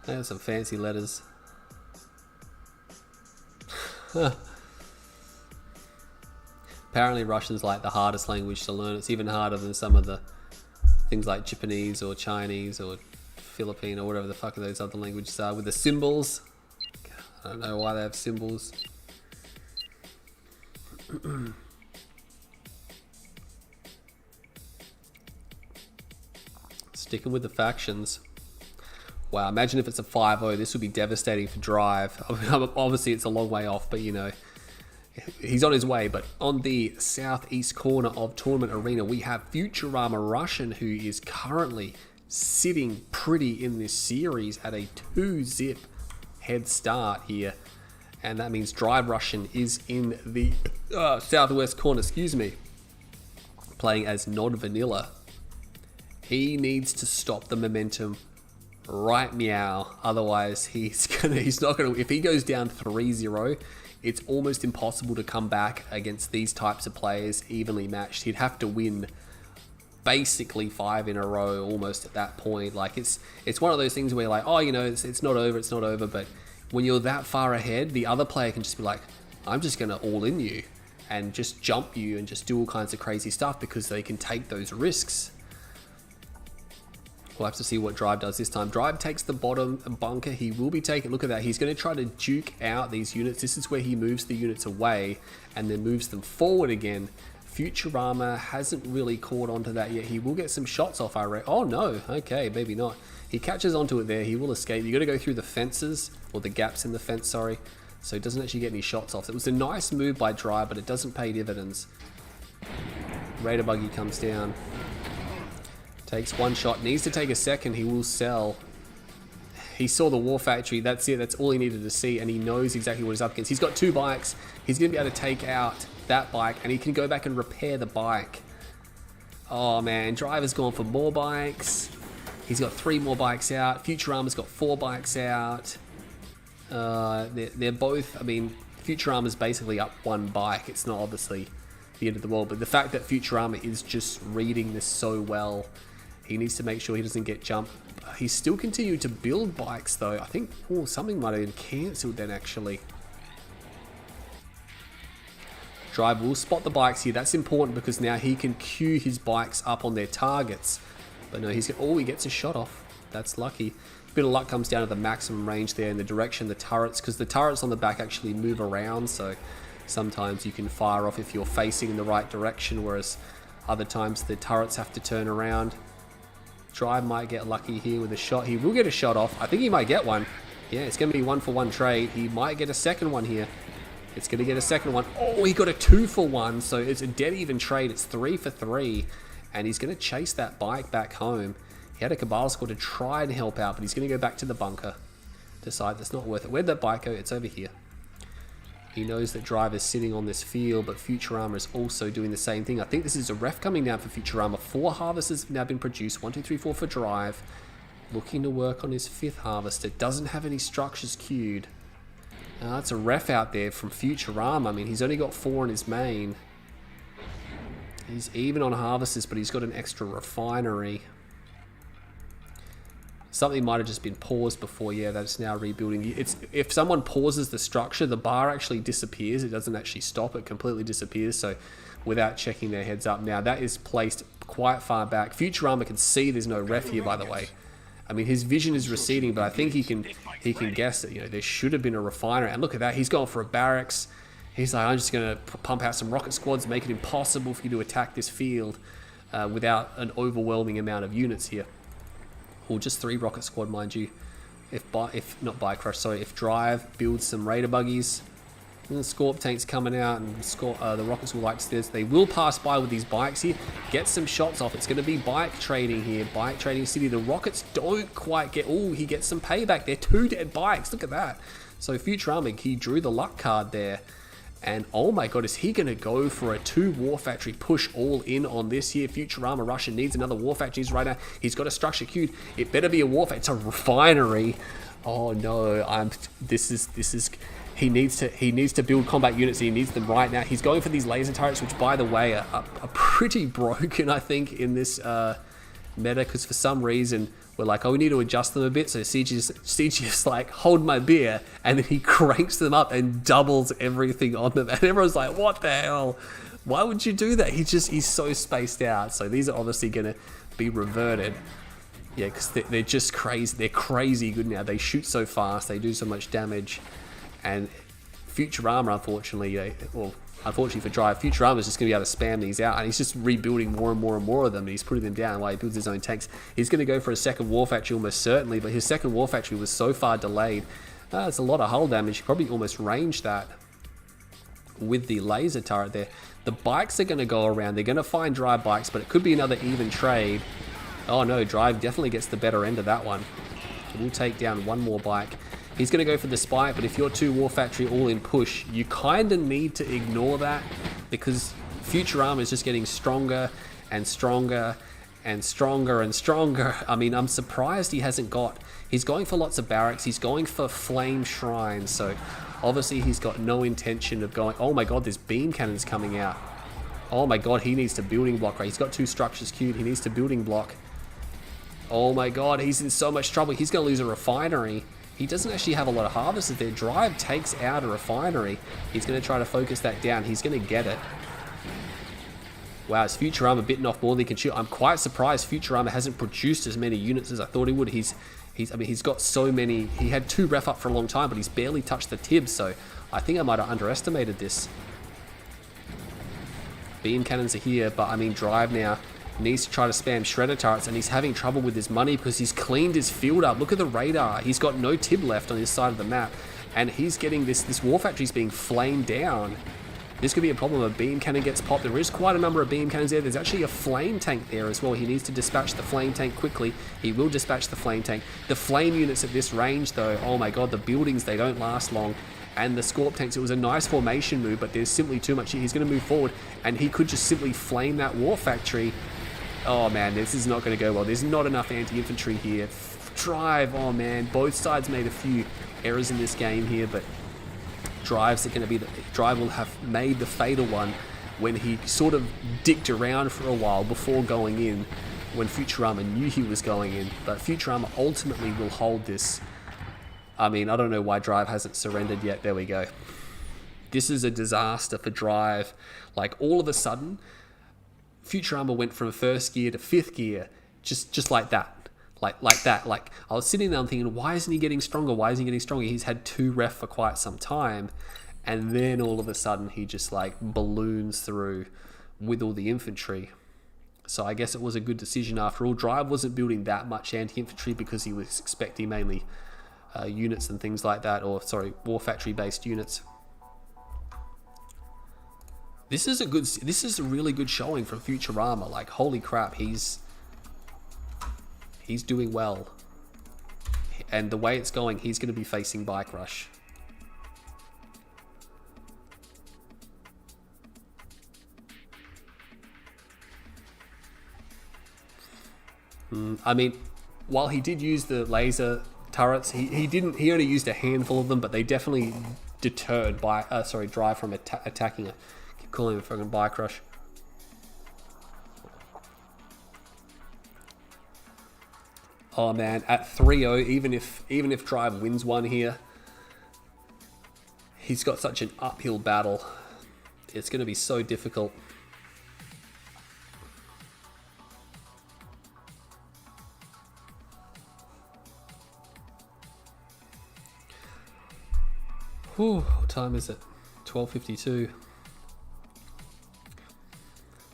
There's some fancy letters. Apparently Russian's like the hardest language to learn. It's even harder than some of the things like Japanese or Chinese or Philippine or whatever the fuck those other languages are with the symbols. I don't know why they have symbols. Sticking with the factions. Wow, imagine if it's a 5-0. This would be devastating for Drive. Obviously, it's a long way off, but you know, he's on his way. But on the southeast corner of Tournament Arena, we have Futurama Russian, who is currently sitting pretty in this series at a 2-zip head start here. And that means Drive Russian is in the southwest corner, excuse me, playing as Nod Vanilla. He needs to stop the momentum right meow. Otherwise, he's not gonna. If he goes down 3-0, it's almost impossible to come back against these types of players evenly matched. He'd have to win basically 5 in a row almost at that point. Like it's one of those things where like, oh, you know, it's not over. But when you're that far ahead, the other player can just be like, I'm just gonna all in you and just jump you and just do all kinds of crazy stuff because they can take those risks. We'll have to see what Drive does this time. Drive takes the bottom bunker. He will be taking, look at that. He's going to try to juke out these units. This is where he moves the units away and then moves them forward again. Futurama hasn't really caught onto that yet. He will get some shots off, I reckon. Oh no, okay, maybe not. He catches onto it there. He will escape. You got to go through the fences, or the gaps in the fence, sorry. So he doesn't actually get any shots off. It was a nice move by Drive, but it doesn't pay dividends. Raider buggy comes down. Takes one shot, needs to take a second, he will sell. He saw the War Factory, that's it, that's all he needed to see, and he knows exactly what he's up against. He's got 2 bikes, he's going to be able to take out that bike, and he can go back and repair the bike. Oh man, Driver's gone for more bikes. He's got 3 more bikes out. Futurama's got 4 bikes out. They're both, I mean, Futurama's basically up 1 bike. It's not obviously the end of the world, but the fact that Futurama is just reading this so well, he needs to make sure he doesn't get jumped. He's still continuing to build bikes though. I think something might have been cancelled then actually. Drive will spot the bikes here. That's important because now he can queue his bikes up on their targets. But no, he gets a shot off. That's lucky. A bit of luck comes down to the maximum range there in the direction the turrets, because the turrets on the back actually move around, so sometimes you can fire off if you're facing in the right direction, whereas other times the turrets have to turn around. Drive might get lucky here with a shot. He will get a shot off. I think he might get one. Yeah, it's going to be 1-for-1 trade. He might get a second one here. It's going to get a second one. Oh, he got a 2-for-1. So it's a dead even trade. It's 3-for-3. And he's going to chase that bike back home. He had a Cabal squad to try and help out, but he's going to go back to the bunker. Decide that's not worth it. Where'd that bike go? It's over here. He knows that Drive is sitting on this field, but Futurama is also doing the same thing. I think this is a ref coming down for Futurama. 4 harvesters have now been produced. 1, 2, 3, 4 for Drive. Looking to work on his 5th harvester. Doesn't have any structures queued. That's a ref out there from Futurama. I mean, he's only got 4 in his main. He's even on harvesters, but he's got an extra refinery. Something might have just been paused before. Yeah, that's now rebuilding. If someone pauses the structure, the bar actually disappears. It doesn't actually stop. It completely disappears. So without checking their heads up. Now that is placed quite far back. Futurama can see there's no ref here, by the way. I mean, his vision is receding, but I think he can guess that, you know, there should have been a refinery. And look at that. He's going for a barracks. He's like, I'm just going to pump out some rocket squads, make it impossible for you to attack this field without an overwhelming amount of units here. Or just 3 rocket squad, mind you. If Drive builds some Raider buggies, and the Scorp tank's coming out, and the rockets will like this. They will pass by with these bikes here. Get some shots off. It's going to be bike trading here. Bike trading city. The rockets don't quite get. Oh, he gets some payback. They're 2 dead bikes. Look at that. So Futurama, he drew the luck card there. And oh my god, is he going to go for a 2 War Factory push all in on this here? Futurama Russia needs another War Factory right now. He's got a structure queued. It better be a War Factory. It's a refinery. Oh no, he needs to build combat units. He needs them right now. He's going for these laser turrets, which by the way are pretty broken, I think, in this meta, because for some reason we're like, oh, we need to adjust them a bit. So CG is like, hold my beer, and then he cranks them up and doubles everything on them, and everyone's like, what the hell? Why would you do that? He's so spaced out. So these are obviously going to be reverted. Yeah, because they're just crazy. They're crazy good now. They shoot so fast. They do so much damage. And Futurama, unfortunately, unfortunately for Drive, Futurama's just going to be able to spam these out, and he's just rebuilding more and more and more of them, and he's putting them down while he builds his own tanks. He's going to go for a second War Factory almost certainly, but his second War Factory was so far delayed. It's a lot of hull damage. He probably almost ranged that with the laser turret there. The bikes are going to go around. They're going to find Drive bikes, but it could be another even trade. Oh no, Drive definitely gets the better end of that one. We'll take down 1 more bike. He's going to go for the spike, but if you're 2 War Factory all-in push, you kind of need to ignore that, because Futurama is just getting stronger and stronger, and stronger and stronger. I mean, I'm surprised he hasn't got... He's going for lots of barracks. He's going for flame shrines. So obviously he's got no intention of going... Oh my god, there's beam cannons coming out. Oh my god, he needs to building block, right? He's got 2 structures queued. He needs to building block. Oh my god, he's in so much trouble. He's going to lose a refinery. He doesn't actually have a lot of harvesters there. Drive takes out a refinery. He's going to try to focus that down. He's going to get it. Wow, is Futurama bitten off more than he can chew? I'm quite surprised Futurama hasn't produced as many units as I thought he would. I mean, he's got so many. He had 2 ref up for a long time, but he's barely touched the tib, so I think I might have underestimated this. Beam cannons are here, but I mean, Drive now needs to try to spam shredder turrets, and he's having trouble with his money because he's cleaned his field up. Look at the radar. He's got no tib left on his side of the map, and he's getting this war factory's being flamed down. This could be a problem. A beam cannon gets popped. There is quite a number of beam cannons there. There's actually a flame tank there as well. He needs to dispatch the flame tank quickly. He will dispatch the flame tank. The flame units at this range, though, oh my god, the buildings, they don't last long. And the Scorp tanks, it was a nice formation move, but there's simply too much. He's going to move forward, and he could just simply flame that war factory. Oh man, this is not going to go well. There's not enough anti-infantry here. Drive, oh man, both sides made a few errors in this game here, but Drive will have made the fatal one when he sort of dicked around for a while before going in, when Futurama knew he was going in. But Futurama ultimately will hold this. I mean, I don't know why Drive hasn't surrendered yet. There we go. This is a disaster for Drive. Like, all of a sudden, Futurama went from 1st gear to 5th gear, just like that. Like that. Like, I was sitting there and thinking, why isn't he getting stronger? Why isn't he getting stronger? He's had 2 ref for quite some time. And then all of a sudden, he just like balloons through with all the infantry. So I guess it was a good decision after all. Drive wasn't building that much anti-infantry because he was expecting mainly units and things like that. Or, sorry, war factory based units. This is a really good showing from Futurama. Like, holy crap, he's doing well. And the way it's going, he's going to be facing Bike Rush. I mean, while he did use the laser turrets, he only used a handful of them, but they definitely deterred Drive from attacking it. I keep calling him a fucking Bike Rush. Oh man, at 3-0, even if Drive wins one here, he's got such an uphill battle. It's going to be so difficult. Whew, what time is it? 12:52.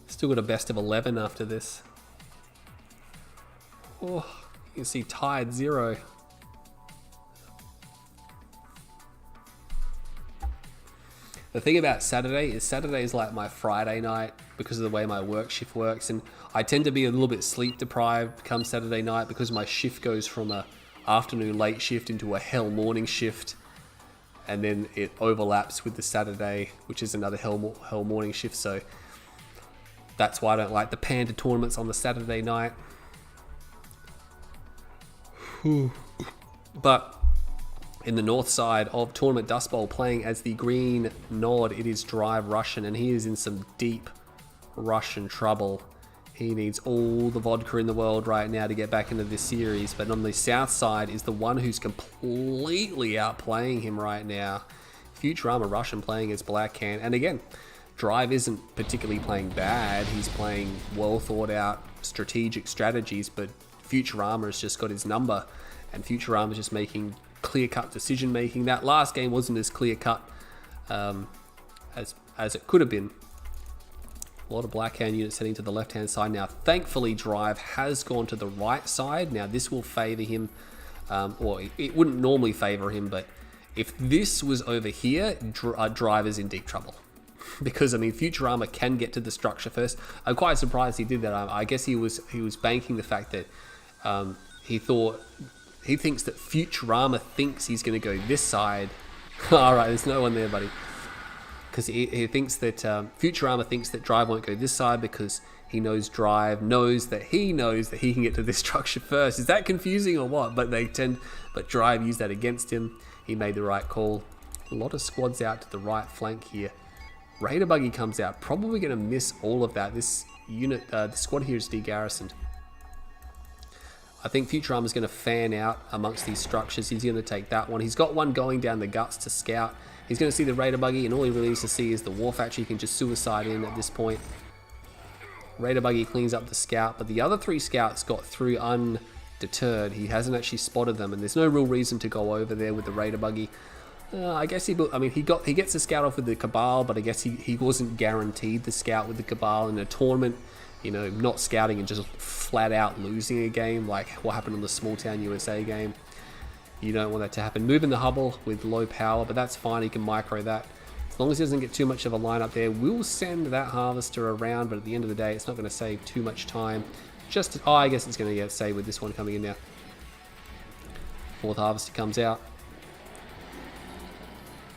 Still got a best of 11 after this. Oh, you can see tied 0. The thing about Saturday is like my Friday night because of the way my work shift works, and I tend to be a little bit sleep deprived come Saturday night because my shift goes from a afternoon late shift into a hell morning shift, and then it overlaps with the Saturday, which is another hell morning shift. So that's why I don't like the Panda tournaments on the Saturday night. But in the north side of Tournament Dust Bowl, playing as the green nod, it is Drive Russian, and he is in some deep Russian trouble. He needs all the vodka in the world right now to get back into this series. But on the south side is the one who's completely outplaying him right now. Futurama Russian playing as Black Can. And again, Drive isn't particularly playing bad. He's playing well thought out strategic strategies, but Futurama has just got his number. And Futurama's just making clear-cut decision making. That last game wasn't as clear-cut as it could have been. A lot of Black Hand units heading to the left-hand side now. Thankfully, Drive has gone to the right side. Now, this will favour him, or it wouldn't normally favour him, but if this was over here, Drive is in deep trouble. Because, I mean, Futurama can get to the structure first. I'm quite surprised he did that. I guess he was banking the fact that he thinks that Futurama thinks he's going to go this side. All right, there's no one there, buddy. because he thinks that Futurama thinks that Drive won't go this side because he knows Drive knows that he can get to this structure first. Is that confusing or what? But Drive used that against him. He made the right call. A lot of squads out to the right flank here. Raider buggy comes out, probably going to miss all of that. This unit, the squad here is de-garrisoned. I think Futurama's going to fan out amongst these structures. He's going to take that one. He's got one going down the guts to scout. He's going to see the Raider buggy, and all he really needs to see is the war factory. He can just suicide in at this point. Raider buggy cleans up the scout, but the other 3 scouts got through undeterred. He hasn't actually spotted them, and there's no real reason to go over there with the Raider buggy. I guess he gets the scout off with the Cabal, but I guess he wasn't guaranteed the scout with the Cabal in a tournament. You know, not scouting and just flat out losing a game like what happened on the Small Town USA game. You don't want that to happen. Moving the Hubble with low power, but that's fine. He can micro that. As long as he doesn't get too much of a lineup there, we'll send that Harvester around, but at the end of the day, it's not going to save too much time. I guess it's going to get saved with this one coming in now. 4th Harvester comes out.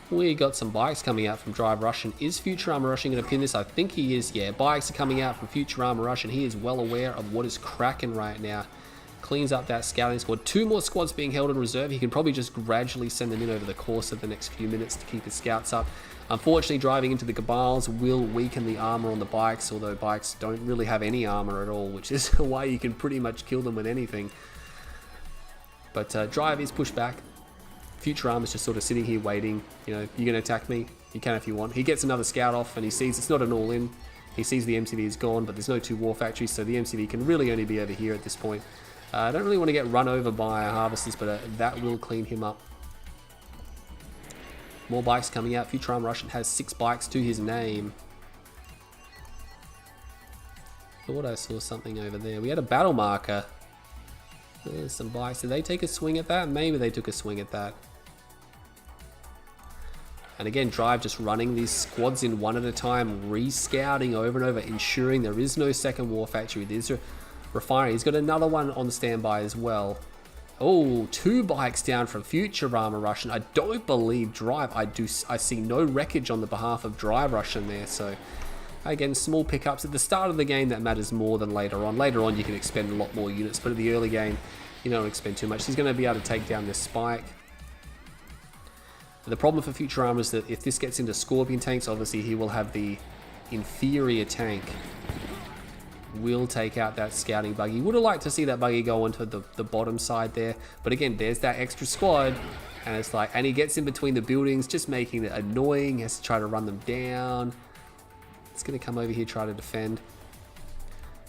We got some bikes coming out from Drive Russian. Is Futurama Russian going to pin this? I think he is, yeah. Bikes are coming out from Futurama Russian. He is well aware of what is cracking right now. Cleans up that scouting squad. 2 more squads being held in reserve. He can probably just gradually send them in over the course of the next few minutes to keep his scouts up. Unfortunately, driving into the Cabals will weaken the armor on the bikes, although bikes don't really have any armor at all, which is why you can pretty much kill them with anything. But Drive is pushed back. Futurama's just sort of sitting here waiting. You know, you're going to attack me? You can if you want. He gets another scout off and he sees it's not an all-in. He sees the MCV is gone, but there's no 2 war factories, so the MCV can really only be over here at this point. I don't really want to get run over by harvesters, but that will clean him up. More bikes coming out. Futurama Russian has 6 bikes to his name. Thought I saw something over there. We had a battle marker. There's some bikes. Did they take a swing at that? Maybe they took a swing at that. And again, Drive just running these squads in one at a time, re-scouting over and over, ensuring there is no 2nd war factory. There's a refinery. He's got another one on standby as well. Oh, 2 bikes down from Futurama Russian. I don't believe Drive. I see no wreckage on the behalf of Drive Russian there. So again, small pickups at the start of the game that matters more than later on. Later on, you can expend a lot more units, but at the early game, you don't expend too much. He's going to be able to take down this spike. The problem for Futurama is that if this gets into Scorpion tanks, obviously he will have the inferior tank. Will take out that scouting buggy. Would have liked to see that buggy go onto the bottom side there, but again, there's that extra squad, and it's like, and he gets in between the buildings, just making it annoying. He has to try to run them down. It's going to come over here, try to defend.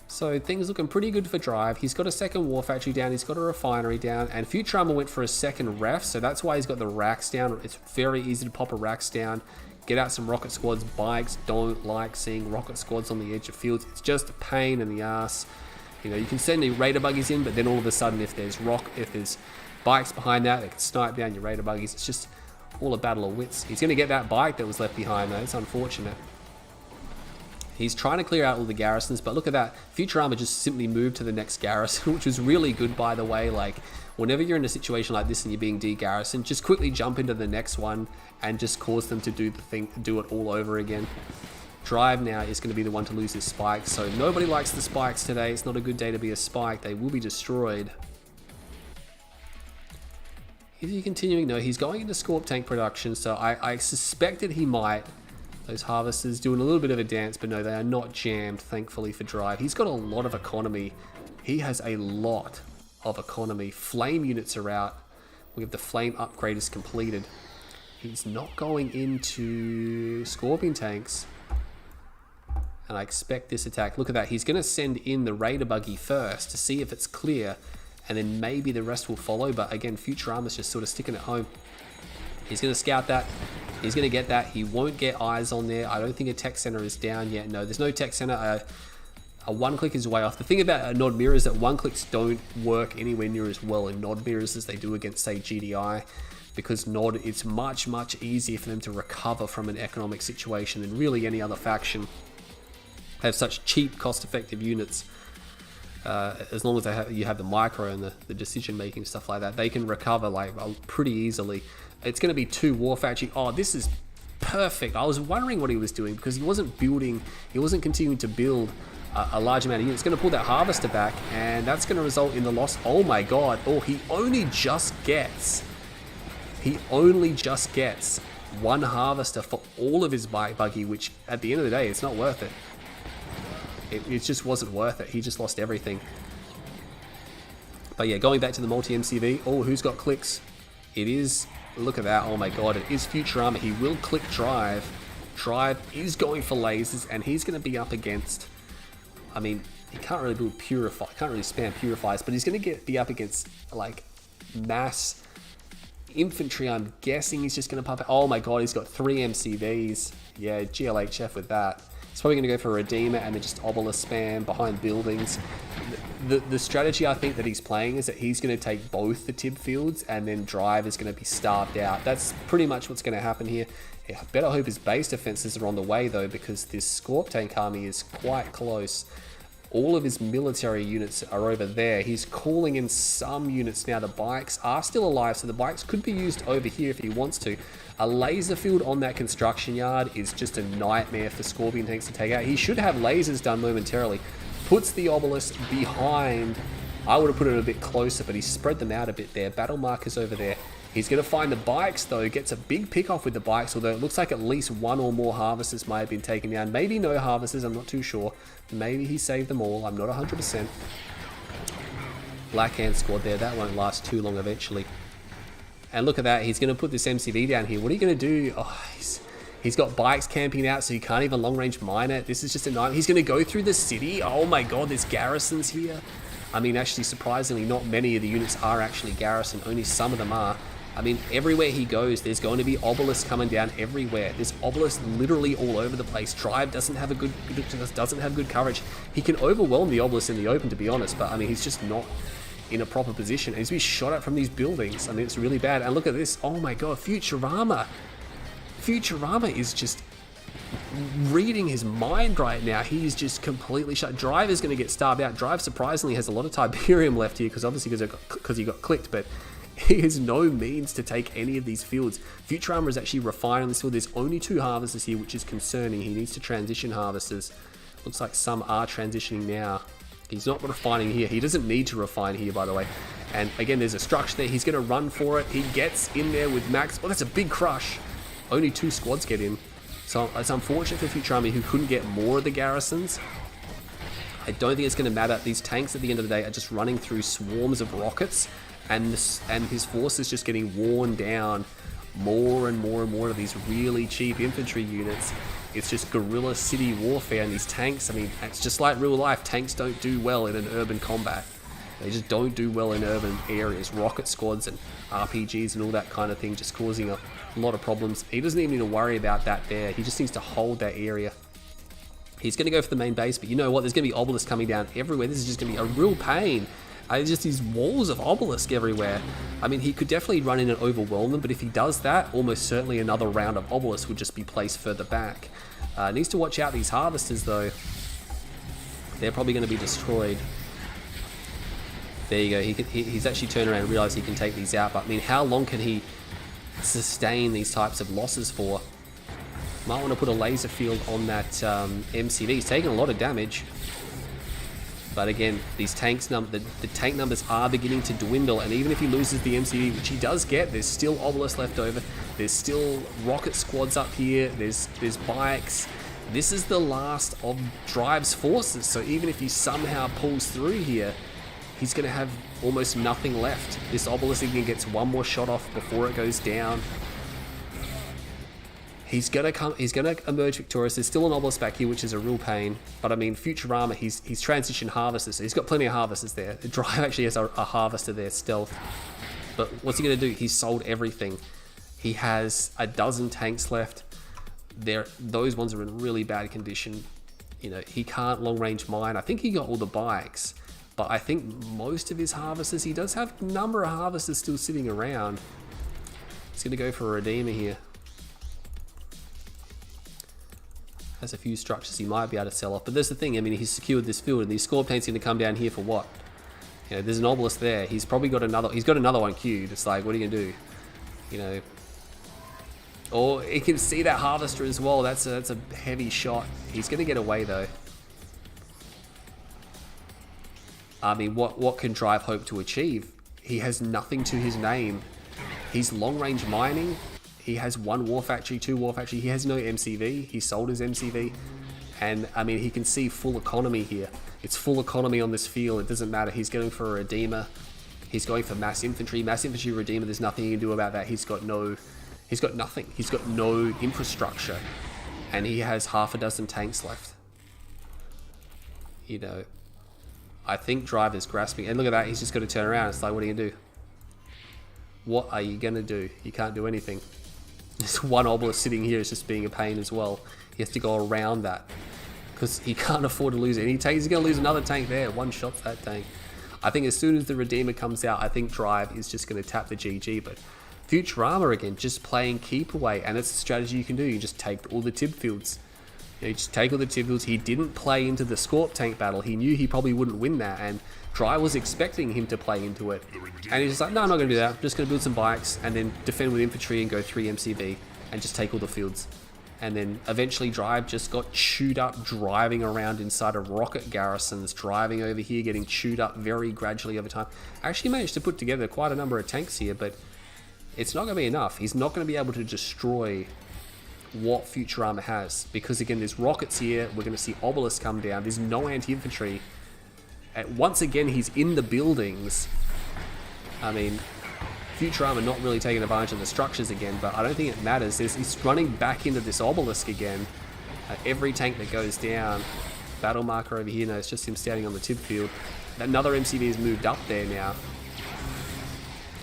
So things looking pretty good for Drive. He's got a 2nd war factory down, he's got a refinery down, and Futurama went for a 2nd ref, so that's why he's got the racks down. It's very easy to pop a racks down, get out some rocket squads. Bikes don't like seeing rocket squads on the edge of fields. It's just a pain in the ass. You know, you can send the Raider buggies in, but then all of a sudden if there's bikes behind that, they can snipe down your Raider buggies. It's just all a battle of wits. He's going to get that bike that was left behind though. It's unfortunate. He's trying to clear out all the garrisons, but look at that. Futurama just simply moved to the next garrison, which was really good, by the way. Like, whenever you're in a situation like this and you're being de-garrisoned, just quickly jump into the next one and just cause them to do it all over again. Drive now is going to be the one to lose his spikes, so nobody likes the spikes today. It's not a good day to be a spike. They will be destroyed. Is he continuing? No, he's going into Scorp tank production, so I suspected he might. Those harvesters doing a little bit of a dance, but no, they are not jammed, thankfully, for Drive. He's got a lot of economy. He has a lot of economy. Flame units are out. We have the flame upgrade is completed. He's not going into Scorpion tanks. And I expect this attack. Look at that. He's going to send in the Raider buggy first to see if it's clear, and then maybe the rest will follow. But again, Futurama's just sort of sticking at home. He's going to scout that. He's going to get that. He won't get eyes on there. I don't think a tech center is down yet. No, there's no tech center. A one click is way off. The thing about nod mirrors is that one clicks don't work anywhere near as well in nod mirrors as they do against, say, GDI. Because nod, it's much, much easier for them to recover from an economic situation than really any other faction. They have such cheap, cost-effective units. As long as you have the micro and the decision-making, stuff like that, they can recover like pretty easily. It's going to be 2 war factory. Oh, this is perfect. I was wondering what he was doing because he wasn't building, he wasn't continuing to build a large amount of units. It's going to pull that harvester back, and that's going to result in the loss. Oh my god. Oh, he only just gets one harvester for all of his buggy, which at the end of the day, it's not worth it. It just wasn't worth it. He just lost everything. But yeah, going back to the multi-MCV. Oh, who's got clicks? It is, look at that. Oh my god, it is Futurama. He will click drive. Drive is going for lasers, and he's going to be up against, I mean, he can't really build Purify, can't really spam Purifiers, but he's going to be up against, like, mass infantry. I'm guessing he's just going to pump it. Oh my god, he's got 3 MCVs. Yeah, GLHF with that. He's probably going to go for a Redeemer and then just obelisk spam behind buildings. The strategy I think that he's playing is that he's going to take both the Tib fields, and then Drive is going to be starved out. That's pretty much what's going to happen here. I better hope his base defenses are on the way though, because this Scorp tank army is quite close. All of his military units are over there. He's calling in some units now. The bikes are still alive, so the bikes could be used over here if he wants to. A laser field on that construction yard is just a nightmare for Scorpion tanks to take out. He should have lasers done momentarily. Puts the obelisk behind. I would have put it a bit closer, but he spread them out a bit there. Battle markers over there. He's going to find the bikes though, gets a big pick off with the bikes, although it looks like at least one or more harvesters might have been taken down. Maybe no harvesters, I'm not too sure. Maybe he saved them all, I'm not 100%. Black Hand squad there, that won't last too long eventually. And look at that, he's going to put this MCV down here. What are you going to do? Oh, he's got bikes camping out, so you can't even long range mine it. This is just a nightmare. He's going to go through the city. Oh my god, there's garrisons here. I mean, actually, surprisingly, not many of the units are actually garrisoned, only some of them are. I mean, everywhere he goes, there's going to be obelisks coming down everywhere. There's obelisks literally all over the place. Drive doesn't have good coverage. He can overwhelm the obelisk in the open, to be honest, but I mean, he's just not in a proper position. He's being shot at from these buildings. I mean, it's really bad. And look at this. Oh my god, Futurama. Futurama is just reading his mind right now. He's just completely shut. Drive is going to get starved out. Drive surprisingly has a lot of Tiberium left here, because obviously because he got clicked, but he has no means to take any of these fields. Futurama is actually refining this field. There's only 2 harvesters here, which is concerning. He needs to transition harvesters. Looks like some are transitioning now. He's not refining here. He doesn't need to refine here, by the way. And again, there's a structure there. He's going to run for it. He gets in there with Max. Oh, that's a big crush. Only 2 squads get in. So it's unfortunate for Futurama, who couldn't get more of the garrisons. I don't think it's going to matter. These tanks at the end of the day are just running through swarms of rockets. And his force is just getting worn down more and more and more of these really cheap infantry units. It's just guerrilla city warfare, and these tanks, I mean, it's just like real life. Tanks don't do well in an urban combat. They just don't do well in urban areas. Rocket squads and RPGs and all that kind of thing just causing a lot of problems. He doesn't even need to worry about that there. He just needs to hold that area. He's going to go for the main base, but you know what? There's going to be obelisks coming down everywhere. This is just going to be a real pain. Just these walls of obelisk everywhere. I mean, he could definitely run in and overwhelm them, but if he does that, almost certainly another round of obelisk would just be placed further back. Needs to watch out these harvesters, though. They're probably going to be destroyed. There you go. He's actually turned around and realized he can take these out, but I mean, how long can he sustain these types of losses for? Might want to put a laser field on that MCV. He's taking a lot of damage. But again, these tanks the tank numbers are beginning to dwindle, and even if he loses the MCV, which he does get, there's still obelisks left over. There's still rocket squads up here. There's bikes. This is the last of Drive's forces, so even if he somehow pulls through here, he's going to have almost nothing left. This obelisk even gets one more shot off before it goes down. He's gonna emerge victorious. There's still an obelisk back here, which is a real pain. But I mean, Futurama, he's transitioned harvesters, so he's got plenty of harvesters there. The Drive actually has a harvester there, stealth. But what's he gonna do? He's sold everything. He has a dozen tanks left. Those ones are in really bad condition. You know, he can't long range mine. I think he got all the bikes, but I think most of his harvesters, he does have a number of harvesters still sitting around. He's gonna go for a Redeemer here. Has a few structures he might be able to sell off, but there's the thing. I mean, he's secured this field, and these Scorp tanks going to come down here for what? You know, there's an obelisk there. He's probably got another. He's got another one queued. It's like, what are you gonna do? You know, Or he can see that harvester as well. That's a heavy shot. He's going to get away though. I mean, what can Drive hope to achieve? He has nothing to his name. He's long-range mining. He has 1 war factory, 2 war factory. He has no MCV. He sold his MCV. And, I mean, he can see full economy here. It's full economy on this field. It doesn't matter. He's going for a Redeemer. He's going for mass infantry. Mass infantry Redeemer, there's nothing he can do about that. He's got nothing. He's got no infrastructure. And he has half a dozen tanks left. You know, I think Drive is grasping. And look at that. He's just got to turn around. It's like, what are you going to do? What are you going to do? You can't do anything. This one obelisk sitting here is just being a pain as well. He has to go around that because he can't afford to lose any tanks. He's going to lose another tank there. One shot's that tank. I think as soon as the Redeemer comes out, I think Drive is just going to tap the GG. But Futurama again, just playing keep away, and it's a strategy you can do. You just take all the tib fields. You just take all the tib fields. He didn't play into the Scorp tank battle. He knew he probably wouldn't win that, and Drive was expecting him to play into it. And he's just like, no, I'm not going to do that. I'm just going to build some bikes and then defend with infantry and go 3 MCV and just take all the fields. And then eventually Drive just got chewed up driving around inside of rocket garrisons, driving over here, getting chewed up very gradually over time. Actually managed to put together quite a number of tanks here, but it's not going to be enough. He's not going to be able to destroy what Futurama has, because again, there's rockets here. We're going to see obelisks come down. There's no anti-infantry. Once again, he's in the buildings. I mean, Futurama not really taking advantage of the structures again, but I don't think it matters. He's running back into this obelisk again. Every tank that goes down, battle marker over here, no, it's just him standing on the tib field. Another MCV has moved up there now.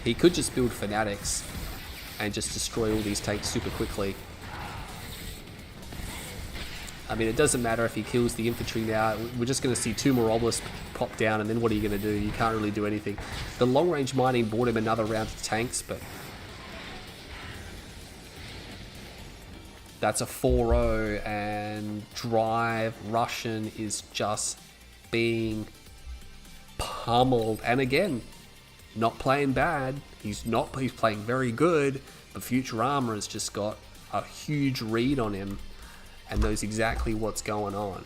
He could just build fanatics and just destroy all these tanks super quickly. I mean, it doesn't matter if he kills the infantry now. We're just going to see 2 more obelisks pop down, and then what are you going to do? You can't really do anything. The long-range mining bought him another round of tanks, but that's a 4-0, and Drive Russian is just being pummeled. And again, not playing bad. He's playing very good, but Futurama has just got a huge read on him and knows exactly what's going on.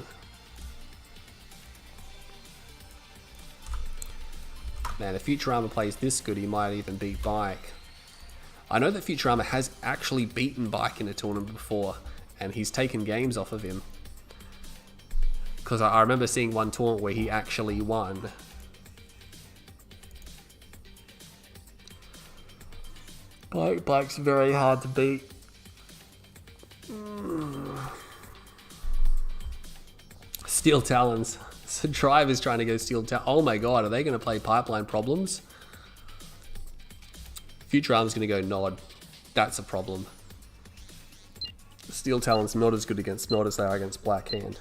Man, if Futurama plays this good, he might even beat Bike. I know that Futurama has actually beaten Bike in a tournament before, and he's taken games off of him. Because I remember seeing one tournament where he actually won. Bike's very hard to beat. Steel Talons. So Drive is trying to go Steel Talons. Oh my god, are they going to play Pipeline Problems? Futurama's going to go Nod. That's a problem. Steel Talon's not as good against Nod as they are against Black Hand.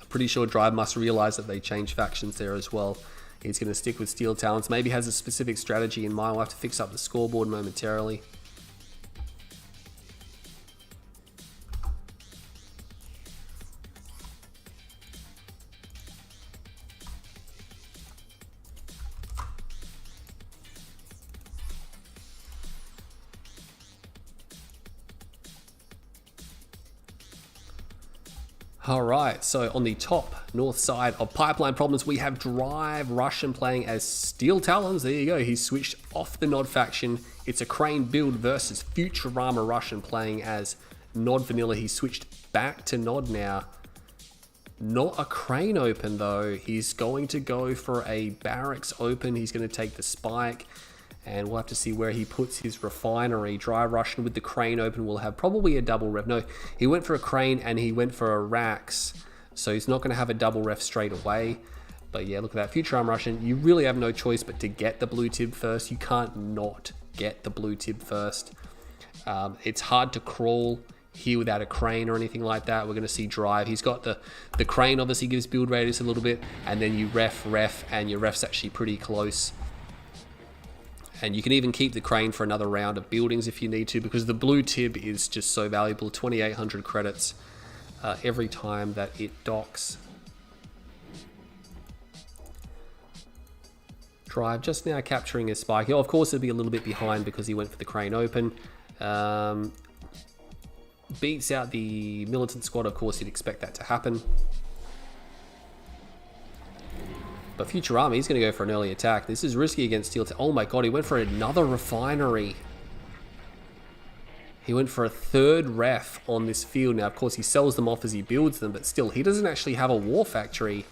I'm pretty sure Drive must realize that they changed factions there as well. He's going to stick with Steel Talons. Maybe has a specific strategy in mind. We'll have to fix up the scoreboard momentarily. Alright, so on the top north side of Pipeline Problems, we have Drive Russian playing as Steel Talons. There you go, he's switched off the Nod faction. It's a Crane build versus Futurama Russian playing as Nod Vanilla. He's switched back to Nod now. Not a Crane open though. He's going to go for a Barracks open. He's going to take the Spike. And we'll have to see where he puts his refinery. Drive Russian with the Crane open will have probably a double ref. No, he went for a Crane and he went for a Rax. So he's not going to have a double ref straight away. But yeah, look at that. Futurama Russian, you really have no choice but to get the blue tib first. You can't not get the blue tib first. It's hard to crawl here without a Crane or anything like that. We're going to see Drive. He's got the Crane, obviously gives build radius a little bit. And then you ref, and your ref's actually pretty close. And you can even keep the Crane for another round of buildings if you need to, because the blue tib is just so valuable. 2,800 credits every time that it docks. Drive just now capturing his spike. Of course, it'll be a little bit behind because he went for the crane open. Beats out the militant squad. Of course, you'd expect that to happen. But Futurama, he's going to go for an early attack. This is risky against Steel. Oh my god, he went for another refinery. He went for a third ref on this field. Now, of course, he sells them off as he builds them, but still, he doesn't actually have a war factory.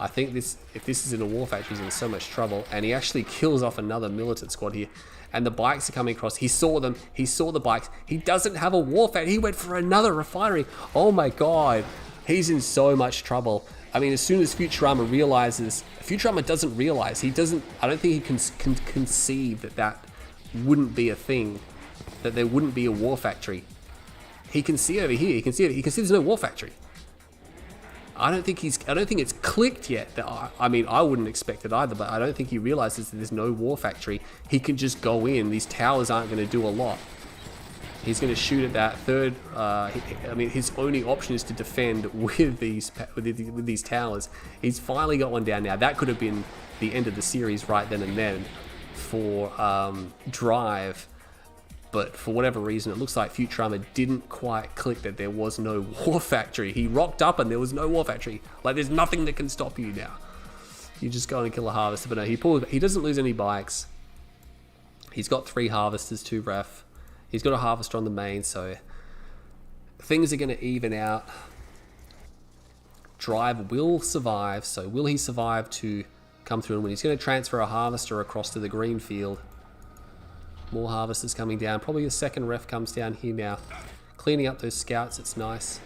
I think if this is in a war factory, he's in so much trouble. And he actually kills off another militant squad here. And the bikes are coming across. He saw them. He saw the bikes. He doesn't have a war factory. He went for another refinery. Oh my god. He's in so much trouble. I mean, as soon as Futurama realizes... Futurama doesn't realize. He doesn't... I don't think he can conceive that that wouldn't be a thing. That there wouldn't be a war factory. He can see over here. He can see it. He can see there's no war factory. I don't think it's clicked yet. That I mean, I wouldn't expect it either, but I don't think he realizes that there's no war factory. He can just go in. These towers aren't going to do a lot. He's going to shoot at that third. I mean, his only option is to defend with these towers. He's finally got one down now. That could have been the end of the series right then and then for Drive. But for whatever reason, it looks like Futurama didn't quite click that there was no war factory. He rocked up and there was no war factory. Like, there's nothing that can stop you now. You just go and kill a harvester. But no, he doesn't lose any bikes. He's got 3 harvesters, 2 ref. He's got a harvester on the main, so things are going to even out. Drive will survive. So will he survive to come through and win? He's going to transfer a harvester across to the green field. More harvesters coming down. Probably the second ref comes down here now. Cleaning up those scouts, it's nice.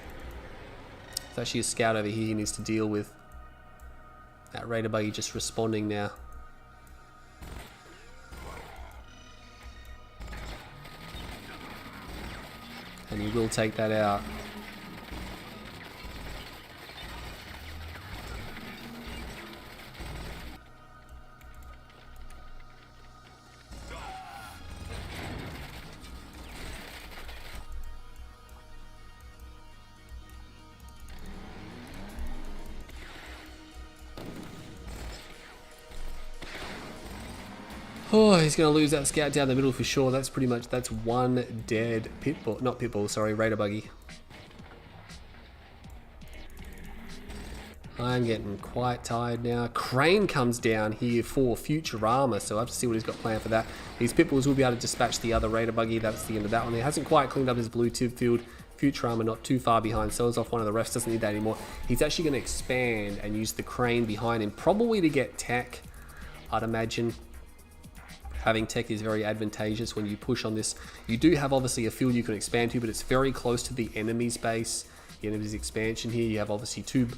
There's actually a scout over here he needs to deal with. That raider buggy just responding now. And he will take that out. Oh, he's going to lose that scout down the middle for sure. That's pretty much, that's one dead pitbull. Not pitbull, sorry, raider buggy. I'm getting quite tired now. Crane comes down here for Futurama, so I have to see what he's got planned for that. These pitbulls will be able to dispatch the other raider buggy. That's the end of that one. He hasn't quite cleaned up his blue tube field. Futurama not too far behind, sells off one of the refs, doesn't need that anymore. He's actually going to expand and use the crane behind him, probably to get tech, I'd imagine. Having tech is very advantageous when you push on this. You do have obviously a field you can expand to, but it's very close to the enemy's base. The enemy's expansion here. You have obviously 2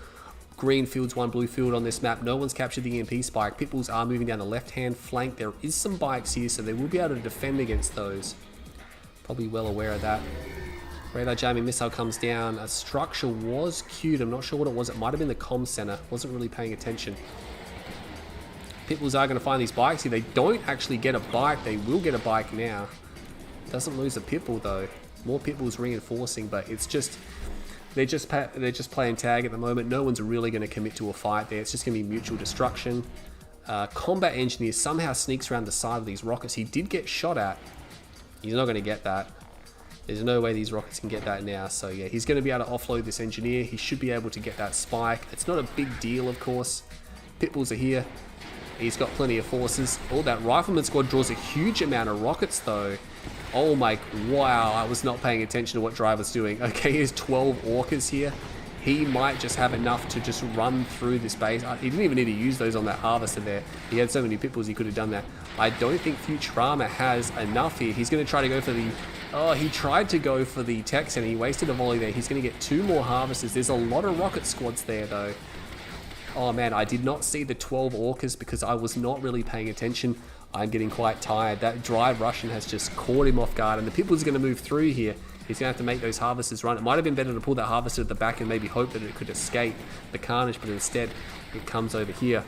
green fields, 1 blue field on this map. No one's captured the EMP spike. Pitbulls are moving down the left-hand flank. There is some bikes here, so they will be able to defend against those. Probably well aware of that. Radar jamming missile comes down. A structure was queued. I'm not sure what it was. It might have been the comm center. Wasn't really paying attention. Pitbulls are going to find these bikes here. They don't actually get a bike. They will get a bike now. Doesn't lose a pitbull though. More pitbulls reinforcing, but it's just they're just playing tag at the moment. No one's really going to commit to a fight there. It's just going to be mutual destruction. Combat engineer somehow sneaks around the side of these rockets. He did get shot at. He's not going to get that. There's no way these rockets can get that now. So yeah, he's going to be able to offload this engineer. He should be able to get that spike. It's not a big deal, of course. Pitbulls are here. He's got plenty of forces. Oh, that rifleman squad draws a huge amount of rockets though. Oh my, wow, I was not paying attention to what Drive was doing. Okay, here's 12 orcas here. He might just have enough to just run through this base. He didn't even need to use those on that harvester there. He had so many pitbulls he could have done that. I don't think Futurama has enough here. He's going to try to go for the... Oh, he tried to go for the tech center. He wasted a volley there. He's going to get 2 more harvesters. There's a lot of rocket squads there though. Oh man, I did not see the 12 orcas because I was not really paying attention. I'm getting quite tired. That Drive Russian has just caught him off guard, and the pitbulls are going to move through here. He's going to have to make those harvesters run. It might have been better to pull that harvester at the back and maybe hope that it could escape the carnage, but instead it comes over here.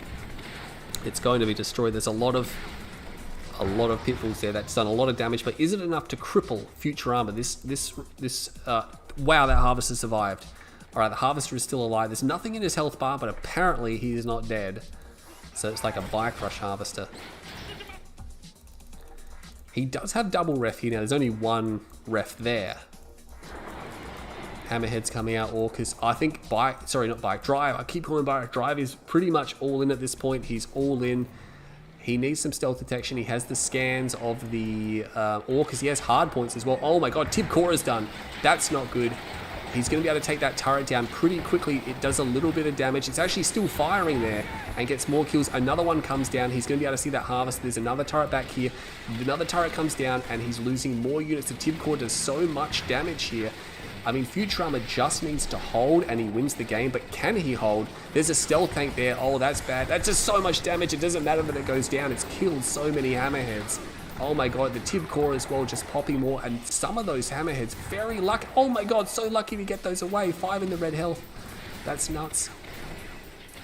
It's going to be destroyed. There's a lot of pitbulls there. That's done a lot of damage, but is it enough to cripple Futurama? Wow, that harvester survived. Alright, the harvester is still alive. There's nothing in his health bar, but apparently he is not dead. So it's like a bike rush harvester. He does have double ref here now. There's only one ref there. Hammerhead's coming out, Orcus. I think Drive. I keep calling Bike. Drive is pretty much all in at this point. He's all in. He needs some stealth detection. He has the scans of the Orcus. He has hard points as well. Oh my god, Tib Cora's done. That's not good. He's going to be able to take that turret down pretty quickly. It does a little bit of damage. It's actually still firing there and gets more kills. Another one comes down. He's going to be able to see that harvest. There's another turret back here. Another turret comes down and he's losing more units. The Tib Cora does so much damage here. I mean, Futurama just needs to hold and he wins the game, but can he hold? There's a stealth tank there. Oh, that's bad. That's just so much damage. It doesn't matter that it goes down. It's killed so many hammerheads. Oh my god, the Tib Core as well, just popping more, and some of those hammerheads, very lucky. Oh my god, so lucky to get those away. 5 in the red health. That's nuts.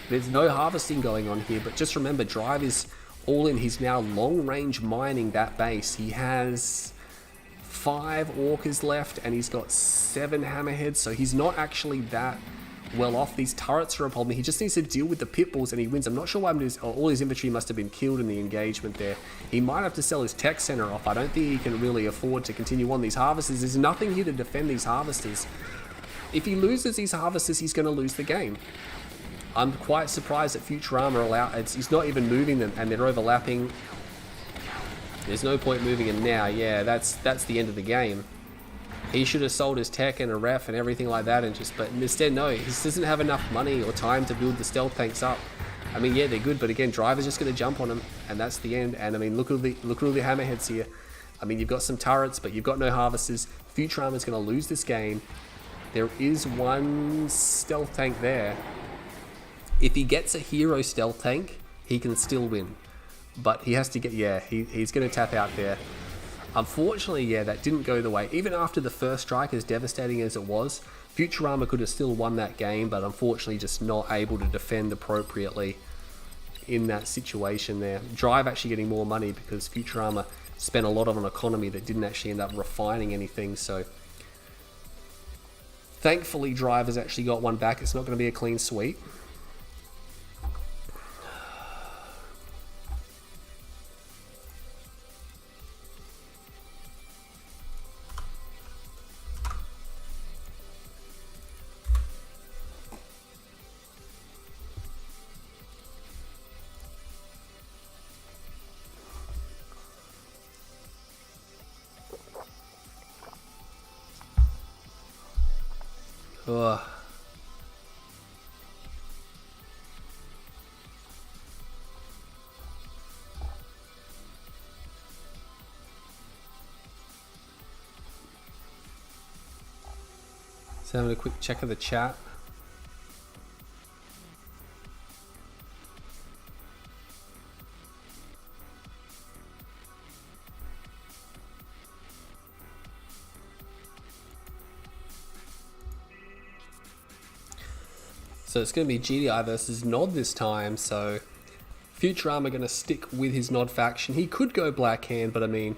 There's no harvesting going on here, but just remember, Drive is all in. He's now long range mining that base. He has 5 orcas left, and he's got 7 hammerheads, so he's not actually that well off. These turrets are a problem. He just needs to deal with the pit bulls and he wins. I'm not sure why all his infantry must have been killed in the engagement there. He might have to sell his tech center off. I don't think he can really afford to continue on these harvesters. There's nothing here to defend these harvesters. If he loses these harvesters, he's going to lose the game. I'm quite surprised that Futurama he's not even moving them, and they're overlapping. There's no point moving him now. Yeah, that's the end of the game. He should have sold his tech and a ref and everything like that, but instead, no, he doesn't have enough money or time to build the stealth tanks up. I mean, yeah, they're good, but again, Driver's just going to jump on them, and that's the end. And I mean, look at all the hammerheads here. I mean, you've got some turrets, but you've got no harvesters. Futurama's going to lose this game. There is one stealth tank there. If he gets a hero stealth tank, he can still win. But he has to get, yeah, he's going to tap out there. Unfortunately, yeah, that didn't go the way. Even after the first strike, as devastating as it was, Futurama could have still won that game, but unfortunately just not able to defend appropriately in that situation there. Drive actually getting more money because Futurama spent a lot of an economy that didn't actually end up refining anything, so thankfully Drive has actually got one back. It's not going to be a clean sweep. Ugh. So having a quick check of the chat. So it's going to be GDI versus Nod this time, so Futurama going to stick with his Nod faction. He could go Black Hand, but I mean,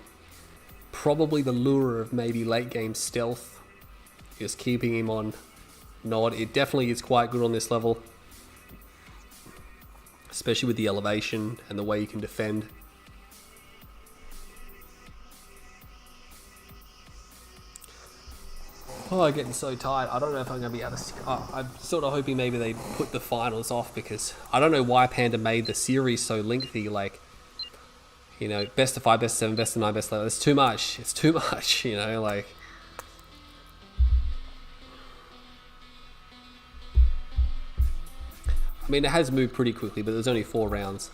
probably the lure of maybe late game stealth is keeping him on Nod. It definitely is quite good on this level, especially with the elevation and the way you can defend. Oh, I'm getting so tired. I don't know if I'm going to be able to... I'm sort of hoping maybe they put the finals off, because I don't know why Panda made the series so lengthy. Like, you know, best of 5, best of 7, best of 9, best of 11. It's too much. It's too much, you know, like... I mean, it has moved pretty quickly, but there's only 4 rounds.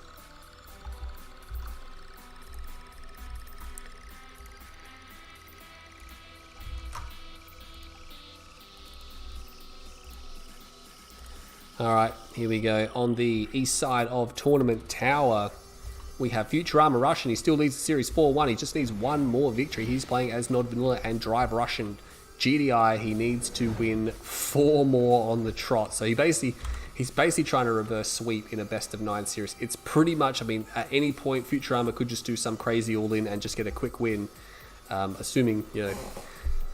Alright, here we go. On the east side of Tournament Tower, we have Futurama Russian. He still leads the series 4-1. He just needs one more victory. He's playing as Nod Vanilla and Drive Russian. GDI, he needs to win 4 more on the trot. So he's basically trying to reverse sweep in a best of 9 series. It's pretty much, I mean, at any point, Futurama could just do some crazy all-in and just get a quick win. Assuming, you know,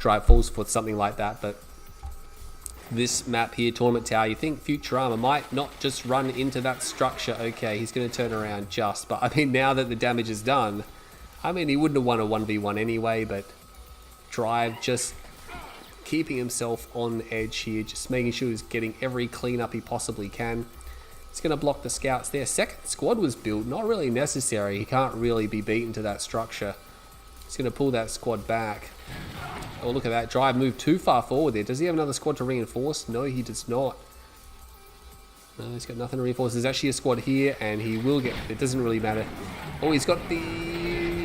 Drive falls for something like that, but this map here, Tournament Tower, you think Futurama might not just run into that structure. Okay, he's going to turn around just. But, I mean, now that the damage is done, I mean, he wouldn't have won a 1v1 anyway, but Drive just keeping himself on edge here, just making sure he's getting every cleanup he possibly can. He's going to block the scouts there. Second squad was built, not really necessary. He can't really be beaten to that structure. He's going to pull that squad back. Oh, look at that. Drive moved too far forward there. Does he have another squad to reinforce? No, he does not. No, he's got nothing to reinforce. There's actually a squad here, and he will get... It doesn't really matter. Oh, he's got the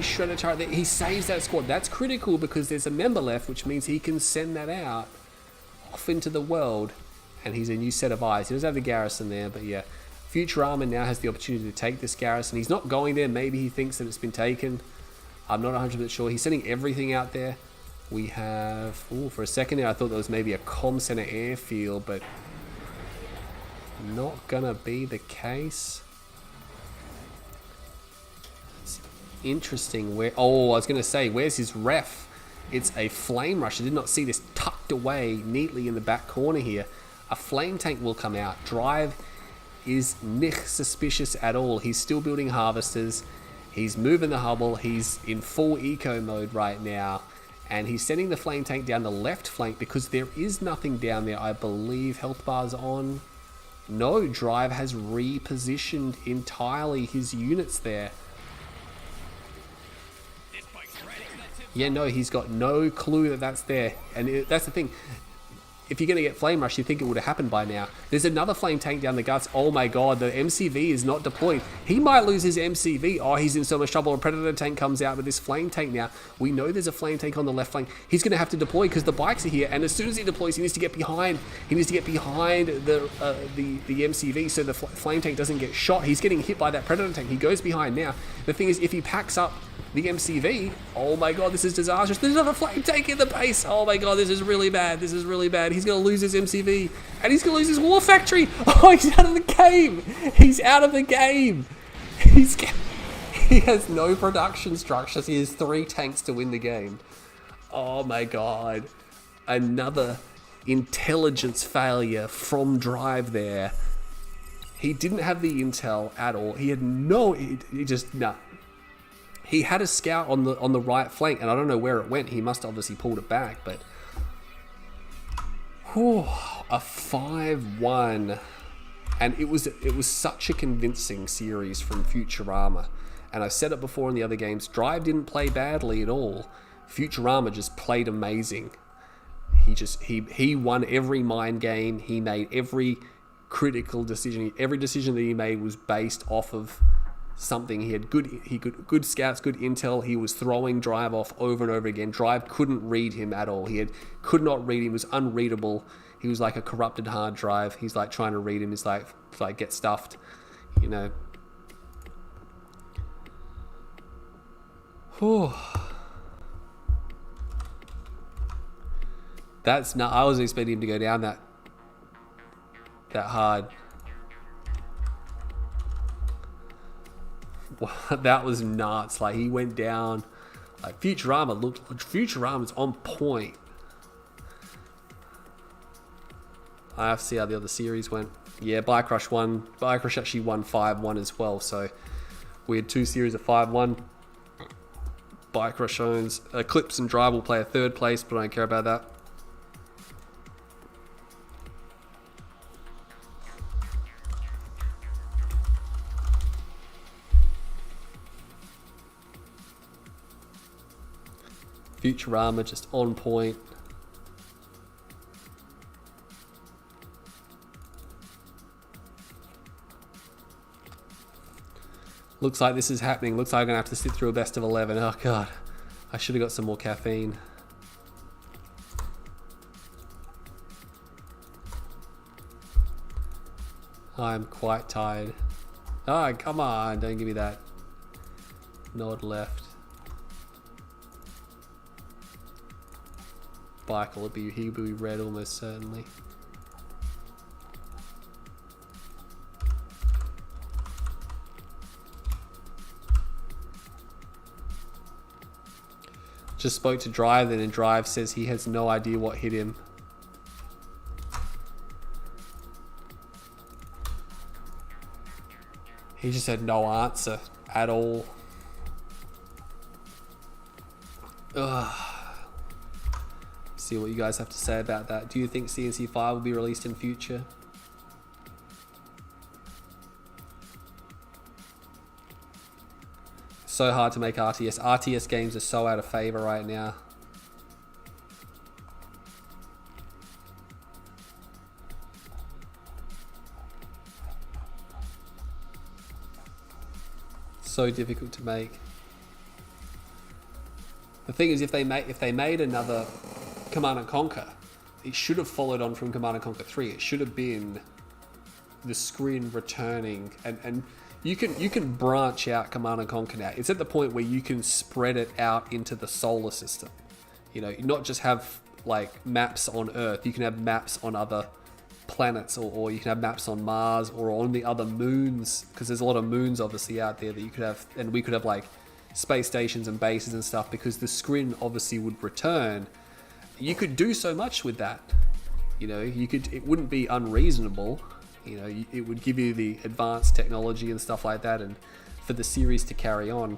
Shredder turret there. He saves that squad. That's critical because there's a member left, which means he can send that out off into the world, and he's a new set of eyes. He does have the garrison there, but yeah. Futurama now has the opportunity to take this garrison. He's not going there. Maybe he thinks that it's been taken. I'm not 100% sure. He's sending everything out there. We have... Oh, for a second there, I thought there was maybe a comm center airfield, but not gonna be the case. It's interesting. Where... Oh, I was gonna say, where's his ref? It's a flame rush. I did not see this tucked away neatly in the back corner here. A flame tank will come out. Drive is nicht suspicious at all. He's still building harvesters. He's moving the Hubble. He's in full eco mode right now. And he's sending the flame tank down the left flank because there is nothing down there. I believe health bars on. No, Drive has repositioned entirely his units there. Yeah, no, he's got no clue that that's there. And that's the thing. If you're going to get flame rush, you think it would have happened by now. There's another flame tank down the guts. Oh my god, the MCV is not deployed. He might lose his MCV. Oh, he's in so much trouble. A predator tank comes out with this flame tank now. We know there's a flame tank on the left flank. He's going to have to deploy because the bikes are here. And as soon as he deploys, he needs to get behind. He needs to get behind the MCV so the flame tank doesn't get shot. He's getting hit by that predator tank. He goes behind now. The thing is, if he packs up the MCV, oh my god, this is disastrous. There's another flame tank in the base. Oh my god, this is really bad. This is really bad. He's going to lose his MCV. And he's going to lose his war factory. Oh, he's out of the game. He's out of the game. He has no production structures. He has 3 tanks to win the game. Oh my god. Another intelligence failure from Drive there. He didn't have the intel at all. He had no... He just... Nah. He had a scout on the right flank, and I don't know where it went. He must have obviously pulled it back, but... Whew, a 5-1. And it was such a convincing series from Futurama. And I've said it before in the other games, Drive didn't play badly at all. Futurama just played amazing. He won every mind game. He made every critical decision. Every decision that he made was based off of something. He had good scouts, good intel. He was throwing Drive off over and over again. Drive couldn't read him at all. Could not read him. He was unreadable. He was like a corrupted hard drive. He's like trying to read him. He's like get stuffed, you know. Whew. That's not. I wasn't expecting him to go down that hard. That was nuts. Like, he went down. Like, Futurama's on point. I have to see how the other series went. Yeah, Bike Rush won. Bike Rush actually won 5-1 as well. So we had 2 series of 5-1. Bike Rush owns. Eclipse and Drive will play a 3rd place, but I don't care about that. Futurama just on point. Looks like this is happening. Looks like I'm going to have to sit through a best of 11. Oh god. I should have got some more caffeine. I'm quite tired. Oh, come on. Don't give me that. Nod left. Bike will be, he will be red almost certainly. Just spoke to Drive then, and Drive says he has no idea what hit him. He just had no answer at all. Ugh. See what you guys have to say about that. Do you think CNC 5 will be released in future? So hard to make RTS. RTS games are so out of favor right now. So difficult to make. The thing is, if they made another Command and Conquer, it should have followed on from Command and Conquer 3. It should have been the screen returning, and you can branch out Command and Conquer now. It's at the point where you can spread it out into the solar system. You know, not just have like maps on Earth. You can have maps on other planets, or you can have maps on Mars or on the other moons, because there's a lot of moons obviously out there that you could have, and we could have like space stations and bases and stuff, because the screen obviously would return. You could do so much with that. You know, it wouldn't be unreasonable. You know, it would give you the advanced technology and stuff like that, and for the series to carry on.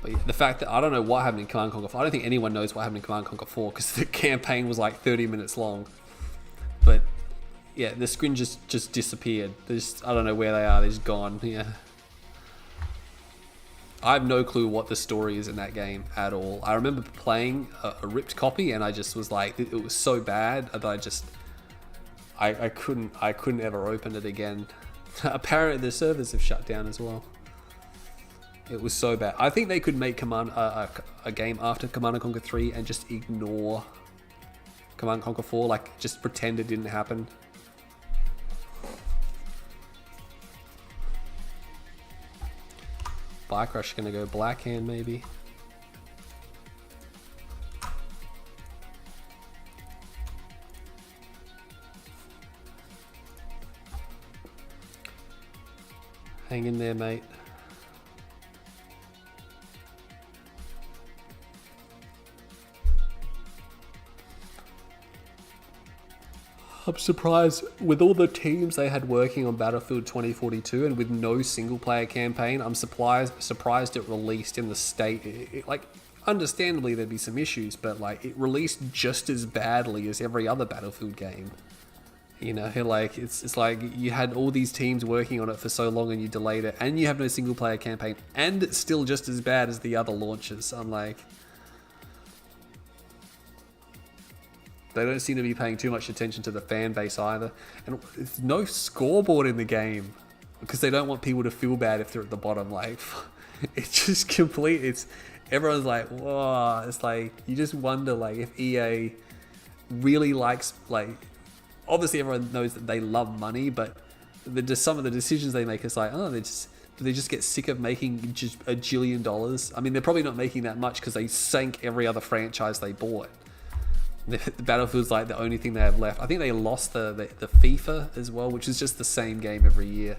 But yeah, the fact that I don't know what happened in Command & Conquer 4. I don't think anyone knows what happened in Command & Conquer 4, because the campaign was like 30 minutes long. But yeah, the screen just disappeared. I don't know where they are. They're just gone. Yeah. I have no clue what the story is in that game at all. I remember playing a ripped copy, and I just was like, it was so bad that I couldn't ever open it again. Apparently the servers have shut down as well. It was so bad. I think they could make a game after Command & Conquer 3 and just ignore Command & Conquer 4, like just pretend it didn't happen. Bike Rush gonna go Blackhand maybe. Hang in there, mate. I'm surprised with all the teams they had working on Battlefield 2042 and with no single player campaign. I'm surprised it released in the state. Like, understandably there'd be some issues, but like it released just as badly as every other Battlefield game. You know, like it's like you had all these teams working on it for so long and you delayed it, and you have no single player campaign, and it's still just as bad as the other launches. I'm like, they don't seem to be paying too much attention to the fan base either. And there's no scoreboard in the game because they don't want people to feel bad if they're at the bottom. Like, it's just complete. Everyone's like, whoa. It's like, you just wonder, like, if EA really likes, like, obviously everyone knows that they love money, but some of the decisions they make is like, oh, do they just get sick of making just $1 jillion? I mean, they're probably not making that much because they sank every other franchise they bought. The Battlefield's like the only thing they have left. I think they lost the FIFA as well, which is just the same game every year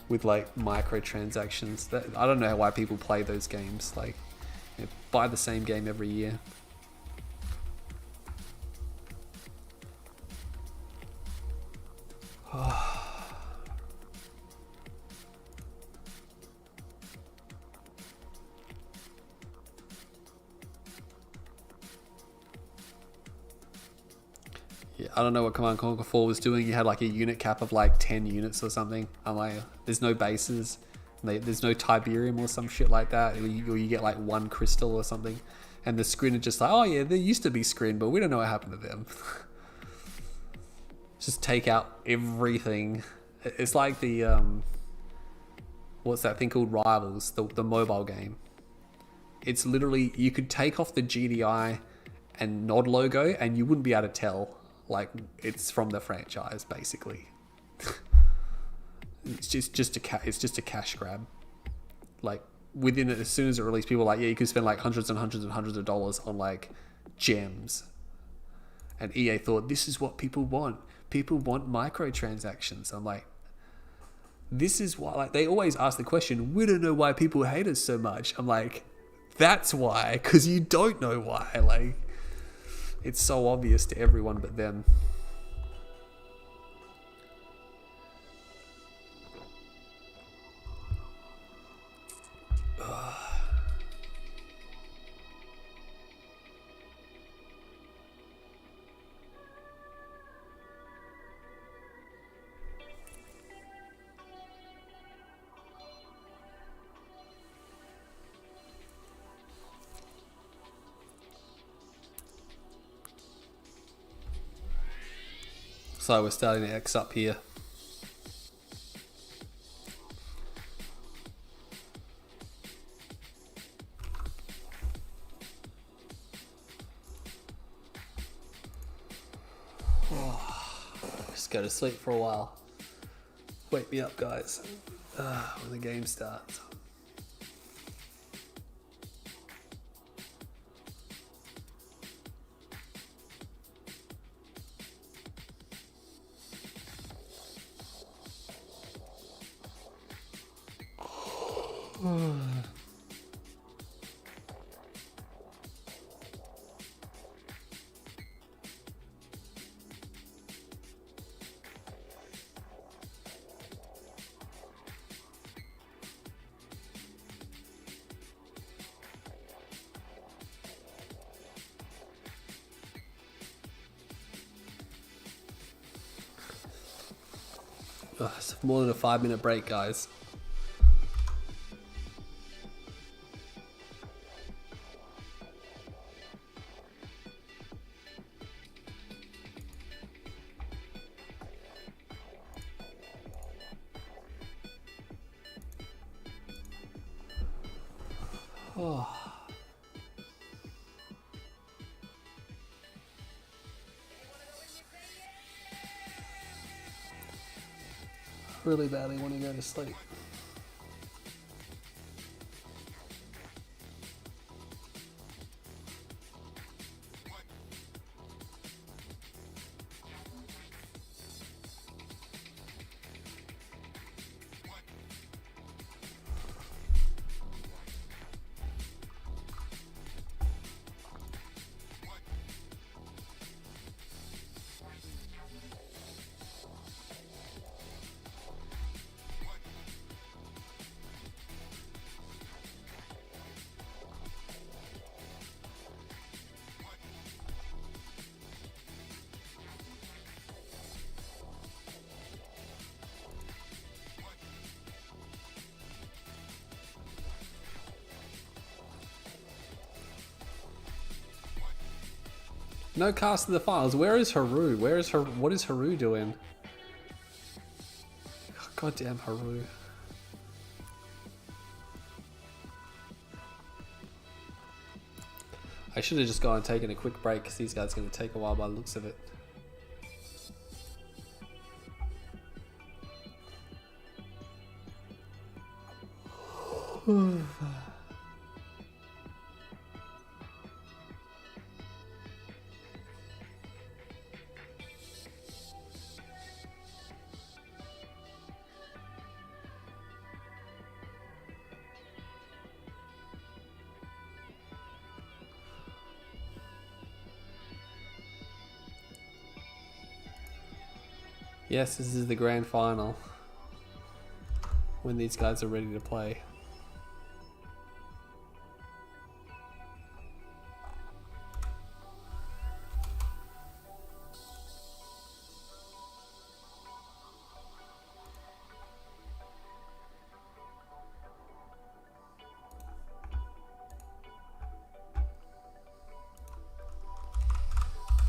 with like microtransactions. I don't know why people play those games. Like, you know, buy the same game every year. Yeah, I don't know what Command & Conquer 4 was doing. You had like a unit cap of like 10 units or something. I'm like, there's no bases. There's no Tiberium or some shit like that. Or you get like one crystal or something. And the screen is just like, oh yeah, there used to be screen, but we don't know what happened to them. Just take out everything. It's like the, what's that thing called? Rivals, the mobile game. It's literally, you could take off the GDI and nod logo and you wouldn't be able to tell. Like, it's from the franchise, basically. It's just a cash grab. Like, within it, as soon as it released, people were like, yeah, you could spend like hundreds and hundreds and hundreds of dollars on like gems. And EA thought, this is what people want. People want microtransactions. I'm like, this is why, like, they always ask the question, we don't know why people hate us so much. I'm like, that's why, because you don't know why. Like, it's so obvious to everyone but them. Looks like we're starting to X up here. Just go to sleep for a while. Wake me up, guys, when the game starts. It's more than a 5-minute break, guys. Oh. Really badly want to go to sleep. No cast of the finals. Where is Haru? What is Haru doing? Goddamn Haru. I should have just gone and taken a quick break because these guys are going to take a while by the looks of it. Yes, this is the grand final. When these guys are ready to play.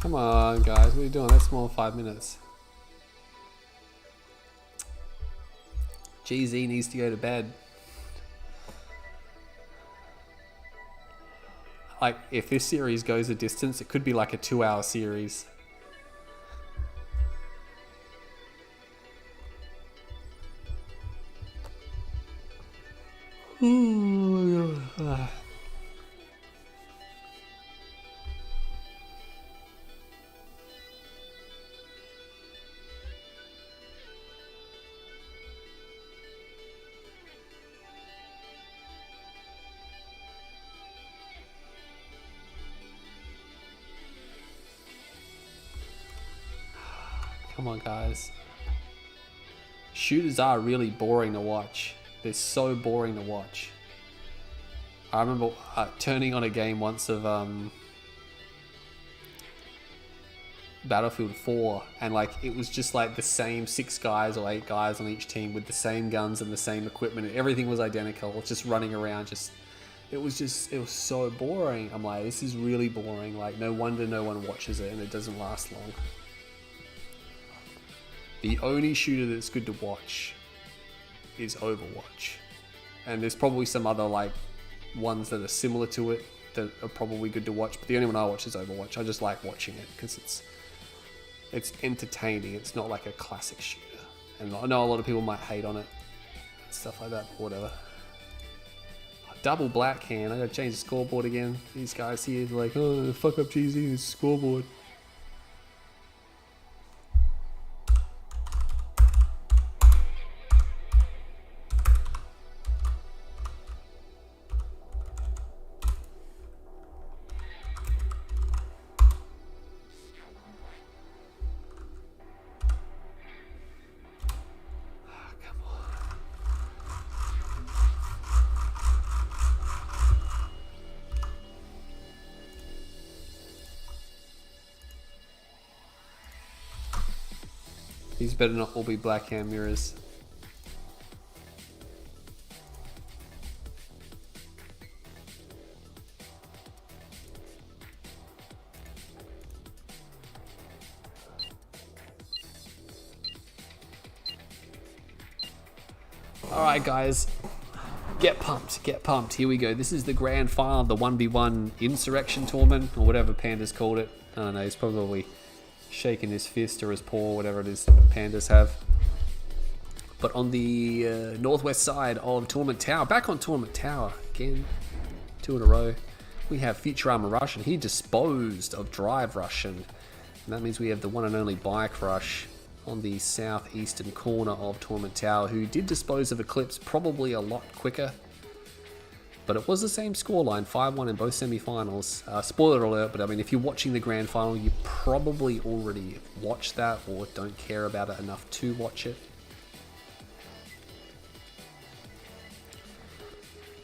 Come on, guys, what are you doing? That's more than 5 minutes. GZ needs to go to bed. Like, if this series goes a distance, it could be like a 2-hour series. Oh my God. Come on, guys. Shooters are really boring to watch. They're so boring to watch. I remember turning on a game once of Battlefield 4, and like it was just like the same 6 guys or 8 guys on each team with the same guns and the same equipment, and everything was identical, just running around. It was so boring. I'm like, this is really boring. Like, no wonder no one watches it and it doesn't last long. The only shooter that's good to watch is Overwatch. And there's probably some other like ones that are similar to it that are probably good to watch, but the only one I watch is Overwatch. I just like watching it because it's entertaining. It's not like a classic shooter. And I know a lot of people might hate on it, stuff like that, but whatever. Double black hand. I gotta change the scoreboard again. These guys here are like, oh, fuck up GZ, this scoreboard. These better not all be black hand mirrors. Alright guys, get pumped, get pumped. Here we go. This is the grand final of the 1v1 Insurrection tournament, or whatever Panda's called it. I don't know, he's probably shaking his fist or his paw, whatever it is that pandas have. But on the northwest side of Tournament Tower, back on Tournament Tower again, 2 in a row, we have Future Armor Rush, and he disposed of Drive Russian. And that means we have the one and only Bike Rush on the southeastern corner of Tournament Tower, who did dispose of Eclipse probably a lot quicker. But it was the same scoreline, 5-1 in both semi-finals. Spoiler alert, but I mean, if you're watching the grand final, you probably already watched that or don't care about it enough to watch it.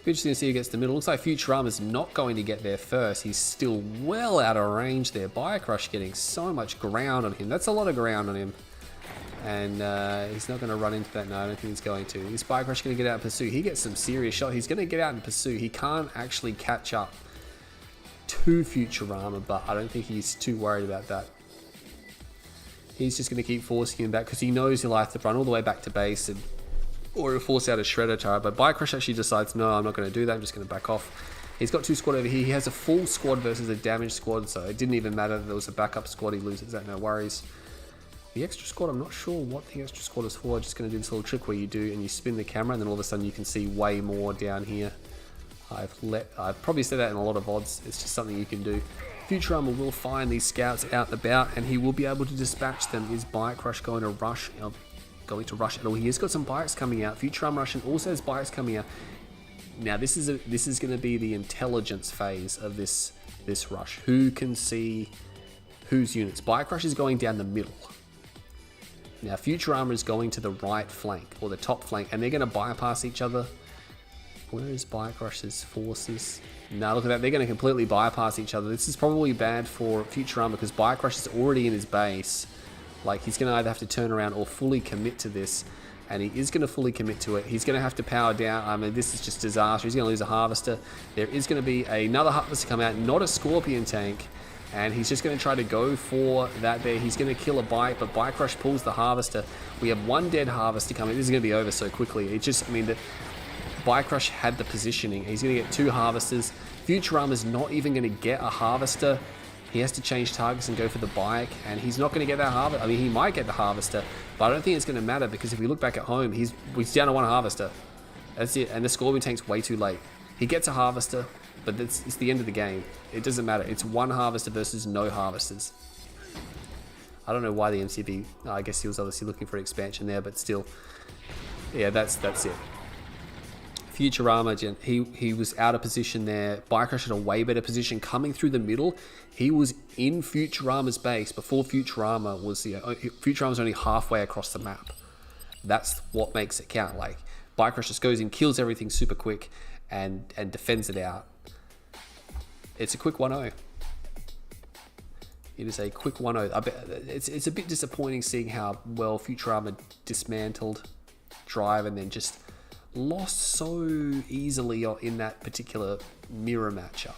Interesting to see who gets the middle. Looks like Futurama's not going to get there first. He's still well out of range there. Bike Rush getting so much ground on him. That's a lot of ground on him. And he's not going to run into that. No, I don't think he's going to. Is Bike Rush going to get out and pursue? He gets some serious shot. He's going to get out and pursue. He can't actually catch up to Futurama, but I don't think he's too worried about that. He's just going to keep forcing him back because he knows he'll have to run all the way back to base, and or he'll force out a Shredder turret. But Bike Rush actually decides, no, I'm not going to do that. I'm just going to back off. He's got 2 squad over here. He has a full squad versus a damaged squad, so it didn't even matter that there was a backup squad. He loses that, no worries. The extra squad, I'm not sure what the extra squad is for. I'm just going to do this little trick where you do and you spin the camera, and then all of a sudden you can see way more down here. I've probably said that in a lot of VODs. It's just something you can do. Futurama will find these scouts out and about, and he will be able to dispatch them. Is Bike Rush going to rush? At all? He has got some bikes coming out. Futurama Russian also has bikes coming out. Now this is going to be the intelligence phase of this rush. Who can see whose units? Bike Rush is going down the middle. Now Futurama is going to the right flank, or the top flank, and they're going to bypass each other. Where is Bike Rush's forces? Now look at that, they're going to completely bypass each other. This is probably bad for Futurama because Bike Rush is already in his base. Like, he's going to either have to turn around or fully commit to this, and he is going to fully commit to it. He's going to have to power down. I mean, this is just disaster. He's going to lose a Harvester. There is going to be another Harvester come out, not a Scorpion tank, and he's just going to try to go for that there. He's going to kill a Bike, but Bike Rush pulls the Harvester. We have 1 dead Harvester coming. This is going to be over so quickly. It just, I mean, the Bike Rush had the positioning. He's going to get 2 Harvesters. Futurama's not even going to get a Harvester. He has to change targets and go for the Bike, and he's not going to get that Harvester. I mean, he might get the Harvester, but I don't think it's going to matter because if we look back at home, he's down to 1 Harvester. That's it, and the Scorpion tank's way too late. He gets a Harvester, but it's the end of the game. It doesn't matter. It's 1 Harvester versus no Harvesters. I don't know why the MCB, I guess he was obviously looking for expansion there, but still, yeah, that's it. Futurama, he was out of position there. Bike Rush had a way better position coming through the middle. He was in Futurama's base before Futurama was, Futurama was only halfway across the map. That's what makes it count. Like, Bike Rush just goes in, kills everything super quick, and defends it out. It's a quick 1-0. It is a quick 1-0. I bet it's a bit disappointing seeing how well Futurama dismantled Drive and then just lost so easily in that particular mirror matchup.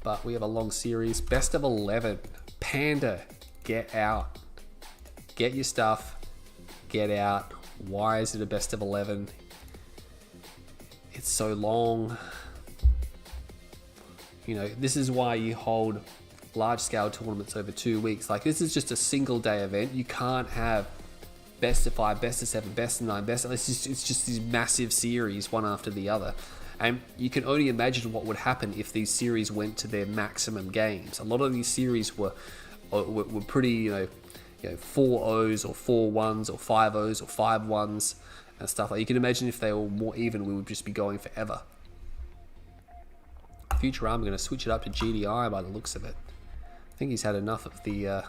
but we have a long series. Best of 11. Panda, get out. Get your stuff. Get out. Why is it a best of 11? It's so long. You know, this is why you hold large-scale tournaments over 2 weeks. Like, this is just a single-day event. You can't have best of 5, best of 7, best of 9, best of... It's just these massive series, one after the other. And you can only imagine what would happen if these series went to their maximum games. A lot of these series were pretty, you know 4-0s or 4-1s or 5-0s or 5-1s and stuff. Like, you can imagine if they were more even, we would just be going forever. Futurama, I'm going to switch it up to GDI by the looks of it. I think he's had enough of the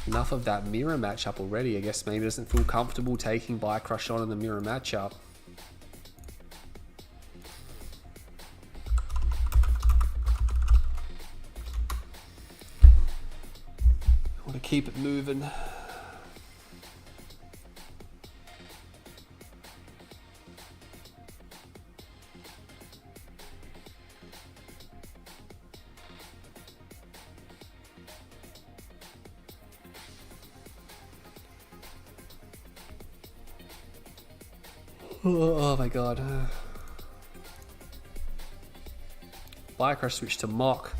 enough of that mirror matchup already. I guess maybe doesn't feel comfortable taking Crush on in the mirror matchup. I want to keep it moving. Oh my god. Crush switch to Mock.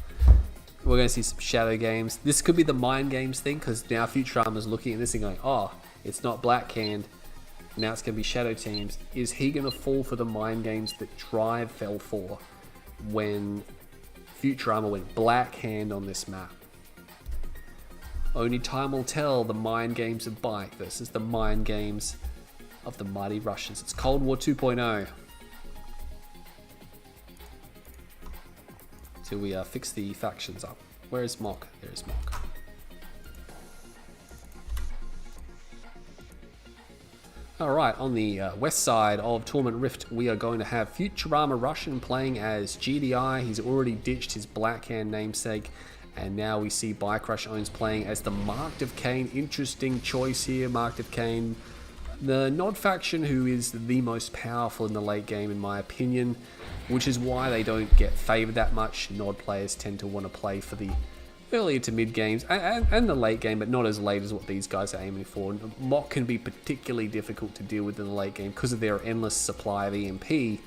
We're going to see some shadow games. This could be the mind games thing, because now Futurama's looking at this and going, oh, it's not black hand. Now it's going to be shadow teams. Is he going to fall for the mind games that Drive fell for when Futurama went black hand on this map? Only time will tell the mind games of Bike versus the mind games of the Mighty Russians. It's Cold War 2.0. So we fix the factions up. Where is Mock? There is Mock. Alright, on the west side of Tournament Rift, we are going to have Futurama Russian playing as GDI. He's already ditched his Blackhand namesake. And now we see Crush Owns playing as the Marked of Cain. Interesting choice here, Marked of Cain. The Nod faction, who is the most powerful in the late game in my opinion, which is why they don't get favoured that much. Nod players tend to want to play for the early to mid games and the late game, but not as late as what these guys are aiming for. Mock can be particularly difficult to deal with in the late game because of their endless supply of EMP.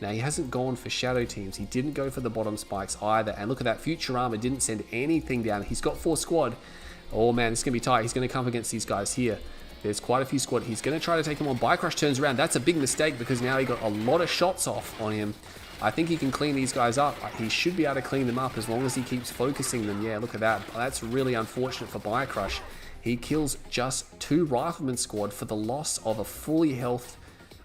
Now, he hasn't gone for shadow teams. He didn't go for the bottom spikes either. And look at that, Futurama didn't send anything down. He's got 4 squad. Oh man, it's going to be tight. He's going to come up against these guys here. There's quite a few squad. He's going to try to take him on. Crush turns around. That's a big mistake because now he got a lot of shots off on him. I think he can clean these guys up. He should be able to clean them up as long as he keeps focusing them. Yeah, look at that. That's really unfortunate for Crush. He kills just 2 Rifleman squad for the loss of a fully healthed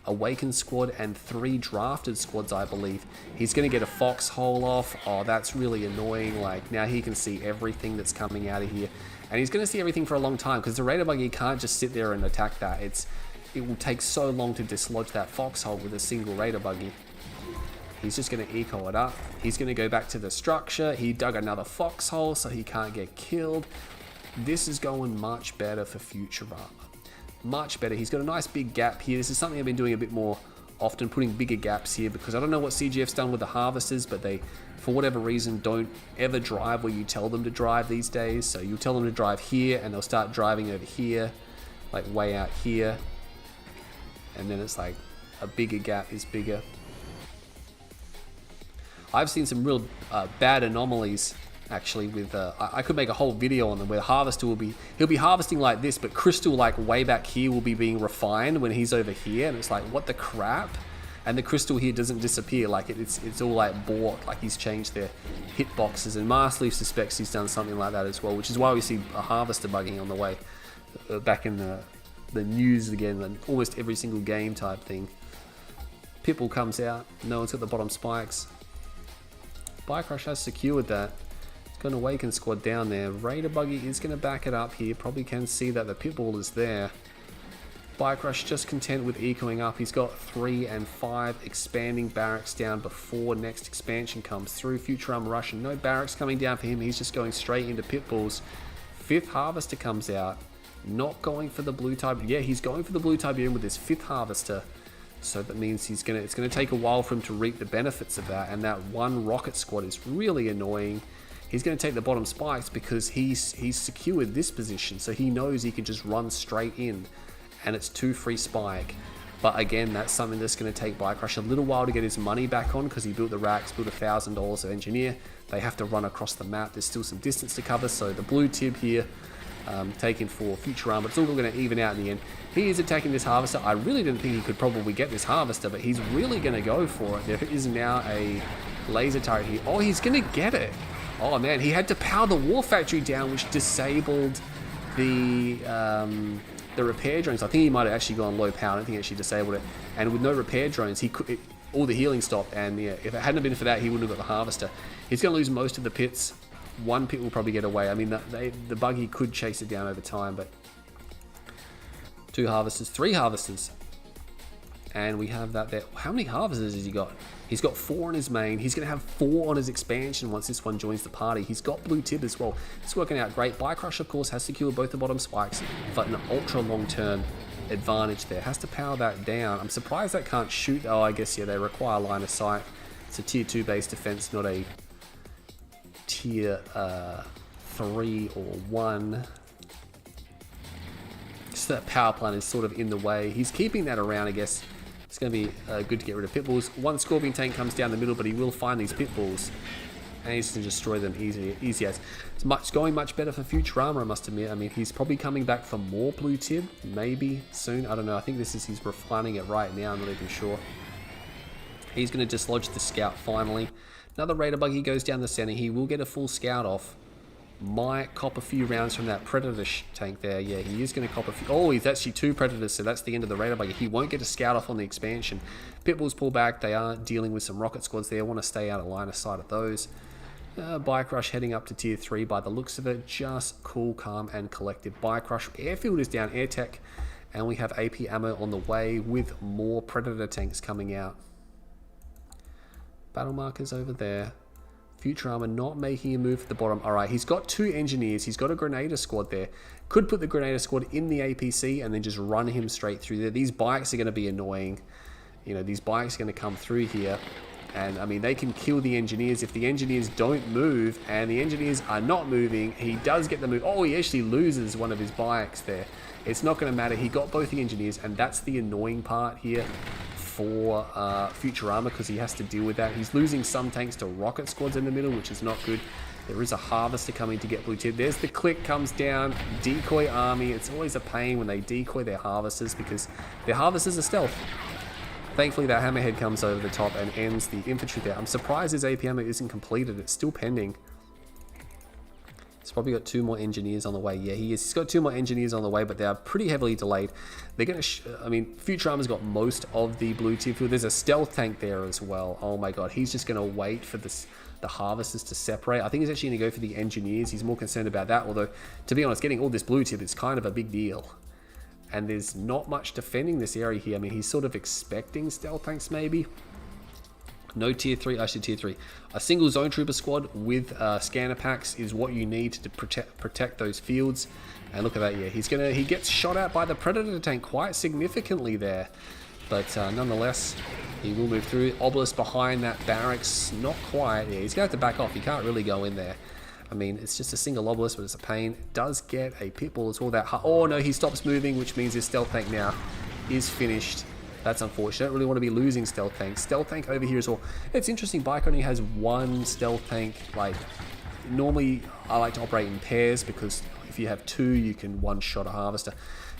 Awakened squad and 3 drafted squads, I believe. He's going to get a foxhole off. Oh, that's really annoying. Like, now he can see everything that's coming out of here. And he's going to see everything for a long time because the Raider Buggy can't just sit there and attack that. It will take so long to dislodge that foxhole with a single Raider Buggy. He's just going to eco it up. He's going to go back to the structure. He dug another foxhole so he can't get killed. This is going much better for Futurama. Much better. He's got a nice big gap here. This is something I've been doing a bit more often, putting bigger gaps here, because I don't know what CGF's done with the harvesters, but they, for whatever reason, don't ever drive where you tell them to drive these days. So you tell them to drive here and they'll start driving over here, like way out here, and then it's like a bigger gap is bigger. I've seen some real bad anomalies actually with I could make a whole video on them where the harvester he'll be harvesting like this, but crystal like way back here will be being refined when he's over here, and it's like, what the crap? And the crystal here doesn't disappear, like it's all like bought, like he's changed their hitboxes, and Marsleaf suspects he's done something like that as well, which is why we see a harvester bugging on the way back in the news again, and almost every single game type thing. Pitbull comes out, no one's got the bottom spikes. Crush has secured that. Got an Awakened squad down there. Raider Buggy is going to back it up here. Probably can see that the Pitbull is there. Crush just content with ecoing up. He's got 3 and 5 expanding barracks down before next expansion comes through. Futurama Russian, no barracks coming down for him. He's just going straight into Pitbulls. 5th Harvester comes out. Not going for the blue type. Yeah, he's going for the blue Tiberium with his 5th Harvester. So that means it's going to take a while for him to reap the benefits of that. And that one rocket squad is really annoying. He's going to take the bottom spikes because he's secured this position. So he knows he can just run straight in. And it's 2 free spike. But again, that's something that's going to take Bikecrush a little while to get his money back on because he built the racks, built $1,000 of engineer. They have to run across the map. There's still some distance to cover. So the blue tib here, taken for Futurama, but it's all going to even out in the end. He is attacking this harvester. I really didn't think he could probably get this harvester, but he's really going to go for it. There is now a laser turret here. Oh, he's going to get it. Oh man, he had to power the war factory down, which disabled the repair drones. I think he might have actually gone low power. I don't think he actually disabled it. And with no repair drones, all the healing stopped. And yeah, if it hadn't been for that, he wouldn't have got the harvester. He's going to lose most of the pits. One pit will probably get away. I mean, the buggy could chase it down over time, but 2 harvesters, 3 harvesters. And we have that there. How many harvesters has he got? He's got 4 on his main. He's going to have 4 on his expansion once this one joins the party. He's got blue tib as well. It's working out great. Bikecrush, of course, has secured both the bottom spikes, but an ultra long-term advantage there. Has to power that down. I'm surprised that can't shoot. Oh, I guess, yeah, they require line of sight. It's a tier 2 base defense, not a tier 3 or 1. Just that power plant is sort of in the way. He's keeping that around, I guess. It's going to be good to get rid of pit bulls. One Scorpion tank comes down the middle, but he will find these pit bulls. And he's going to destroy them easy as. It's going much better for Futurama, I must admit. I mean, he's probably coming back for more blue tib. Maybe soon. I don't know. I think he's refining it right now. I'm not even sure. He's going to dislodge the scout finally. Another Raider buggy goes down the center. He will get a full scout off. Might cop a few rounds from that Predator tank there. Yeah, he is going to cop a few. Oh, he's actually 2 Predators, so that's the end of the Raider buggy. He won't get a scout off on the expansion. Pitbulls pull back. They are dealing with some rocket squads there. Want to stay out of line of sight of those. Bikecrush heading up to tier 3 by the looks of it. Just cool, calm, and collected. Bikecrush. Airfield is down. Air tech. And we have AP ammo on the way with more Predator tanks coming out. Battle markers over there. Futurama not making a move at the bottom. Alright, he's got 2 engineers. He's got a Grenadier squad there. Could put the Grenadier squad in the APC and then just run him straight through there. These bikes are going to be annoying. You know, these bikes are going to come through here. And, I mean, they can kill the engineers if the engineers don't move. And the engineers are not moving. He does get the move. Oh, he actually loses one of his bikes there. It's not going to matter. He got both the engineers. And that's the annoying part here for Futurama, because he has to deal with that. He's losing some tanks to rocket squads in the middle, which is not good. There is a harvester coming to get blue tip. There's the click comes down. Decoy army. It's always a pain when they decoy their harvesters because their harvesters are stealth. Thankfully, that hammerhead comes over the top and ends the infantry there. I'm surprised his AP ammo isn't completed. It's still pending. He's probably got 2 more engineers on the way. Yeah, he is. He's got 2 more engineers on the way, but they are pretty heavily delayed. They're going to... I mean, Futurama's got most of the blue tip field. There's a stealth tank there as well. Oh my god. He's just going to wait for the harvesters to separate. I think he's actually going to go for the engineers. He's more concerned about that. Although, to be honest, getting all this blue tip is kind of a big deal. And there's not much defending this area here. I mean, he's sort of expecting stealth tanks maybe. No tier 3, actually tier 3. A single zone trooper squad with scanner packs is what you need to protect those fields. And look at that, yeah, he gets shot at by the Predator tank quite significantly there. But nonetheless, he will move through. Obelisk behind that barracks, not quite. Yeah, he's going to have to back off. He can't really go in there. I mean, it's just a single obelisk, but it's a pain. Does get a pitbull as well. Oh no, he stops moving, which means his stealth tank now is finished. That's unfortunate. Don't really want to be losing stealth tanks. Stealth tank over here as well. It's interesting. Bike only has 1 stealth tank. Like, normally I like to operate in pairs because if you have 2, you can one-shot a harvester.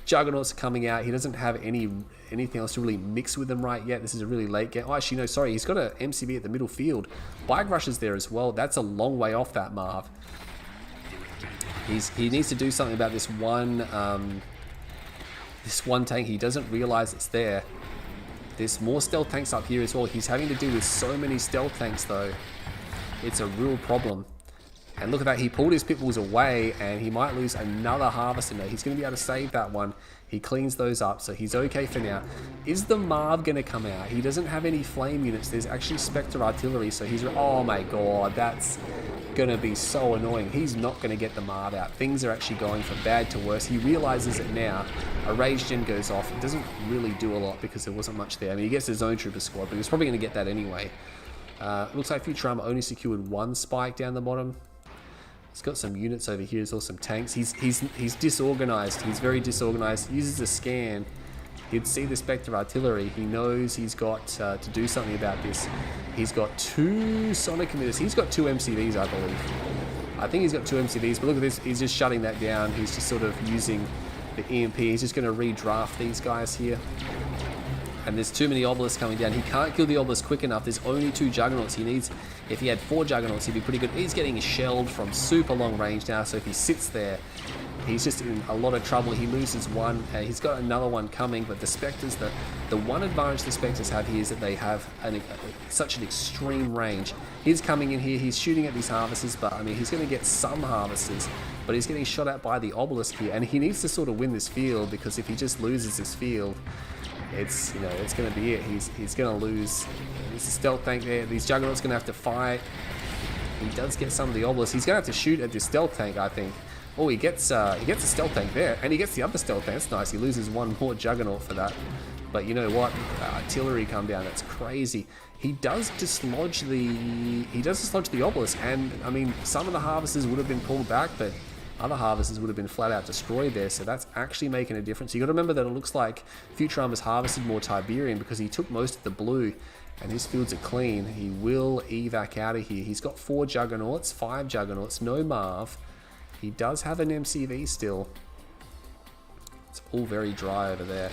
Juggernaut's coming out. He doesn't have anything else to really mix with them right yet. This is a really late game. Oh, actually, no, sorry. He's got an MCB at the middle field. Bike rushes there as well. That's a long way off that Marv. He needs to do something about this one tank. He doesn't realize it's there. There's more stealth tanks up here as well. He's having to deal with so many stealth tanks though. It's a real problem. And look at that, he pulled his pit bulls away, and he might lose another harvester. No, he's going to be able to save that one. He cleans those up, so he's okay for now. Is the Marv going to come out? He doesn't have any flame units. There's actually Spectre artillery, so he's... Oh my god, that's going to be so annoying. He's not going to get the Marv out. Things are actually going from bad to worse. He realizes it now. A rage gen goes off. It doesn't really do a lot because there wasn't much there. I mean, he gets his own trooper squad, but he's probably going to get that anyway. Looks like Futurama only secured one spike down the bottom. He's got some units over here. There's also some tanks. He's disorganized. He's very disorganized. He uses a scan. He'd see the Spectre artillery. He knows he's got to do something about this. He's got 2 sonic emitters. He's got 2 MCVs, I believe. I think he's got 2 MCVs, but look at this. He's just shutting that down. He's just sort of using the EMP. He's just going to redraft these guys here. And there's too many obelisks coming down. He can't kill the obelisk quick enough. There's only 2 juggernauts. He needs, if he had 4 juggernauts, he'd be pretty good. He's getting shelled from super long range now, so if he sits there, he's just in a lot of trouble. He loses one. He's got another one coming, but the Spectres, the one advantage the Spectres have here is that they have such an extreme range. He's coming in here, he's shooting at these harvesters, but I mean, he's going to get some harvesters, but he's getting shot at by the obelisk here, and he needs to sort of win this field, because if he just loses this field, it's, you know, it's going to be it. He's going to lose. There's a stealth tank there. These juggernauts going to have to fight. He does get some of the obelisks. He's going to have to shoot at this stealth tank, I think. Oh, he gets a stealth tank there, and he gets the other stealth tank. That's nice. He loses one more juggernaut for that. But you know what? Artillery come down. That's crazy. He does dislodge the obelisk, and I mean, some of the harvesters would have been pulled back, but other harvesters would have been flat out destroyed there, so that's actually making a difference. You got to remember that it looks like Futurama's harvested more Tiberian because he took most of the blue, and his fields are clean. He will evac out of here. He's got 4 juggernauts, 5 juggernauts, no Marv. He does have an MCV still. It's all very dry over there.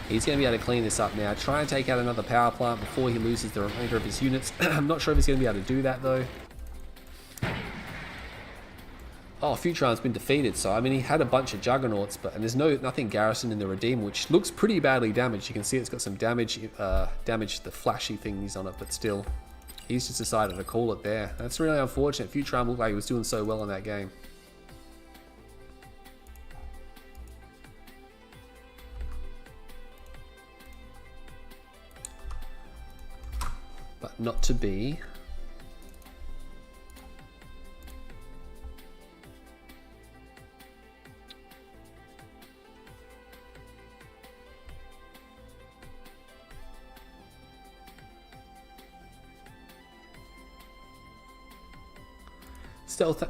He's going to be able to clean this up now. Try and take out another power plant before he loses the remainder of his units. I'm not sure if he's going to be able to do that though. Oh, Futurama's been defeated, so I mean, he had a bunch of juggernauts, and there's nothing garrisoned in the Redeemer, which looks pretty badly damaged. You can see it's got some damage, the flashy things on it, but still, he's just decided to call it there. That's really unfortunate. Futurama looked like he was doing so well in that game. But not to be.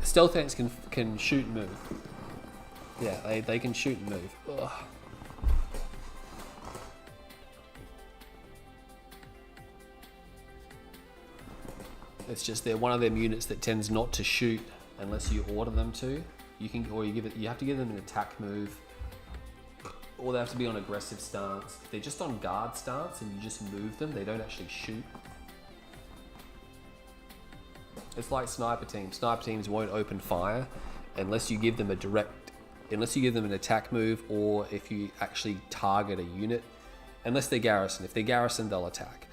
Stealth tanks can shoot and move. Yeah, they can shoot and move. Ugh. It's just they're one of them units that tends not to shoot unless you order them to. You have to give them an attack move, or they have to be on aggressive stance. If they're just on guard stance and you just move them, they don't actually shoot. It's like sniper teams. Sniper teams won't open fire unless you give them an attack move, or if you actually target a unit. Unless they're garrisoned. If they're garrisoned, they'll attack.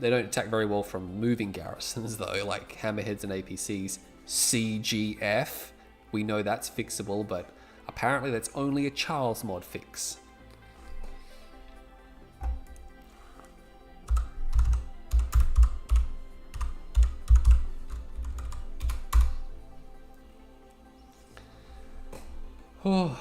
They don't attack very well from moving garrisons though, like hammerheads and APCs. CGF, we know that's fixable, but apparently that's only a Charles mod fix. Oh.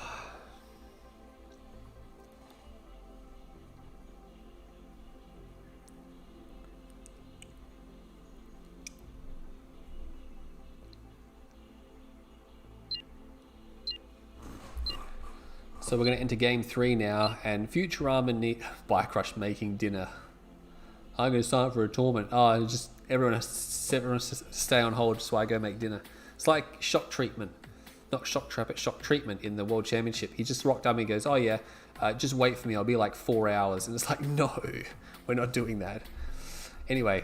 So we're going to enter game 3 now, and Futurama need Bike Rush making dinner. I'm going to sign up for a tournament. Oh, just everyone has to stay on hold so I go make dinner. It's like shock treatment. Not shock trap, it's shock treatment in the World Championship. He just rocked up and he goes, oh yeah, just wait for me, I'll be like 4 hours. And it's like, no, we're not doing that. Anyway,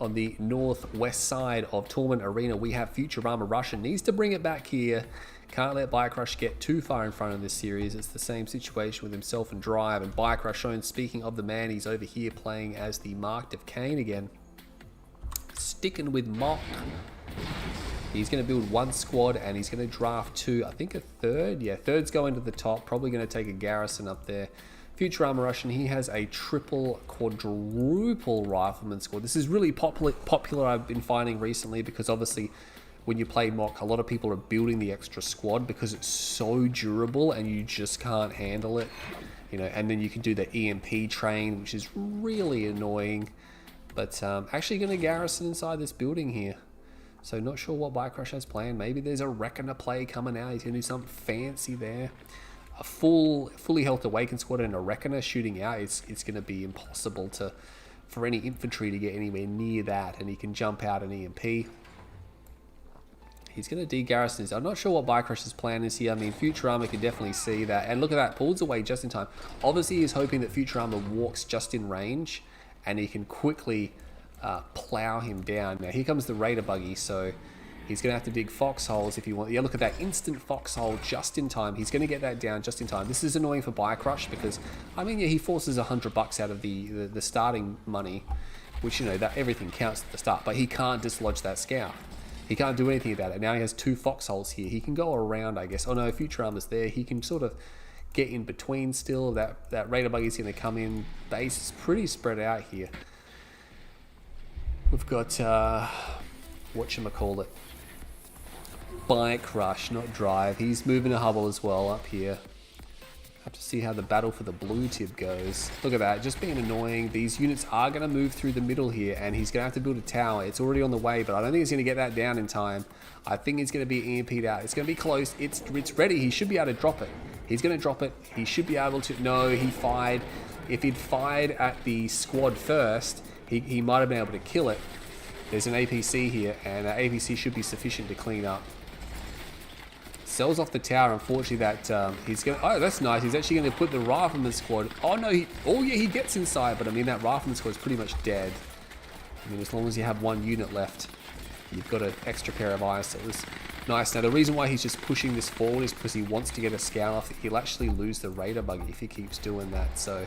on the northwest side of Tournament Arena, we have Futurama Russian. Needs to bring it back here. Can't let Bike Rush get too far in front of this series. It's the same situation with himself and Drive. And Bike Rush shown, speaking of the man, he's over here playing as the Marked of Cain again. Sticking with Mock. He's going to build one squad and he's going to draft two. I think a third. Yeah, third's going to the top. Probably going to take a garrison up there. Futurama Russian, he has a triple, quadruple rifleman squad. This is really popular I've been finding recently, because obviously when you play mock, a lot of people are building the extra squad because it's so durable and you just can't handle it. You know, and then you can do the EMP train, which is really annoying. But actually going to garrison inside this building here. So not sure what Bikecrush has planned. Maybe there's a Reckoner play coming out. He's going to do something fancy there. A fully health awakened squad and a Reckoner shooting out. It's going to be impossible for any infantry to get anywhere near that. And he can jump out an EMP. He's going to de-garrison this. I'm not sure what Bikecrush's plan is here. I mean, Futurama can definitely see that. And look at that, pulls away just in time. Obviously, he's hoping that Futurama walks just in range and he can quickly plow him down. Now here comes the Raider buggy, so he's gonna have to dig foxholes if you want. Yeah, look at that instant foxhole just in time. He's gonna get that down just in time. This is annoying for Bikecrush because, I mean, yeah, he forces $100 out of the starting money, which, you know, that everything counts at the start, but he can't dislodge that scout. He can't do anything about it. Now he has two foxholes here. He can go around, I guess. Oh no, Futurama's there. He can sort of get in between still. That Raider buggy's gonna come in. Base is pretty spread out here. We've got, whatchamacallit, Bikecrush, not Drive. He's moving a Hubble as well up here. Have to see how the battle for the blue tip goes. Look at that, just being annoying. These units are going to move through the middle here, and he's going to have to build a tower. It's already on the way, but I don't think he's going to get that down in time. I think it's going to be EMP'd out. It's going to be close. It's ready. He should be able to drop it. He's going to drop it. He should be able to. No, he fired. If he'd fired at the squad first, he might have been able to kill it. There's an APC here, and APC should be sufficient to clean up. Sells off the tower. Unfortunately, that he's going. Oh, that's nice. He's actually going to put the rifleman squad. Oh no! Oh yeah, he gets inside, but I mean that rifleman squad is pretty much dead. I mean, as long as you have one unit left, you've got an extra pair of eyes. So it was nice. Now the reason why he's just pushing this forward is because he wants to get a scout off. He'll actually lose the Raider buggy if he keeps doing that. So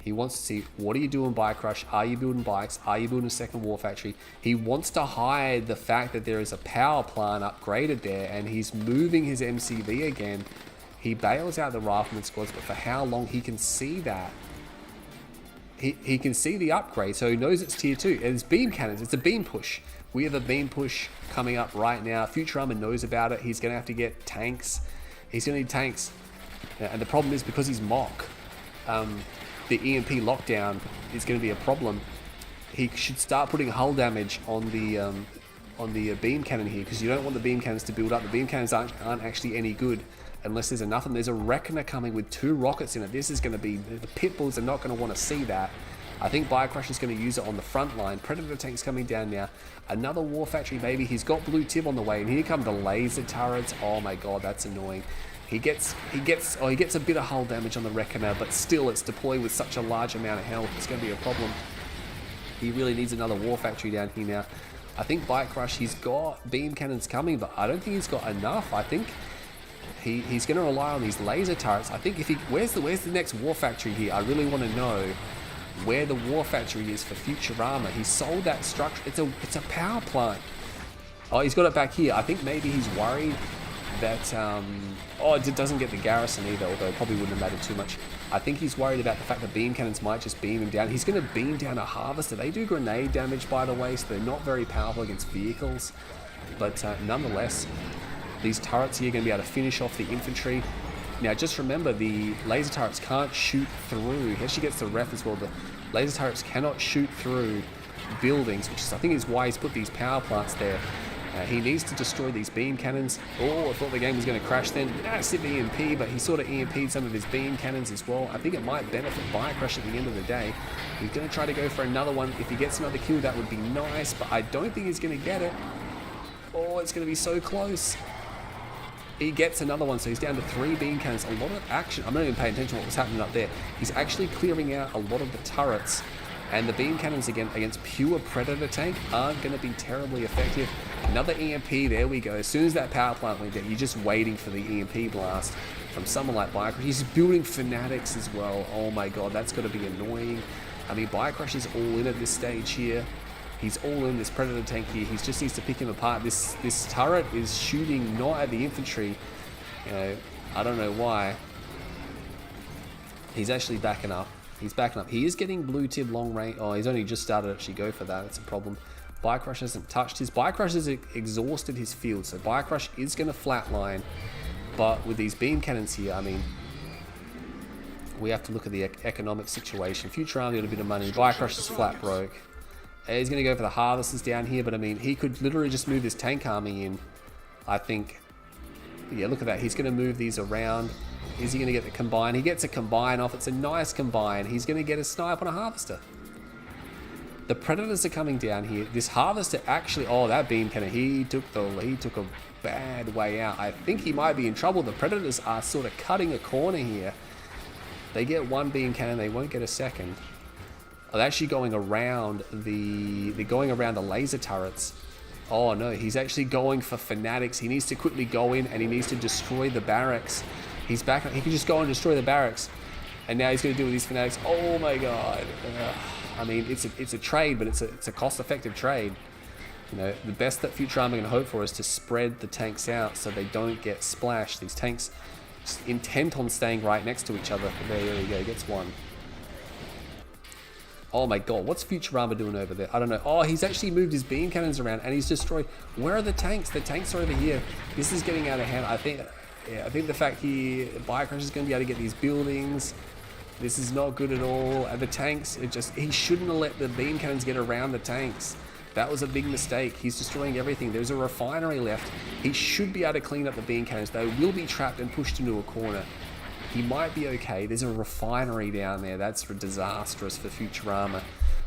he wants to see, what are you doing, Bikecrush? Are you building bikes? Are you building a second war factory? He wants to hide the fact that there is a power plant upgraded there, and he's moving his MCV again. He bails out the rifleman squads, but for how long? He can see that. He can see the upgrade, so he knows it's tier 2. And it's beam cannons. It's a beam push. We have a beam push coming up right now. Futurama knows about it. He's going to have to get tanks. He's going to need tanks. And the problem is, because he's mock, the EMP lockdown is going to be a problem. He should start putting hull damage on the beam cannon here, because you don't want the beam cannons to build up. The beam cannons aren't actually any good unless there's enough. And there's a Reckoner coming with 2 rockets in it. This is going to be, the pit bulls are not going to want to see that. I think Bikecrush is going to use it on the front line. Predator tanks coming down now. Another war factory, baby. He's got blue tip on the way, and here come the laser turrets. Oh my god, that's annoying. He gets a bit of hull damage on the Reckoner, but still it's deployed with such a large amount of health. It's going to be a problem. He really needs another war factory down here now. I think Bikecrush, he's got beam cannons coming, but I don't think he's got enough. I think he's going to rely on these laser turrets. I think if he, where's the next war factory here? I really want to know where the war factory is for Futurama. He sold that structure. It's a power plant. Oh, he's got it back here. I think maybe he's worried that it doesn't get the garrison either, although it probably wouldn't have mattered too much. I think he's worried about the fact that beam cannons might just beam him down. He's going to beam down a harvester. They do grenade damage, by the way, so they're not very powerful against vehicles, but nonetheless, these turrets here are going to be able to finish off the infantry. Now just remember, the laser turrets can't shoot through. He actually gets the ref as well. The laser turrets cannot shoot through buildings, which is, I think, is why he's put these power plants there. He needs to destroy these beam cannons. Oh, I thought the game was going to crash then. Massive EMP, but he sort of EMP'd some of his beam cannons as well. I think it might benefit Bikecrush at the end of the day. He's going to try to go for another one. If he gets another kill, that would be nice, but I don't think he's going to get it. Oh, it's going to be so close. He gets another one, so he's down to 3 beam cannons. A lot of action. I'm not even paying attention to what was happening up there. He's actually clearing out a lot of the turrets. And the beam cannons, again, against pure Predator tank aren't going to be terribly effective. Another EMP, there we go. As soon as that power plant went down, you're just waiting for the EMP blast from someone like Bikecrush. He's building Fanatics as well. Oh my god, that's got to be annoying. I mean, Bikecrush is all in at this stage here. He's all in this Predator tank here. He just needs to pick him apart. This turret is shooting not at the infantry. You know, I don't know why. He's actually backing up. He's backing up. He is getting blue tib long range. Oh, he's only just started to actually go for that. That's a problem. Bike Rush hasn't touched his. Bike Rush has exhausted his field, so Bike Rush is going to flatline. But with these beam cannons here, I mean, we have to look at the economic situation. Futurama got a bit of money. Bike Rush is flat broke. He's going to go for the harvesters down here, but I mean, he could literally just move this tank army in. I think, yeah, look at that. He's going to move these around. Is he going to get the combine? He gets a combine off. It's a nice combine. He's going to get a snipe on a harvester. The Predators are coming down here. This harvester actually, oh, that beam cannon, he took a bad way out. I think he might be in trouble. The Predators are sort of cutting a corner here. They get one beam cannon, they won't get a second. Oh, they're actually going around they're going around the laser turrets. Oh no, he's actually going for fanatics. He needs to quickly go in and he needs to destroy the barracks. He's back. He can just go and destroy the barracks. And now he's going to deal with these fanatics. Oh my god. I mean, it's a trade, but it's a cost-effective trade. You know, the best that Futurama can hope for is to spread the tanks out so they don't get splashed. These tanks just intent on staying right next to each other. There we go, gets one. Oh my god, what's Futurama doing over there? I don't know. Oh, he's actually moved his beam cannons around and he's destroyed. Where are the tanks? The tanks are over here. This is getting out of hand. I think the fact Bike Rush is going to be able to get these buildings. This is not good at all. And the tanks, he shouldn't have let the beam cannons get around the tanks. That was a big mistake. He's destroying everything. There's a refinery left. He should be able to clean up the beam cannons. They will be trapped and pushed into a corner. He might be okay. There's a refinery down there. That's disastrous for Futurama.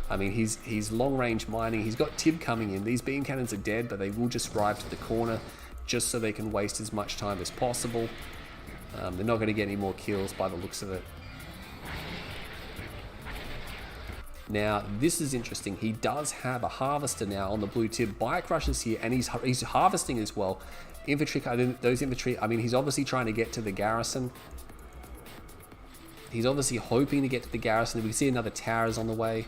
I mean, he's long-range mining. He's got Tib coming in. These beam cannons are dead, but they will just drive to the corner just so they can waste as much time as possible. They're not going to get any more kills by the looks of it. Now, this is interesting. He does have a harvester now on the blue tib. Bike Rush is here, and he's harvesting as well. Infantry, those infantry, I mean, he's obviously trying to get to the garrison. He's obviously hoping to get to the garrison. We can see another tower is on the way.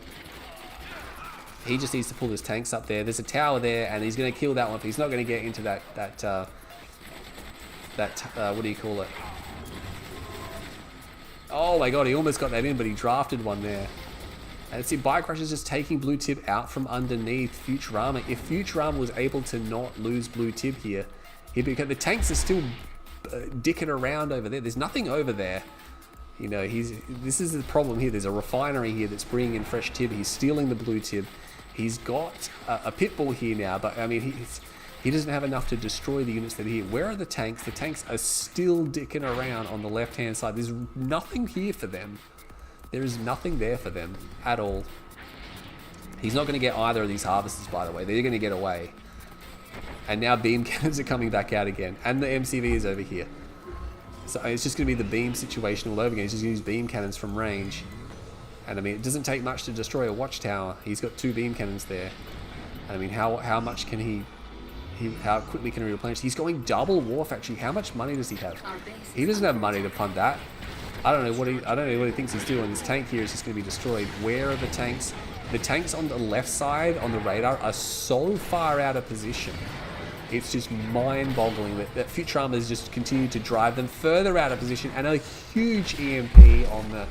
He just needs to pull his tanks up there. There's a tower there, and he's going to kill that one, but he's not going to get into that what do you call it? Oh my god, he almost got that in, but he drafted one there. And see, Bike Rush is just taking blue tib out from underneath Futurama. If Futurama was able to not lose blue tib here, because the tanks are still dicking around over there. There's nothing over there. You know, this is the problem here. There's a refinery here that's bringing in fresh tib. He's stealing the blue tib. He's got a pit bull here now, but I mean, he doesn't have enough to destroy the units that are here. Where are the tanks? The tanks are still dicking around on the left-hand side. There's nothing here for them. There is nothing there for them at all. He's not going to get either of these harvesters, by the way. They're going to get away. And now beam cannons are coming back out again. And the MCV is over here. So it's just going to be the beam situation all over again. He's just going to use beam cannons from range. And I mean, it doesn't take much to destroy a watchtower. He's got 2 beam cannons there. And I mean, how much can how quickly can he replenish? He's going double war factory. How much money does he have? He doesn't have money to fund that. I don't know what he thinks he's doing. This tank here is just going to be destroyed. Where are the tanks? The tanks on the left side on the radar are so far out of position. It's just mind-boggling that Futurama has just continued to drive them further out of position, and a huge EMP on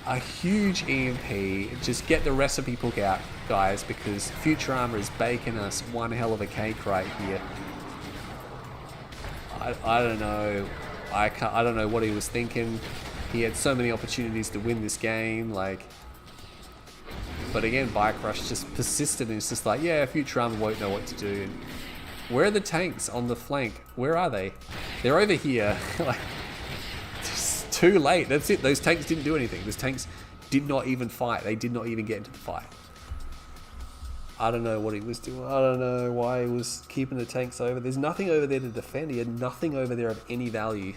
a huge EMP. Just get the recipe book out, guys, because Futurama is baking us one hell of a cake right here. I don't know. I don't know what he was thinking. He had so many opportunities to win this game, but again, Bike Rush just persisted, and it's just like, yeah, Futurama won't know what to do. And where are the tanks on the flank? Where are they? They're over here. Like, just too late. That's it. Those tanks didn't do anything. Those tanks did not even fight. They did not even get into the fight. I don't know what he was doing. I don't know why he was keeping the tanks over. There's nothing over there to defend. He had nothing over there of any value.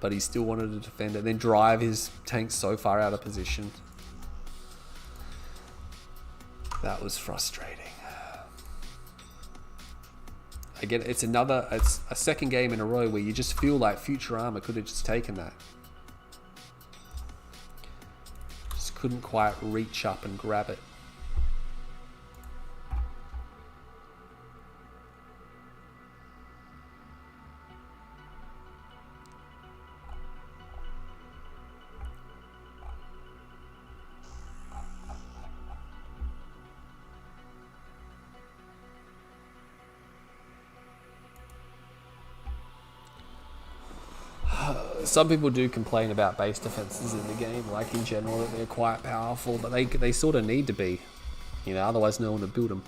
But he still wanted to defend it, then drive his tanks so far out of position. That was frustrating. Again, it's a second game in a row where you just feel like Futurama could have just taken that. couldn't quite reach up and grab it. Some people do complain about base defenses in the game, like in general, that they're quite powerful, but they sort of need to be, you know, otherwise no one would build them.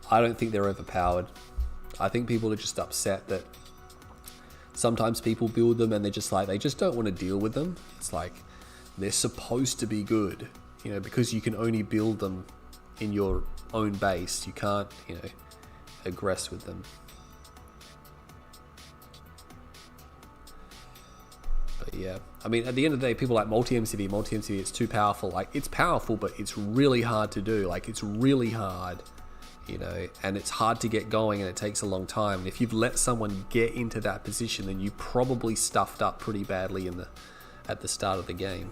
I don't think they're overpowered. I think people are just upset that sometimes people build them and they're just like, they just don't want to deal with them. It's like, they're supposed to be good, you know, because you can only build them in your own base. You can't, you know, aggress with them. But yeah, I mean, at the end of the day, people like multi-MCD, it's too powerful. Like, it's powerful, but it's really hard to do. Like, it's really hard, you know, and it's hard to get going and it takes a long time. And if you've let someone get into that position, then you probably stuffed up pretty badly at the start of the game.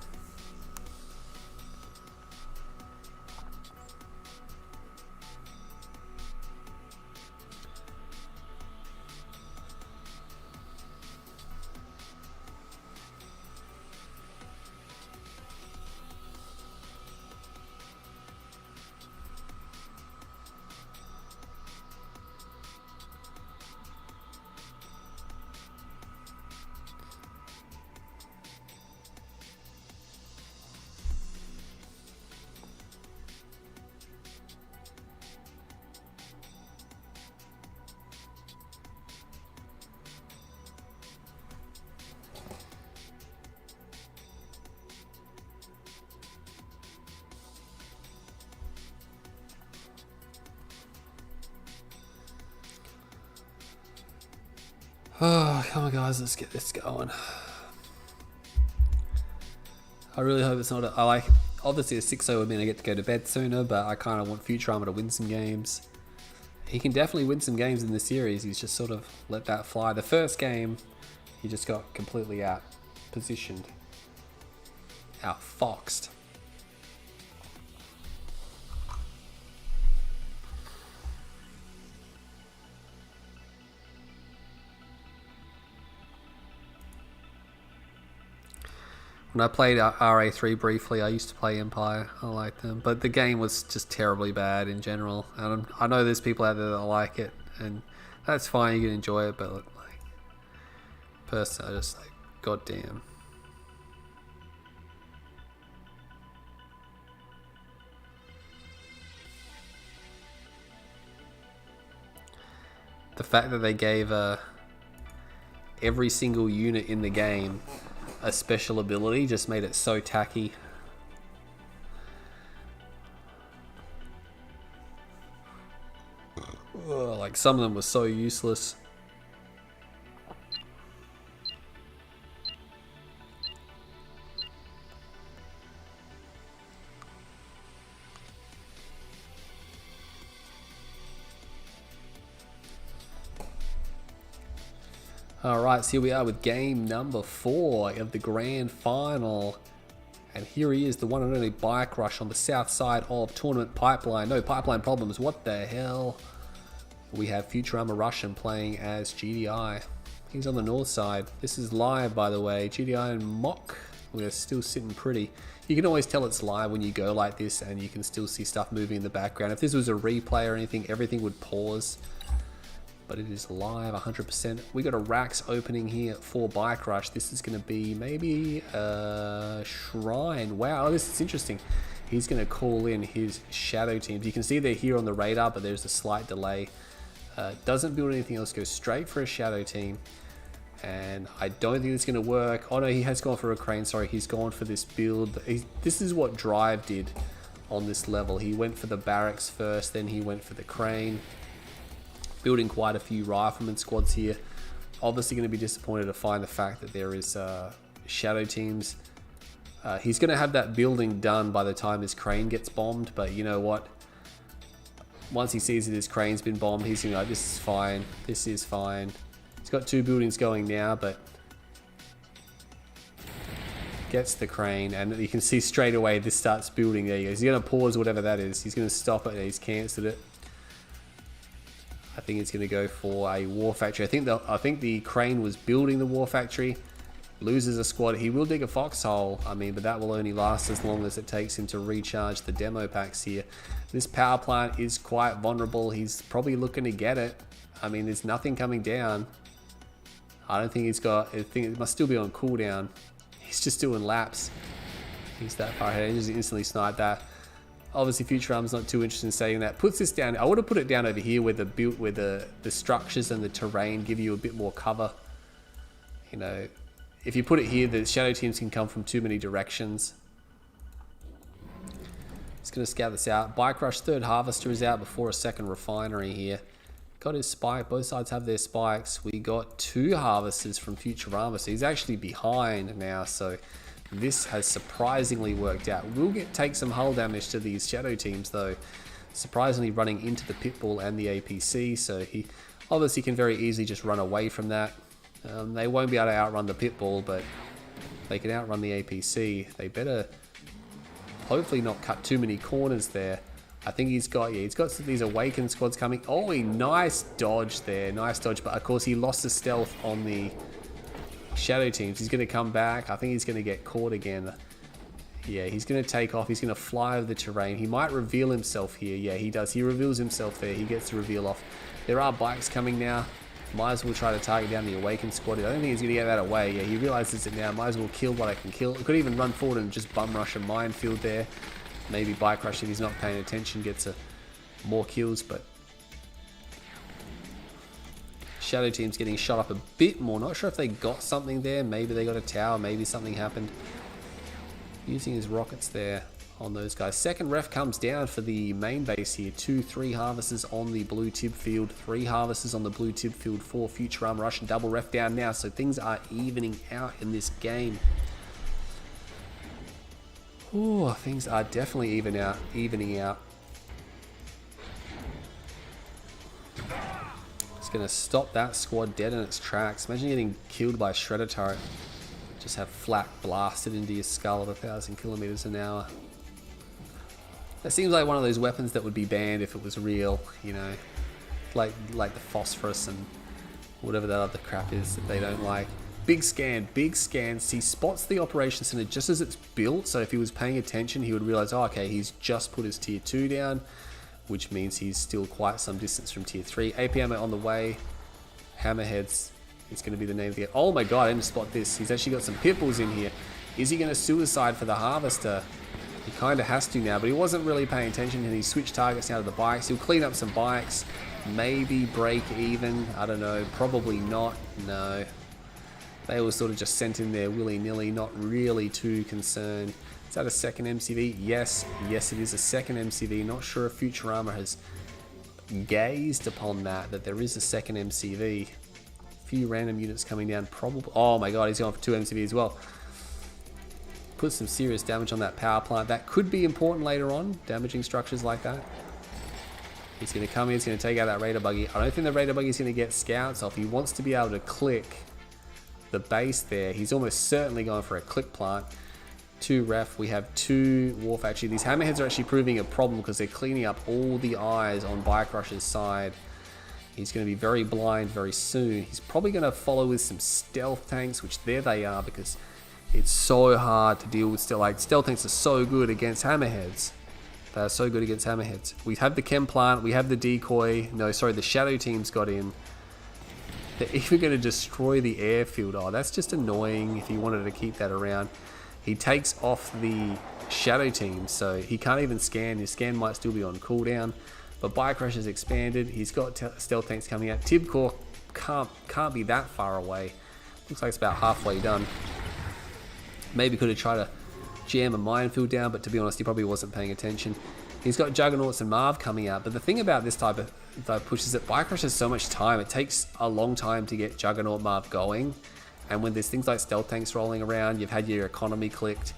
Oh, come on guys, let's get this going. I really hope it's not I like, obviously a 6-0 would mean I get to go to bed sooner, but I kind of want Futurama to win some games. He can definitely win some games in the series. He's just sort of let that fly. The first game, he just got completely out-positioned. Out-foxed. When I played RA3 briefly, I used to play Empire. I liked them. But the game was just terribly bad in general. And I know there's people out there that like it. And that's fine, you can enjoy it. But like, personally, I just like, goddamn. The fact that they gave every single unit in the game a special ability just made it so tacky. Ugh, like some of them were so useless. Alright, so here we are with game number 4 of the grand final. And here he is, the one and only Bike Rush on the south side of Tournament Pipeline. No pipeline problems, what the hell? We have Futurama Russian playing as GDI. He's on the north side. This is live, by the way. GDI and Mock, we're still sitting pretty. You can always tell it's live when you go like this and you can still see stuff moving in the background. If this was a replay or anything, everything would pause. But it is live 100%. We got a Rax opening here for Bike Rush. This is going to be maybe a Shrine. Wow, this is interesting. He's going to call in his shadow teams. You can see they're here on the radar, but there's a slight delay. Doesn't build anything else, goes straight for a shadow team. And I don't think it's going to work. Oh no, he has gone for a crane. Sorry, he's gone for this build. This is what Drive did on this level. He went for the barracks first, then he went for the crane. Building quite a few rifleman squads here. Obviously going to be disappointed to find the fact that there is shadow teams. He's going to have that building done by the time his crane gets bombed, but you know what? Once he sees that his crane's been bombed, he's going to be like, this is fine. This is fine. He's got 2 buildings going now, but gets the crane, and you can see straight away this starts building. There he goes. He's going to pause whatever that is. He's going to stop it, and he's cancelled it. I think it's going to go for a war factory. I think the crane was building the war factory. Loses a squad. He will dig a foxhole, I mean, but that will only last as long as it takes him to recharge the demo packs here. This power plant is quite vulnerable. He's probably looking to get it. I mean, there's nothing coming down. I don't think he's got... I think it must still be on cooldown. He's just doing laps. He's that far ahead. He just instantly sniped that. Obviously, Futurama's not too interested in saving that. Puts this down. I would have put it down over here where the structures and the terrain give you a bit more cover. You know, if you put it here, the shadow teams can come from too many directions. Just going to scout this out. Bike Rush, third harvester is out before a second refinery here. Got his spike. Both sides have their spikes. We got 2 harvesters from Futurama, so he's actually behind now. So this has surprisingly worked out. We'll take some hull damage to these shadow teams though. Surprisingly running into the Pitbull and the APC, so he obviously can very easily just run away from that. They won't be able to outrun the Pitbull, but they can outrun the APC. They better hopefully not cut too many corners there. I think he's got these awakened squads coming. Oh, nice dodge there. Nice dodge, but of course he lost the stealth on the shadow teams. He's going to come back. I think he's going to get caught again. Yeah, he's going to take off. He's going to fly over the terrain. He might reveal himself here. Yeah, he does. He reveals himself there. He gets the reveal off. There are bikes coming now. Might as well try to target down the awakened squad. I don't think he's going to get that away. Yeah, he realizes it now. Might as well kill what I can kill. Could even run forward and just bum rush a minefield there. Maybe Bike Rush, if he's not paying attention, gets more kills, but shadow team's getting shot up a bit more. Not sure if they got something there. Maybe they got a tower. Maybe something happened. Using his rockets there on those guys. Second ref comes down for the main base here. 3 harvesters on the blue tib field. 3 harvesters on the blue tib field for Futurama Russian. Double ref down now, so things are evening out in this game. Oh, things are definitely evening out. It's going to stop that squad dead in its tracks. Imagine getting killed by a shredder turret. Just have flak blasted into your skull at 1,000 kilometers an hour. That seems like one of those weapons that would be banned if it was real, you know. Like the phosphorus and whatever that other crap is that they don't like. Big scan. He spots the operation center just as it's built, so if he was paying attention, he would realize, oh, okay, he's just put his tier 2 down, which means he's still quite some distance from tier 3. APM on the way. Hammerheads is going to be the name of the... Oh my god, I didn't spot this. He's actually got some pitbulls in here. Is he going to suicide for the harvester? He kind of has to now, but he wasn't really paying attention, and he switched targets now to the bikes. He'll clean up some bikes, maybe break even. I don't know, probably not. No. They were sort of just sent in there willy-nilly, not really too concerned. Is that a second MCV? Yes, it is a second MCV. Not sure if Futurama has gazed upon that there is a second MCV. A few random units coming down, probably. Oh my god, he's going for 2 MCV as well. Put some serious damage on that power plant. That could be important later on, damaging structures like that. He's going to come in, he's going to take out that raider buggy. I don't think the raider buggy is going to get scouts off. He wants to be able to click the base there. He's almost certainly going for a click plant. 2 ref. We have 2 war factory. These hammerheads are actually proving a problem because they're cleaning up all the eyes on Bike Rush's side. He's going to be very blind very soon. He's probably going to follow with some stealth tanks, which there they are, because it's so hard to deal with stealth tanks are so good against hammerheads. They are so good against hammerheads. We have the chem plant. We have the decoy. No, sorry, the shadow team's got in. They're even going to destroy the airfield. Oh, that's just annoying if he wanted to keep that around. He takes off the shadow team, so he can't even scan. His scan might still be on cooldown. But Bike Rush has expanded. He's got stealth tanks coming out. Tibcore can't be that far away. Looks like it's about halfway done. Maybe could have tried to jam a minefield down, but to be honest, he probably wasn't paying attention. He's got Juggernauts and Marv coming out, but the thing about this type of push is that Bike Rush has so much time. It takes a long time to get Juggernaut Marv going, and when there's things like stealth tanks rolling around, you've had your economy clicked,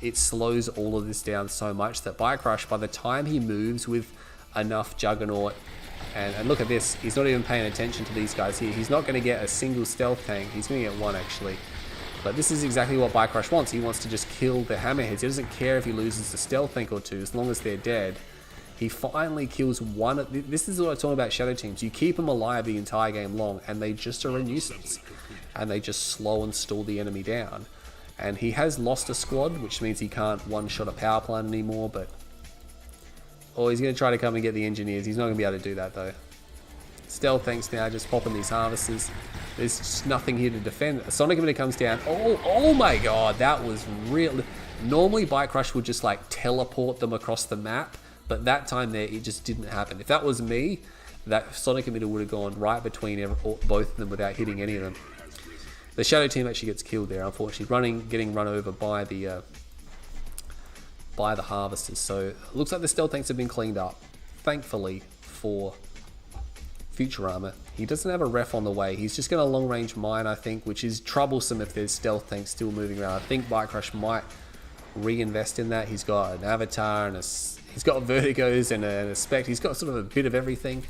it slows all of this down so much that Bike Rush, by the time he moves with enough Juggernaut, and look at this, he's not even paying attention to these guys here. He's not going to get a single stealth tank. He's going to get 1 actually. But this is exactly what Bike Rush wants. He wants to just kill the hammerheads. He doesn't care if he loses a stealth tank or two, as long as they're dead. He finally kills one. This is what I'm talking about shadow teams. You keep them alive the entire game long, and they just are a nuisance. And they just slow and stall the enemy down. And he has lost a squad, which means he can't one-shot a power plant anymore, but... Oh, he's going to try to come and get the engineers. He's not going to be able to do that, though. Stealth tanks now, just popping these harvesters. There's just nothing here to defend. A Sonic emitter comes down. Oh my god, that was real. Normally, Bike Rush would just like teleport them across the map, but that time there, it just didn't happen. If that was me, that Sonic emitter would have gone right between both of them without hitting any of them. The Shadow team actually gets killed there, unfortunately, getting run over by the harvesters. So it looks like the stealth tanks have been cleaned up, thankfully for Futurama. He doesn't have a ref on the way. He's just going to long range mine, I think, which is troublesome if there's stealth tanks still moving around. I think Bike Rush might reinvest in that. He's got an avatar and he's got vertigos and a spec. He's got sort of a bit of everything.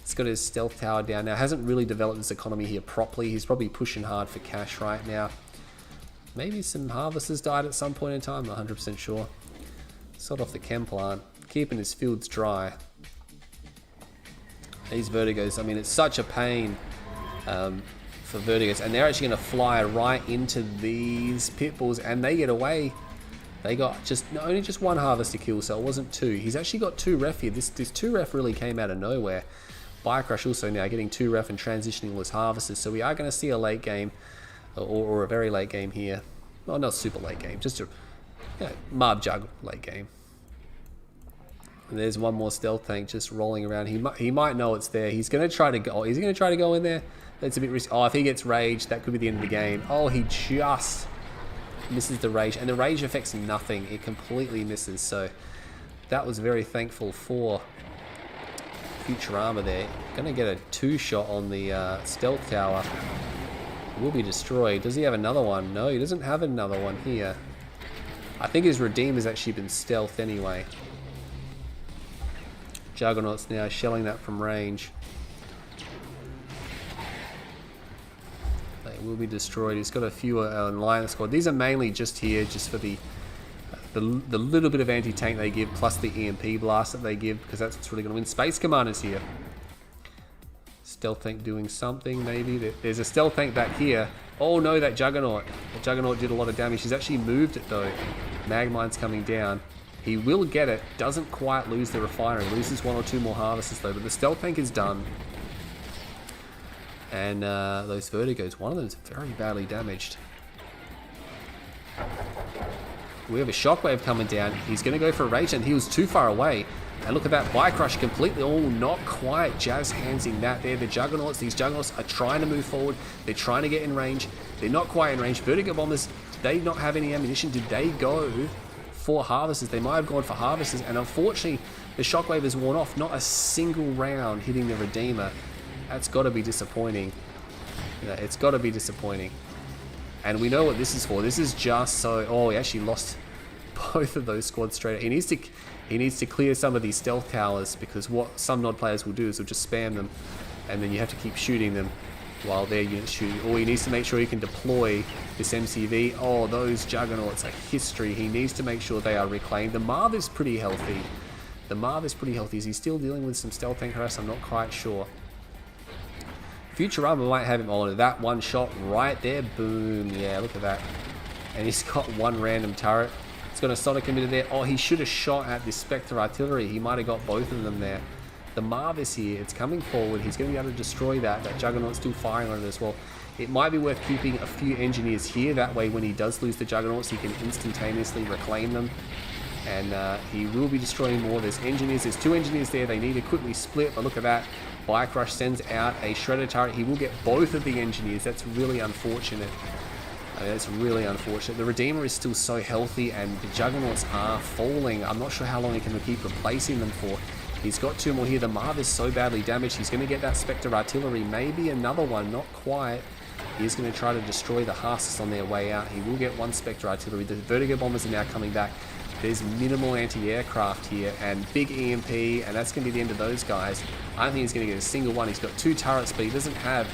He's got his stealth tower down now. Hasn't really developed this economy here properly. He's probably pushing hard for cash right now. Maybe some harvesters died at some point in time. Not 100% sure. Sort off the chem plant, keeping his fields dry. These vertigos, I mean, it's such a pain for vertigos, and they're actually going to fly right into these pit bulls, and they get away. They got only just one harvester kill, so it wasn't two. He's actually got 2 ref here. This 2 ref really came out of nowhere. Bike Rush also now getting 2 ref and transitioning all his harvesters, so we are going to see a late game, or a very late game here. Well, not super late game, just a Marb Jug late game. And there's one more stealth tank just rolling around. He might know it's there. He's going to try to go. Oh, he's going to try to go in there. That's a bit risky. Oh, if he gets rage, that could be the end of the game. Oh, he just misses the rage, and the rage affects nothing. It completely misses. So that was very thankful for Futurama there. Going to get a 2-shot on the stealth tower. Will be destroyed. Does he have another one? No, he doesn't have another one here. I think his Redeemer's actually been stealthed anyway. Juggernaut's now shelling that from range. They will be destroyed. He's got a few in line squad. These are mainly just here, just for the little bit of anti-tank they give, plus the EMP blast that they give, because that's what's really going to win. Space Commander's here. Stealth tank doing something, maybe. There's a stealth tank back here. Oh no, that Juggernaut. The Juggernaut did a lot of damage. He's actually moved it though. Magmine's coming down. He will get it. Doesn't quite lose the refinery. Loses 1 or 2 more harvesters though. But the stealth tank is done. And those vertigos, one of them is very badly damaged. We have a shockwave coming down. He's going to go for a rage, and he was too far away. And look at that, Bike Rush completely, not quite jazz handsing that there. The Juggernauts, these Juggernauts are trying to move forward. They're trying to get in range. They're not quite in range. Vertigo Bombers, did they not have any ammunition? Did they go for harvesters? They might have gone for harvesters, and unfortunately, the shockwave is worn off. Not a single round hitting the Redeemer. That's got to be disappointing. It's got to be disappointing. And we know what this is for. This is just so... Oh, he actually lost both of those squads straight up. He needs to clear some of these stealth towers, because what some Nod players will do is they'll just spam them, and then you have to keep shooting them while their units shoot. Or he needs to make sure he can deploy this MCV. Oh, those Juggernauts are history. He needs to make sure they are reclaimed. The Marv is pretty healthy. Is he still dealing with some stealth tank harass? I'm not quite sure. Futurama might have him on that one shot right there. Boom. Yeah, look at that. And he's got one random turret. It's got a Sonic emitter there. Oh, he should have shot at this Spectre artillery. He might have got both of them there. The Marv is here. It's coming forward. He's going to be able to destroy that. That Juggernaut's still firing on it as well. It might be worth keeping a few engineers here. That way, when he does lose the Juggernauts, he can instantaneously reclaim them. And he will be destroying more. There's engineers. There's 2 engineers there. They need to quickly split. But look at that. Bike Rush sends out a Shredder turret. He will get both of the engineers. That's really unfortunate. That's really unfortunate. The Redeemer is still so healthy, and the Juggernauts are falling. I'm not sure how long he can keep replacing them for. He's got 2 more here. The Marv is so badly damaged. He's going to get that Spectre artillery. Maybe another one. Not quite. He's going to try to destroy the Husks on their way out. He will get 1 Spectre artillery. The Vertigo Bombers are now coming back. There's minimal anti-aircraft here and big EMP, and that's going to be the end of those guys. I don't think he's going to get a single one. He's got 2 turrets, but he doesn't have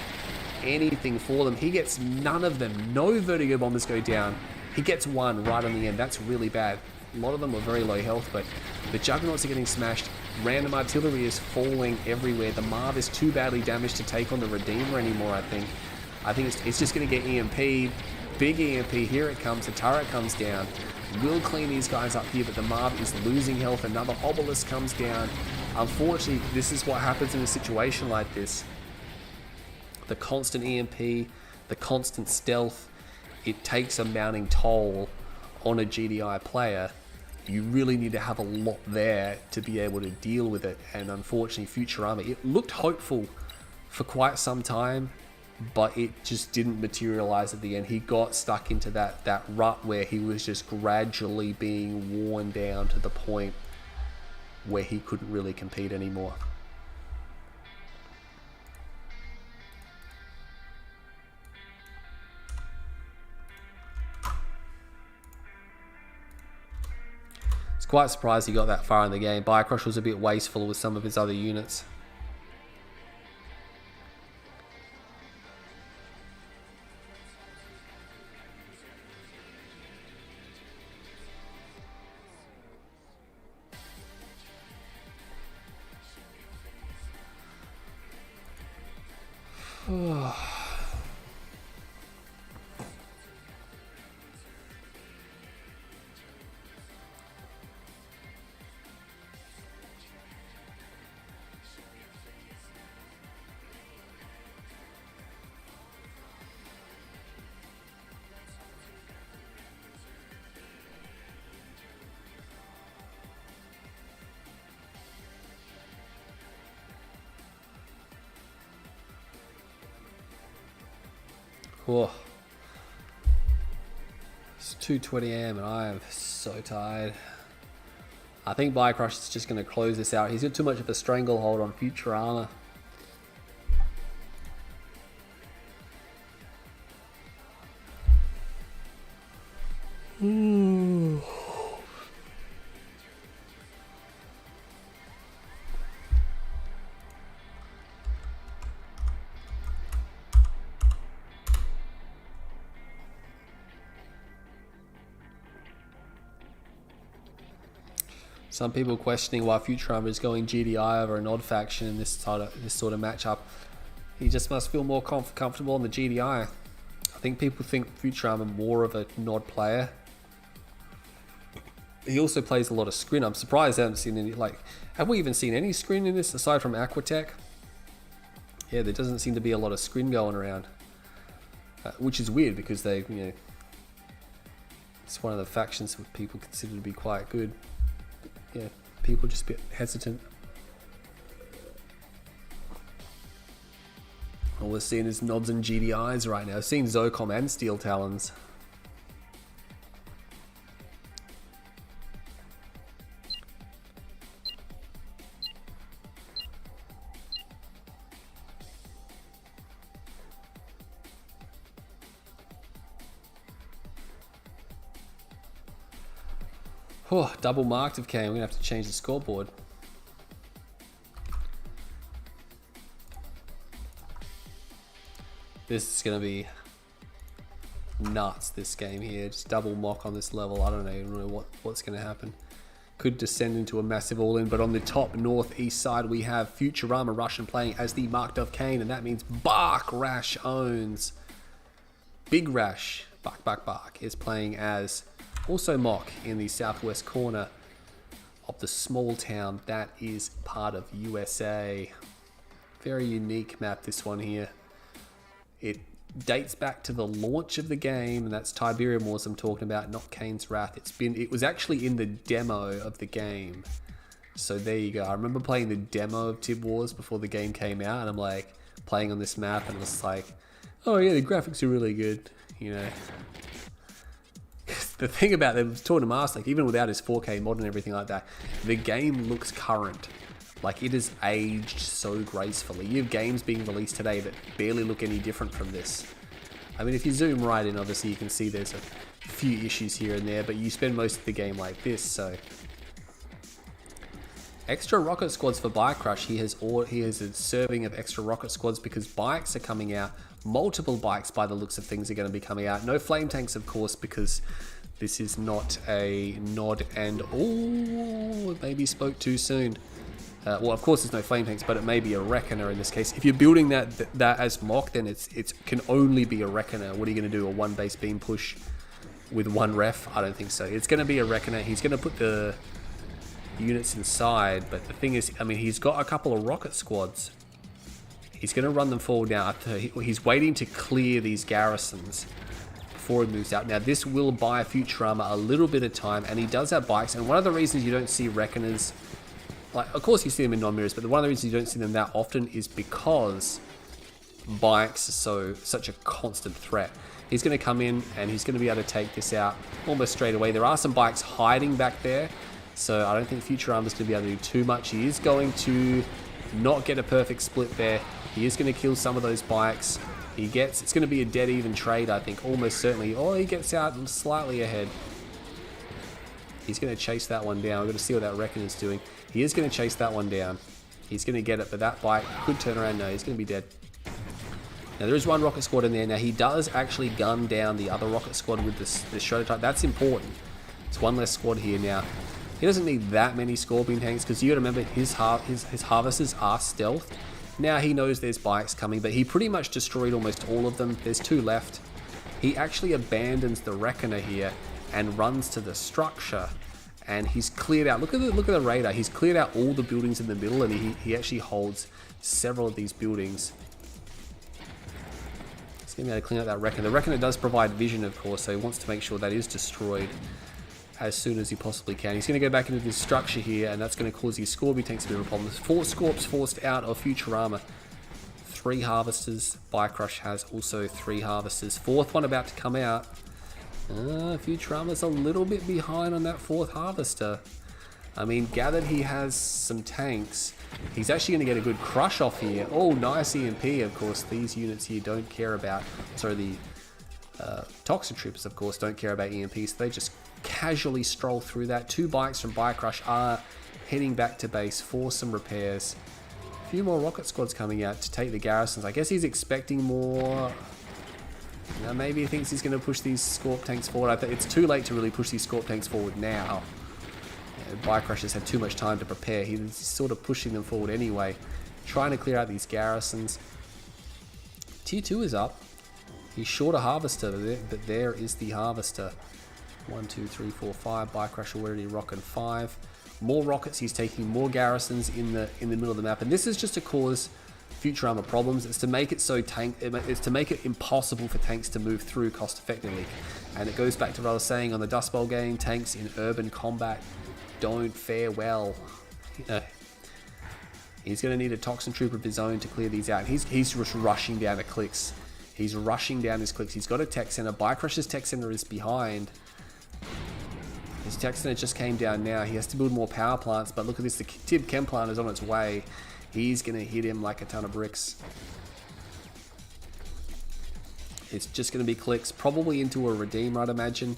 anything for them. He gets none of them. No vertigo bombers go down. He gets one right on the end. That's really bad. A lot of them were very low health, but the Juggernauts are getting smashed. Random artillery is falling everywhere. The Marv is too badly damaged to take on the Redeemer anymore, I think. I think it's just going to get EMP'd. Big EMP, here it comes. The turret comes down. We'll clean these guys up here, but the Marv is losing health. Another Obelisk comes down. Unfortunately, this is what happens in a situation like this. The constant EMP, the constant stealth, it takes a mounting toll on a GDI player. You really need to have a lot there to be able to deal with it. And unfortunately, Futurama, it looked hopeful for quite some time, but it just didn't materialize at the end. He got stuck into that rut where he was just gradually being worn down to the point where he couldn't really compete anymore. It's quite surprised he got that far in the game. Biocrush was a bit wasteful with some of his other units. Whoa. It's 2:20 AM and I am so tired. I think Biocrush is just going to close this out. He's got too much of a stranglehold on Futurama. Some people questioning why Futurama is going GDI over an odd faction in this sort of matchup. He just must feel more comfortable on the GDI. I think people think Futurama more of a Nod player. He also plays a lot of Scrin. I'm surprised I haven't seen any, have we even seen any Scrin in this aside from Aquatech? Yeah, there doesn't seem to be a lot of Scrin going around. Which is weird because they, it's one of the factions that people consider to be quite good. Yeah, people just a bit hesitant. All we're seeing is Nods and GDIs right now. Seeing Zocom and Steel Talons. Oh, double marked of K. I'm going to have to change the scoreboard. This is going to be nuts, this game here. Just double mock on this level. I don't even know what's going to happen. Could descend into a massive all-in, but on the top northeast side we have Futurama Russian playing as the Marked of Kane, and that means Bark Rash owns. Big Rash, Bark is playing as also Mock in the southwest corner of the small town that is part of USA. Very unique map, this one here. It dates back to the launch of the game, and that's Tiberium Wars I'm talking about, not Kane's Wrath. It was actually in the demo of the game. So there you go. I remember playing the demo of Tib Wars before the game came out, and I'm like playing on this map and it was like, oh yeah, the graphics are really good, The thing about them, Torn Mask, even without his 4K mod and everything like that, the game looks current. It has aged so gracefully. You have games being released today that barely look any different from this. I mean, if you zoom right in, obviously you can see there's a few issues here and there, but you spend most of the game like this, so Extra rocket squads for Bike Crush. He has a serving of extra rocket squads because bikes are coming out. Multiple bikes, by the looks of things, are going to be coming out. No flame tanks, of course, because this is not a nod. And oh, maybe spoke too soon. Well, of course, there's no flame tanks, but it may be a Reckoner in this case. If you're building that as mock, then it can only be a Reckoner. What are you going to do? A one base beam push with one ref? I don't think so. It's going to be a Reckoner. He's going to put the units inside, but the thing is, I mean, he's got a couple of rocket squads. He's going to run them forward now. He's waiting to clear these garrisons before he moves out. Now, this will buy Futurama a little bit of time, and he does have bikes. And one of the reasons you don't see Reckoners, like, of course you see them in non-mirrors, but one of the reasons you don't see them that often is because bikes are such a constant threat. He's going to come in, and he's going to be able to take this out almost straight away. There are some bikes hiding back there, so I don't think Futurama's going to be able to do too much. He is going to not get a perfect split there. He is going to kill some of those bikes. It's going to be a dead even trade, I think, almost certainly. Oh, he gets out slightly ahead. He's going to chase that one down. We're going to see what that Reckoner's doing. He is going to chase that one down. He's going to get it, but that bike could turn around. No, he's going to be dead. Now, there is one rocket squad in there. Now, he does actually gun down the other rocket squad with this Shredder type. That's important. It's one less squad here now. He doesn't need that many Scorpion tanks because you got to remember his harvesters are stealth. Now he knows there's bikes coming, but he pretty much destroyed almost all of them. There's two left. He actually abandons the Reckoner here and runs to the structure, and he's cleared out. Look at the radar. He's cleared out all the buildings in the middle, and he actually holds several of these buildings. He's going to be able to clean out that Reckoner. The Reckoner does provide vision, of course, so he wants to make sure that is destroyed as soon as he possibly can. He's going to go back into this structure here, and that's going to cause his Scorpion tanks a bit of a problem. 4 Scorps forced out of Futurama. 3 harvesters. Bike Crush has also 3 harvesters. 4th one about to come out. Futurama's a little bit behind on that 4th harvester. I mean, gathered he has some tanks. He's actually going to get a good crush off here. Oh, nice EMP, of course. These units here don't care about... Sorry, the Toxin Troopers, of course, don't care about EMPs. So they just casually stroll through that. 2 bikes from Bike Crush are heading back to base for some repairs. A few more rocket squads coming out to take the garrisons. I guess he's expecting more. Now maybe he thinks he's going to push these Scorp tanks forward. I think it's too late to really push these Scorp tanks forward now. Bike Crush has had too much time to prepare. He's sort of pushing them forward anyway, trying to clear out these garrisons. Tier 2 is up. He's short a harvester, but there is the harvester. 1, 2, 3, 4, 5. Bike Crush already rocking 5. More rockets. He's taking more garrisons in the middle of the map, and this is just to cause Futurama problems. It's to make it so it's to make it impossible for tanks to move through cost effectively. And it goes back to what I was saying on the Dust Bowl game. Tanks in urban combat don't fare well. You know, he's going to need a Toxin Trooper of his own to clear these out. He's just rushing down the clicks. He's rushing down his clicks. He's got a tech center. Bike Crush's tech center is behind. His tech center just came down now. He has to build more power plants, but look at this. The Tib Chem plant is on its way. He's going to hit him like a ton of bricks. It's just going to be clicks, probably into a Redeemer, I'd imagine.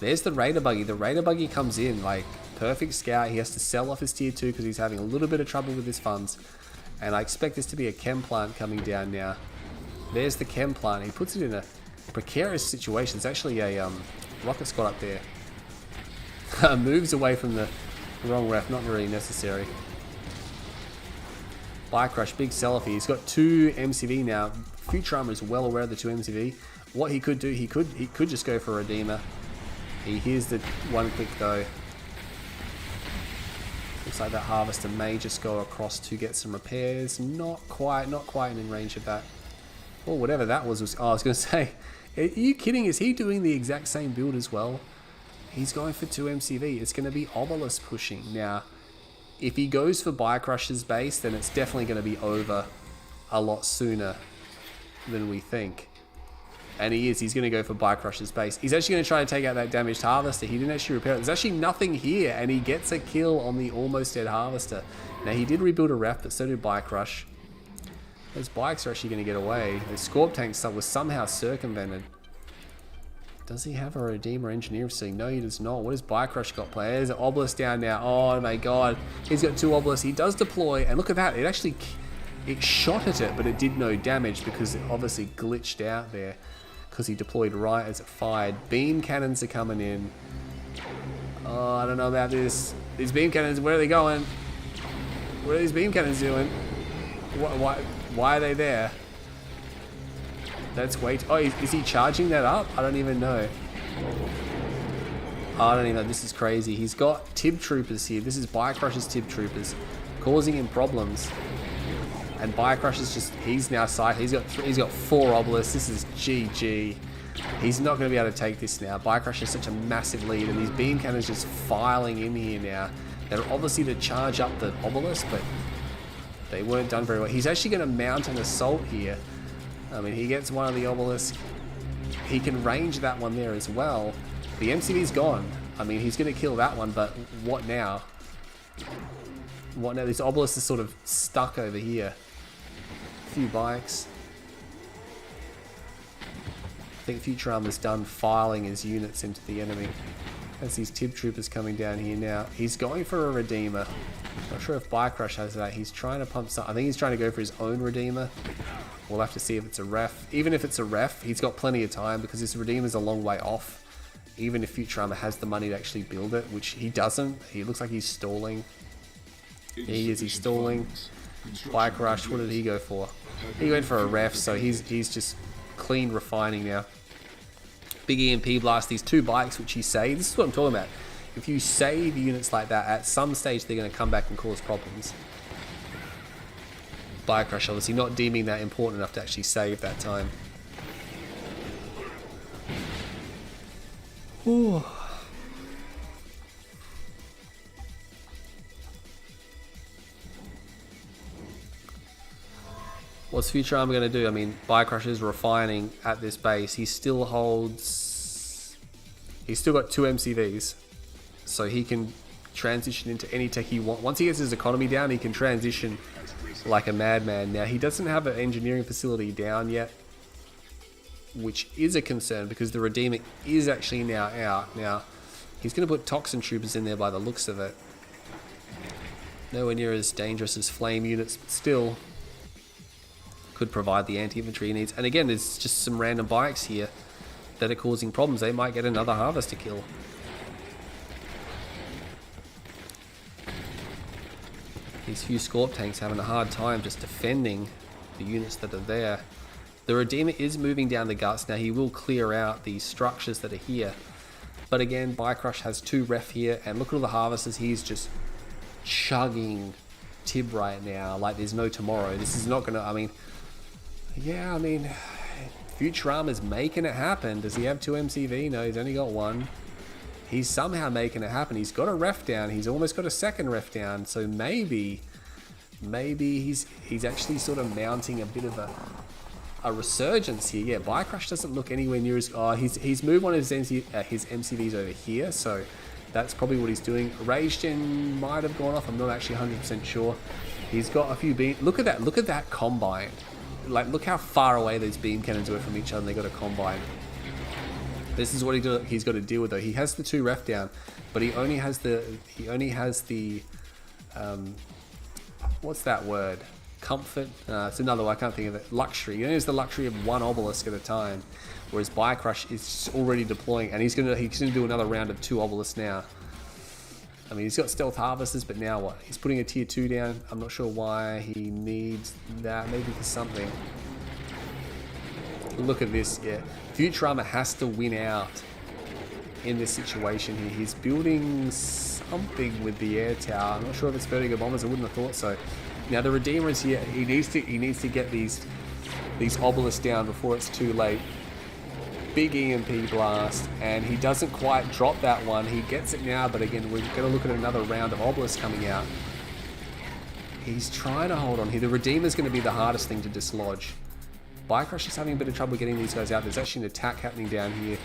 There's the Raider Buggy. The Raider Buggy comes in, like, perfect scout. He has to sell off his tier 2 because he's having a little bit of trouble with his funds. And I expect this to be a Chem plant coming down now. There's the Chem plant. He puts it in a precarious situation. It's actually a rocket squad up there. Moves away from the wrong ref. Not really necessary. Bike Crush, big sell-off here. He's got 2 MCV now. Futurama is well aware of the 2 MCV. What he could do, he could just go for a Redeemer. He hears the one click though. Looks like that harvester may just go across to get some repairs. Not quite in range of that. Or whatever that was. Oh, I was going to say, are you kidding? Is he doing the exact same build as well? He's going for 2 MCV. It's going to be Obelisk pushing. Now, if he goes for Bike Crush's base, then it's definitely going to be over a lot sooner than we think. And he's going to go for Bike Crush's base. He's actually going to try to take out that damaged harvester. He didn't actually repair it. There's actually nothing here, and he gets a kill on the almost dead harvester. Now, he did rebuild a ref, but so did Bike Crush. Those bikes are actually going to get away. The Scorp tank was somehow circumvented. Does he have a Redeemer engineering facility? No, he does not. What has Bicrush got planned? There's an obelisk down now. Oh my god. He's got 2 obelisks. He does deploy, and look at that. It shot at it, but it did no damage because it obviously glitched out there because he deployed right as it fired. Beam cannons are coming in. Oh, I don't know about this. These beam cannons, where are they going? What are these beam cannons doing? Why are they there? That's wait. Oh, is he charging that up? I don't even know. I don't even know. This is crazy. He's got Tib Troopers here. This is Bicrush's Tib Troopers, causing him problems. And Bicrush is just, he's now he's got 4 obelisks. This is GG. He's not going to be able to take this now. Bicrush is such a massive lead, and these beam cannons just filing in here now. They're obviously to charge up the obelisk, but they weren't done very well. He's actually going to mount an assault here. I mean, he gets one of the obelisks. He can range that one there as well. The MCV's gone. I mean, he's going to kill that one, but what now? What now? This obelisk is sort of stuck over here. A few bikes. I think Futurama's done filing his units into the enemy. As these Tib Troopers coming down here now. He's going for a Redeemer. Not sure if Bicrush has that. He's trying to pump some. I think he's trying to go for his own Redeemer. We'll have to see if it's a ref. Even if it's a ref, he's got plenty of time because this Redeemer's a long way off. Even if Futurama has the money to actually build it, which he doesn't. He looks like he's stalling. He's stalling. Bicrush, what did he go for? He went for a ref, so he's just clean refining now. Big EMP blast, these 2 bikes which he saved. This is what I'm talking about. If you save units like that, at some stage they're going to come back and cause problems. Bicrush obviously not deeming that important enough to actually save that time. Ooh. What's Futurama going to do? I mean, Bicrush is refining at this base. He still holds... He's still got 2 MCVs. So he can transition into any tech he wants. Once he gets his economy down, he can transition like a madman. Now, he doesn't have an engineering facility down yet, which is a concern because the Redeemer is actually now out. Now, he's going to put Toxin Troopers in there by the looks of it. Nowhere near as dangerous as Flame units, but still could provide the anti-infantry he needs. And again, there's just some random bikes here that are causing problems. They might get another Harvester kill. These few Scorp tanks having a hard time just defending the units that are there. The Redeemer is moving down the guts. Now he will clear out these structures that are here. But again, Bicrush has 2 ref here, and look at all the Harvesters. He's just chugging Tib right now like there's no tomorrow. This is not gonna, I mean, yeah, I mean, Futurama's making it happen. Does he have 2 MCV? No, he's only got 1. He's somehow making it happen. He's got a ref down. He's almost got a second ref down. So maybe he's actually sort of mounting a bit of a resurgence here. Yeah, Bicrush doesn't look anywhere near as... Oh, he's moved one of his MCVs over here. So that's probably what he's doing. Rage Gen might have gone off. I'm not actually 100% sure. He's got a few beam... Look at that combine. Like, look how far away those beam cannons were from each other, and they got a combine. This is what he's got to deal with though. He has the 2 ref down, but he only has the what's that word? Comfort? It's another one, I can't think of it. Luxury. He only has the luxury of 1 obelisk at a time, whereas Bicrush is already deploying, and he's gonna do another round of 2 obelisks now. I mean, he's got stealth harvesters, but now what? He's putting a tier 2 down. I'm not sure why he needs that. Maybe for something. Look at this, yeah. Futurama has to win out in this situation here. He's building something with the air tower. I'm not sure if it's vertigo bombers. I wouldn't have thought so. Now the Redeemer is here. He needs to get these obelisks down before it's too late. Big EMP blast, and he doesn't quite drop that one. He gets it now, but again, we're going to look at another round of obelisks coming out. He's trying to hold on here. The Redeemer's going to be the hardest thing to dislodge. Bicrush is having a bit of trouble getting these guys out. There's actually an attack happening down here,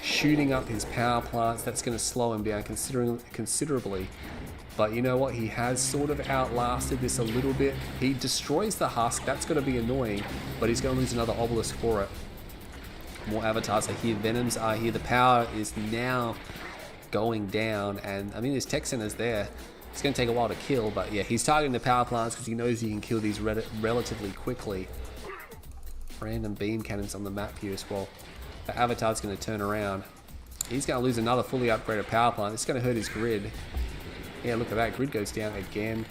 shooting up his power plants. That's going to slow him down considerably. But you know what? He has sort of outlasted this a little bit. He destroys the husk. That's going to be annoying, but he's going to lose another obelisk for it. More avatars are here. Venoms are here. The power is now going down. And I mean, his tech center's there. It's going to take a while to kill. But yeah, he's targeting the power plants because he knows he can kill these relatively quickly. Random beam cannons on the map here as well. The avatar's going to turn around. He's going to lose another fully upgraded power plant. It's going to hurt his grid. Yeah, look at that. Grid goes down again.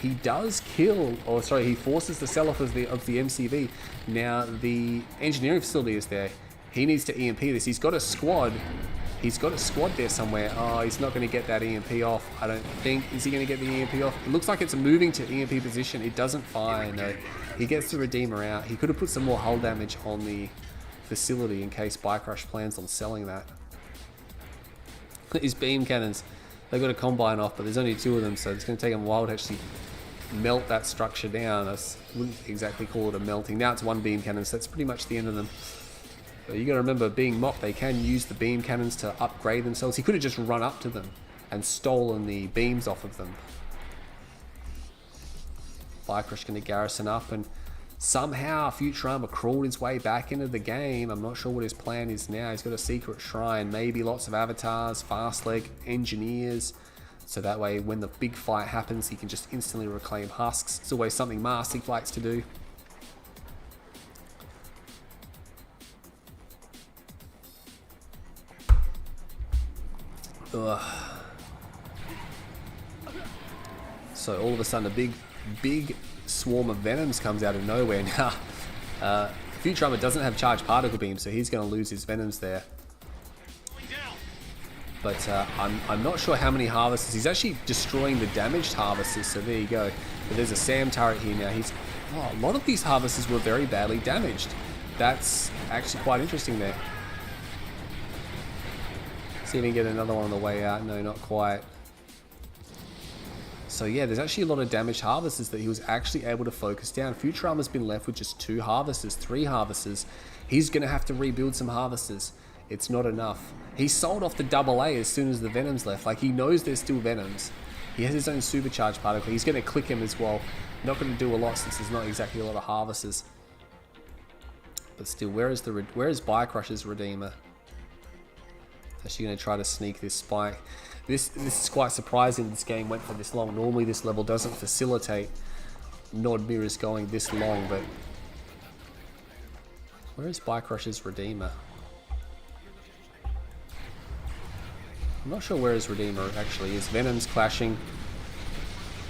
He does kill, or sorry, he forces the sell-off of the MCV. Now, the engineering facility is there. He needs to EMP this. He's got a squad. He's got a squad there somewhere. Oh, he's not going to get that EMP off. I don't think. Is he going to get the EMP off? It looks like it's moving to EMP position. It doesn't fire, no. He gets the Redeemer out. He could have put some more hull damage on the facility in case Bike Rush plans on selling that. His beam cannons, they've got a combine off, but there's only 2 of them, so it's going to take them a while to actually melt that structure down. I wouldn't exactly call it a melting. Now it's 1 beam cannon, so that's pretty much the end of them. But you got to remember, being mocked, they can use the beam cannons to upgrade themselves. He could have just run up to them and stolen the beams off of them. Bike Rush going to garrison up, and somehow Futurama crawled his way back into the game. I'm not sure what his plan is now. He's got a secret shrine, maybe lots of avatars, fast leg, engineers. So that way when the big fight happens, he can just instantly reclaim husks. It's always something Marstic likes to do. Ugh. So all of a sudden a big swarm of Venoms comes out of nowhere now. Futurama doesn't have charged particle beam, so he's going to lose his Venoms there. But I'm not sure how many harvesters. He's actually destroying the damaged harvesters, so there you go. But there's a SAM turret here now. A lot of these harvesters were very badly damaged. That's actually quite interesting there. See if we can get another one on the way out. No, not quite. So yeah, there's actually a lot of damaged harvesters that he was actually able to focus down. Futurama's been left with just 2 harvesters, 3 harvesters. He's going to have to rebuild some harvesters. It's not enough. He sold off the AA as soon as the Venoms left. Like, he knows there's still Venoms. He has his own supercharged particle. He's going to click him as well. Not going to do a lot since there's not exactly a lot of harvesters. But still, where is Bike Rush's Redeemer? Actually going to try to sneak this spike. This is quite surprising this game went for this long. Normally this level doesn't facilitate Nod mirrors going this long, but where is Bike Rush's Redeemer? I'm not sure where his Redeemer actually is. Venom's clashing.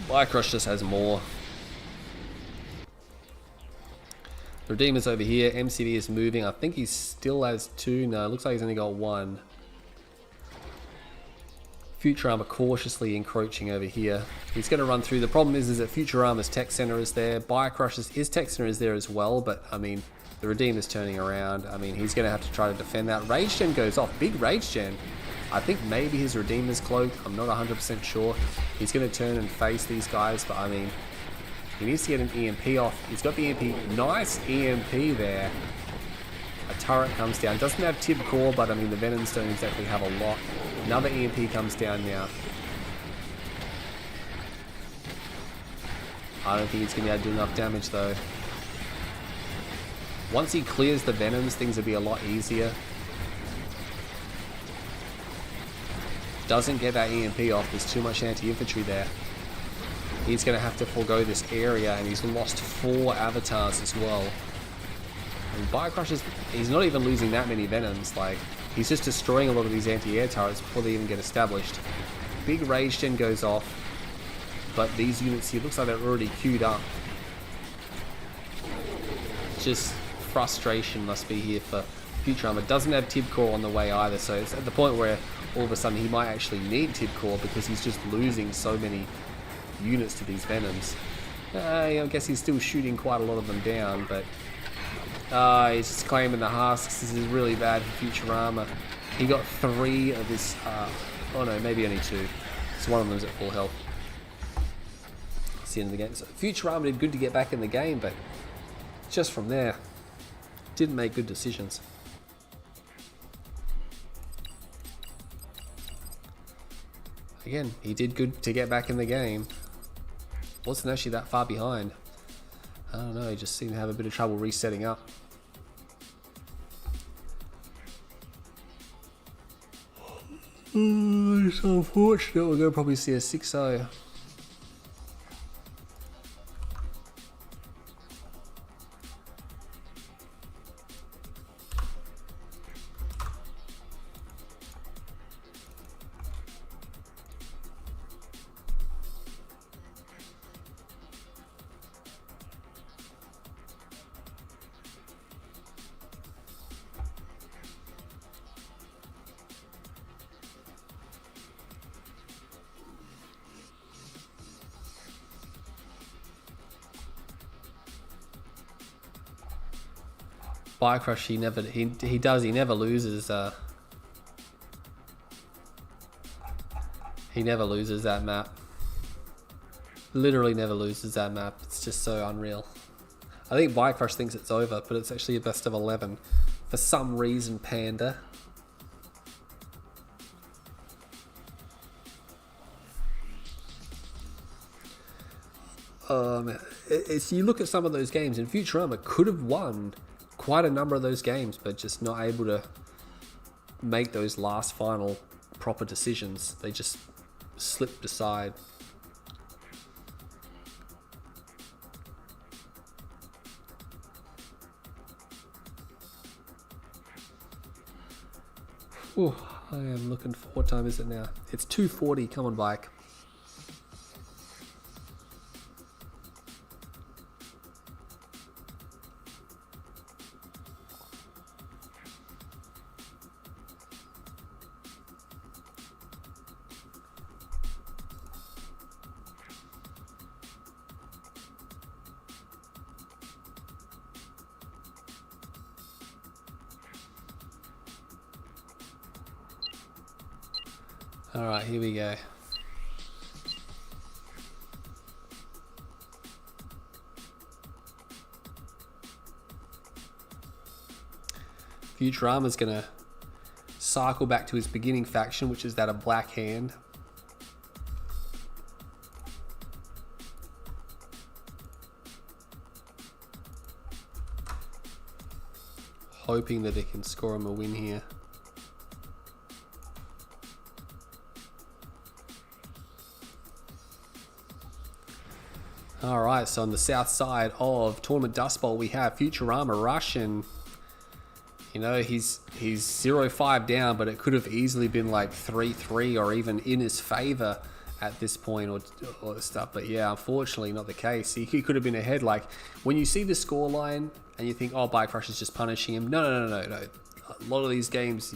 Bike Rush just has more. The Redeemer's over here. MCV is moving. I think he still has 2. No, it looks like he's only got 1. Futurama cautiously encroaching over here. He's going to run through. The problem is that Futurama's tech center is there. Bike Rush's his tech center is there as well, but I mean, the Redeemer's turning around. I mean, he's going to have to try to defend that. Rage Gen goes off. Big Rage Gen. I think maybe his Redeemer's cloaked. I'm not 100% sure. He's going to turn and face these guys, but I mean, he needs to get an EMP off. He's got the EMP. Nice EMP there. A turret comes down. Doesn't have Tib Core, but I mean, the Venoms don't exactly have a lot. Another EMP comes down now. I don't think he's going to be able to do enough damage though. Once he clears the Venoms, things will be a lot easier. Doesn't get that EMP off. There's too much anti-infantry there. He's going to have to forego this area, and he's lost 4 avatars as well. And Bike Rush he's not even losing that many Venoms. Like, he's just destroying a lot of these anti-air turrets before they even get established. Big Rage Gen goes off, but these units here, looks like they're already queued up. Just frustration must be here for Futurama. Doesn't have Tib Core on the way either, so it's at the point where all of a sudden he might actually need Tib Core because he's just losing so many units to these Venoms. I guess he's still shooting quite a lot of them down, but he's just claiming the husks. This is really bad for Futurama. He got 3 of his, oh no, maybe only 2. So one of them's at full health. It's the end of the game. So Futurama did good to get back in the game, but just from there, didn't make good decisions. Again, he did good to get back in the game. Wasn't actually that far behind. I don't know, he just seemed to have a bit of trouble resetting up. It's unfortunate. We're going to probably see a 6-0. Bike Rush, he never loses. He never loses that map. Literally never loses that map. It's just so unreal. I think Bike Rush thinks it's over, but it's actually a best of 11 for some reason. Panda. If you look at some of those games, and Futurama could have won quite a number of those games, but just not able to make those last final proper decisions. They just slipped aside. Ooh, I am looking for, what time is it now? It's 2:40. Come on, Bike. Alright, here we go. Futurama's gonna cycle back to his beginning faction, which is that of Black Hand. Hoping that they can score him a win here. Alright, so on the south side of Tournament Dust Bowl, we have Futurama Russian. You know, he's 0-5 down, but it could have easily been like 3-3 or even in his favor at this point or stuff. But yeah, unfortunately not the case. He could have been ahead. Like, when you see the scoreline and you think, oh, Bike Rush is just punishing him. No. A lot of these games,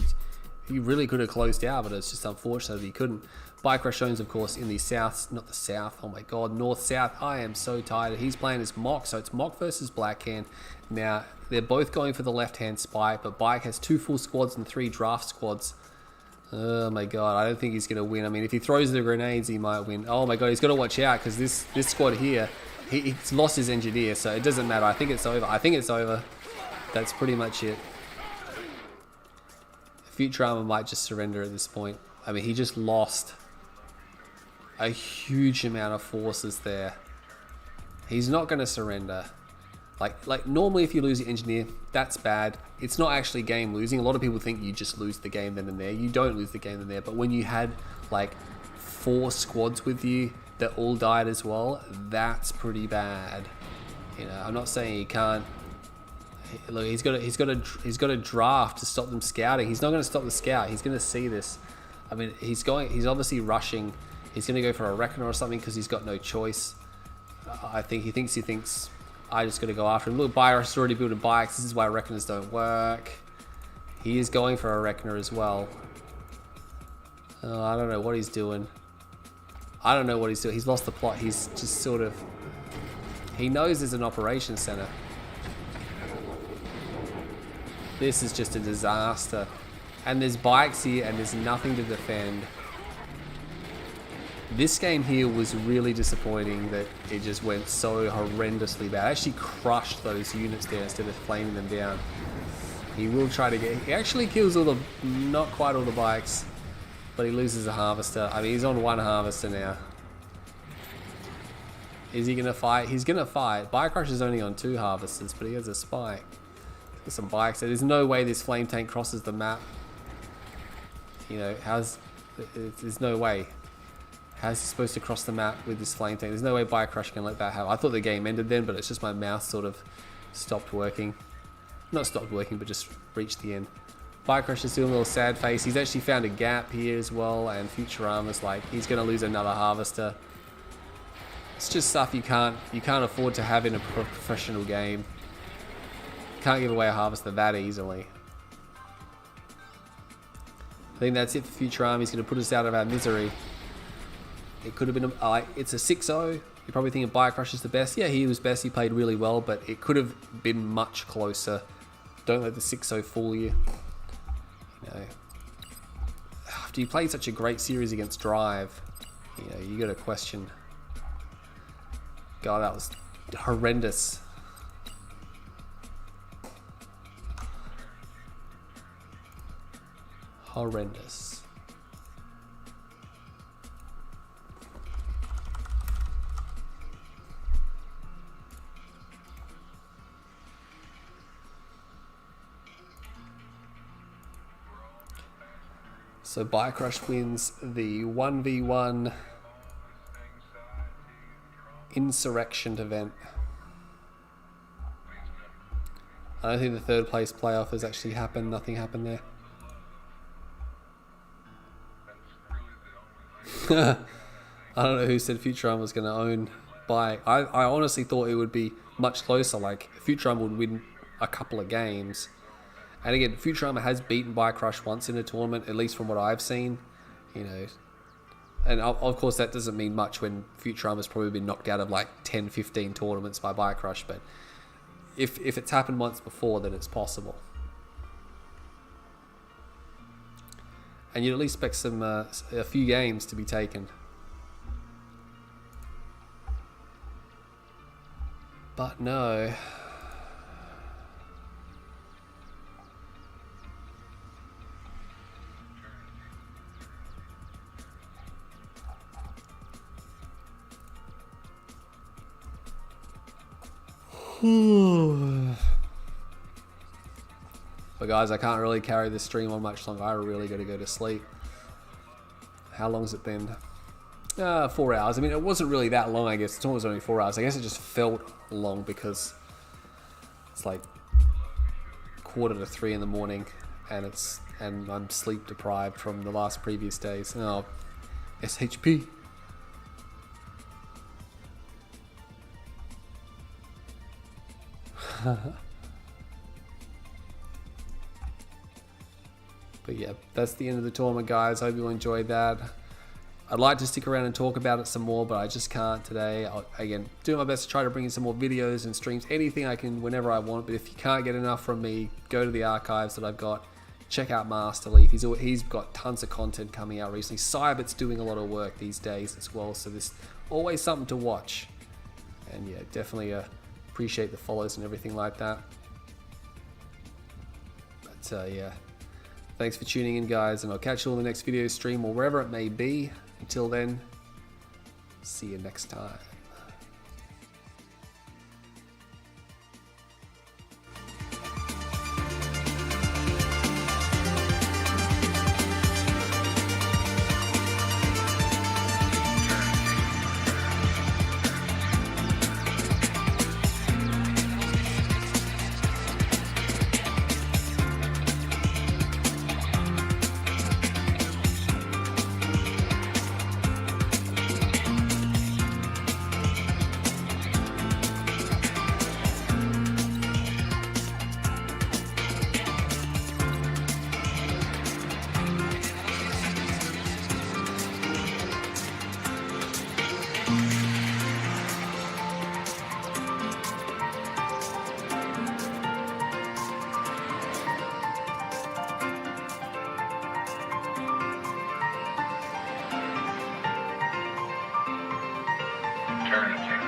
he really could have closed out, but it's just unfortunate that he couldn't. Bike Rush owns, of course, in the south, not the south, oh my god, north-south. I am so tired. He's playing as Mock, so it's Mock versus Black Hand. Now, they're both going for the left-hand spike, but Bike has 2 full squads and 3 draft squads. Oh my god, I don't think he's going to win. I mean, if he throws the grenades, he might win. Oh my god, he's got to watch out, because this squad here, he's lost his engineer, so it doesn't matter. I think it's over. That's pretty much it. Futurama might just surrender at this point. I mean, he just lost a huge amount of forces there. He's not going to surrender. Like normally if you lose your engineer, that's bad. It's not actually game losing. A lot of people think you just lose the game then and there. You don't lose the game then and there. But when you had like 4 squads with you that all died as well, that's pretty bad. You know, I'm not saying he can't. Look, he's got a draft to stop them scouting. He's not going to stop the scout. He's going to see this. I mean, he's obviously rushing. He's going to go for a Reckoner or something because he's got no choice. I think he thinks I just got to go after him. Look, Byros is already building bikes. This is why Reckoners don't work. He is going for a Reckoner as well. Oh, I don't know what he's doing. He's lost the plot. He's just sort of... He knows there's an operations center. This is just a disaster. And there's bikes here and there's nothing to defend. This game here was really disappointing that it just went so horrendously bad. I actually crushed those units there instead of flaming them down. He will try to get... He actually kills not quite all the bikes, but he loses a harvester. I mean, he's on 1 harvester now. Is he going to fight? He's going to fight. Bike Rush is only on 2 harvesters, but he has a spike. There's some bikes. There's no way this flame tank crosses the map. You know, There's no way. How's he supposed to cross the map with this flame tank? There's no way Bike Crush can let that happen. I thought the game ended then, but it's just my mouse sort of stopped working. Not stopped working, but just reached the end. Bike Crush is doing a little sad face. He's actually found a gap here as well, and Futurama's like, he's going to lose another harvester. It's just stuff you can't afford to have in a professional game. Can't give away a harvester that easily. I think that's it for Futurama. He's going to put us out of our misery. It could have been it's a 6-0. You're probably thinking Bike Crush is the best. Yeah, he was best. He played really well, but it could have been much closer. Don't let the 6-0 fool you. You know, after you play such a great series against Drive, you know, you got to question. God, that was horrendous. Horrendous. So Bike Crush wins the 1v1 Insurrection event. I don't think the third place playoff has actually happened. Nothing happened there. I don't know who said Futurama was going to own Bike. I honestly thought it would be much closer. Like Futurama would win a couple of games. And again, Futurama has beaten Bike Crush once in a tournament, at least from what I've seen. You know, and of course that doesn't mean much when Futurama's probably been knocked out of like 10, 15 tournaments by Bike Crush. But if it's happened once before, then it's possible. And you'd at least expect some a few games to be taken. But no. But guys, I can't really carry this stream on much longer. I really got to go to sleep. How long's it been? 4 hours. I mean, it wasn't really that long, I guess. The tournament was only 4 hours. I guess it just felt long because it's like 2:45 in the morning, and I'm sleep deprived from the last previous days. Oh, SHP. But yeah, that's the end of the tournament, guys. Hope you enjoyed that. I'd like to stick around and talk about it some more, but I just can't today. I'll, again, do my best to try to bring in some more videos and streams, anything I can whenever I want. But if you can't get enough from me, go to the archives that I've got. Check out Master Leaf. He's got tons of content coming out recently. Cybit's doing a lot of work these days as well, so there's always something to watch. And yeah, definitely appreciate the follows and everything like that. But yeah, thanks for tuning in, guys, and I'll catch you on the next video stream or wherever it may be. Until then, see you next time. Turn it.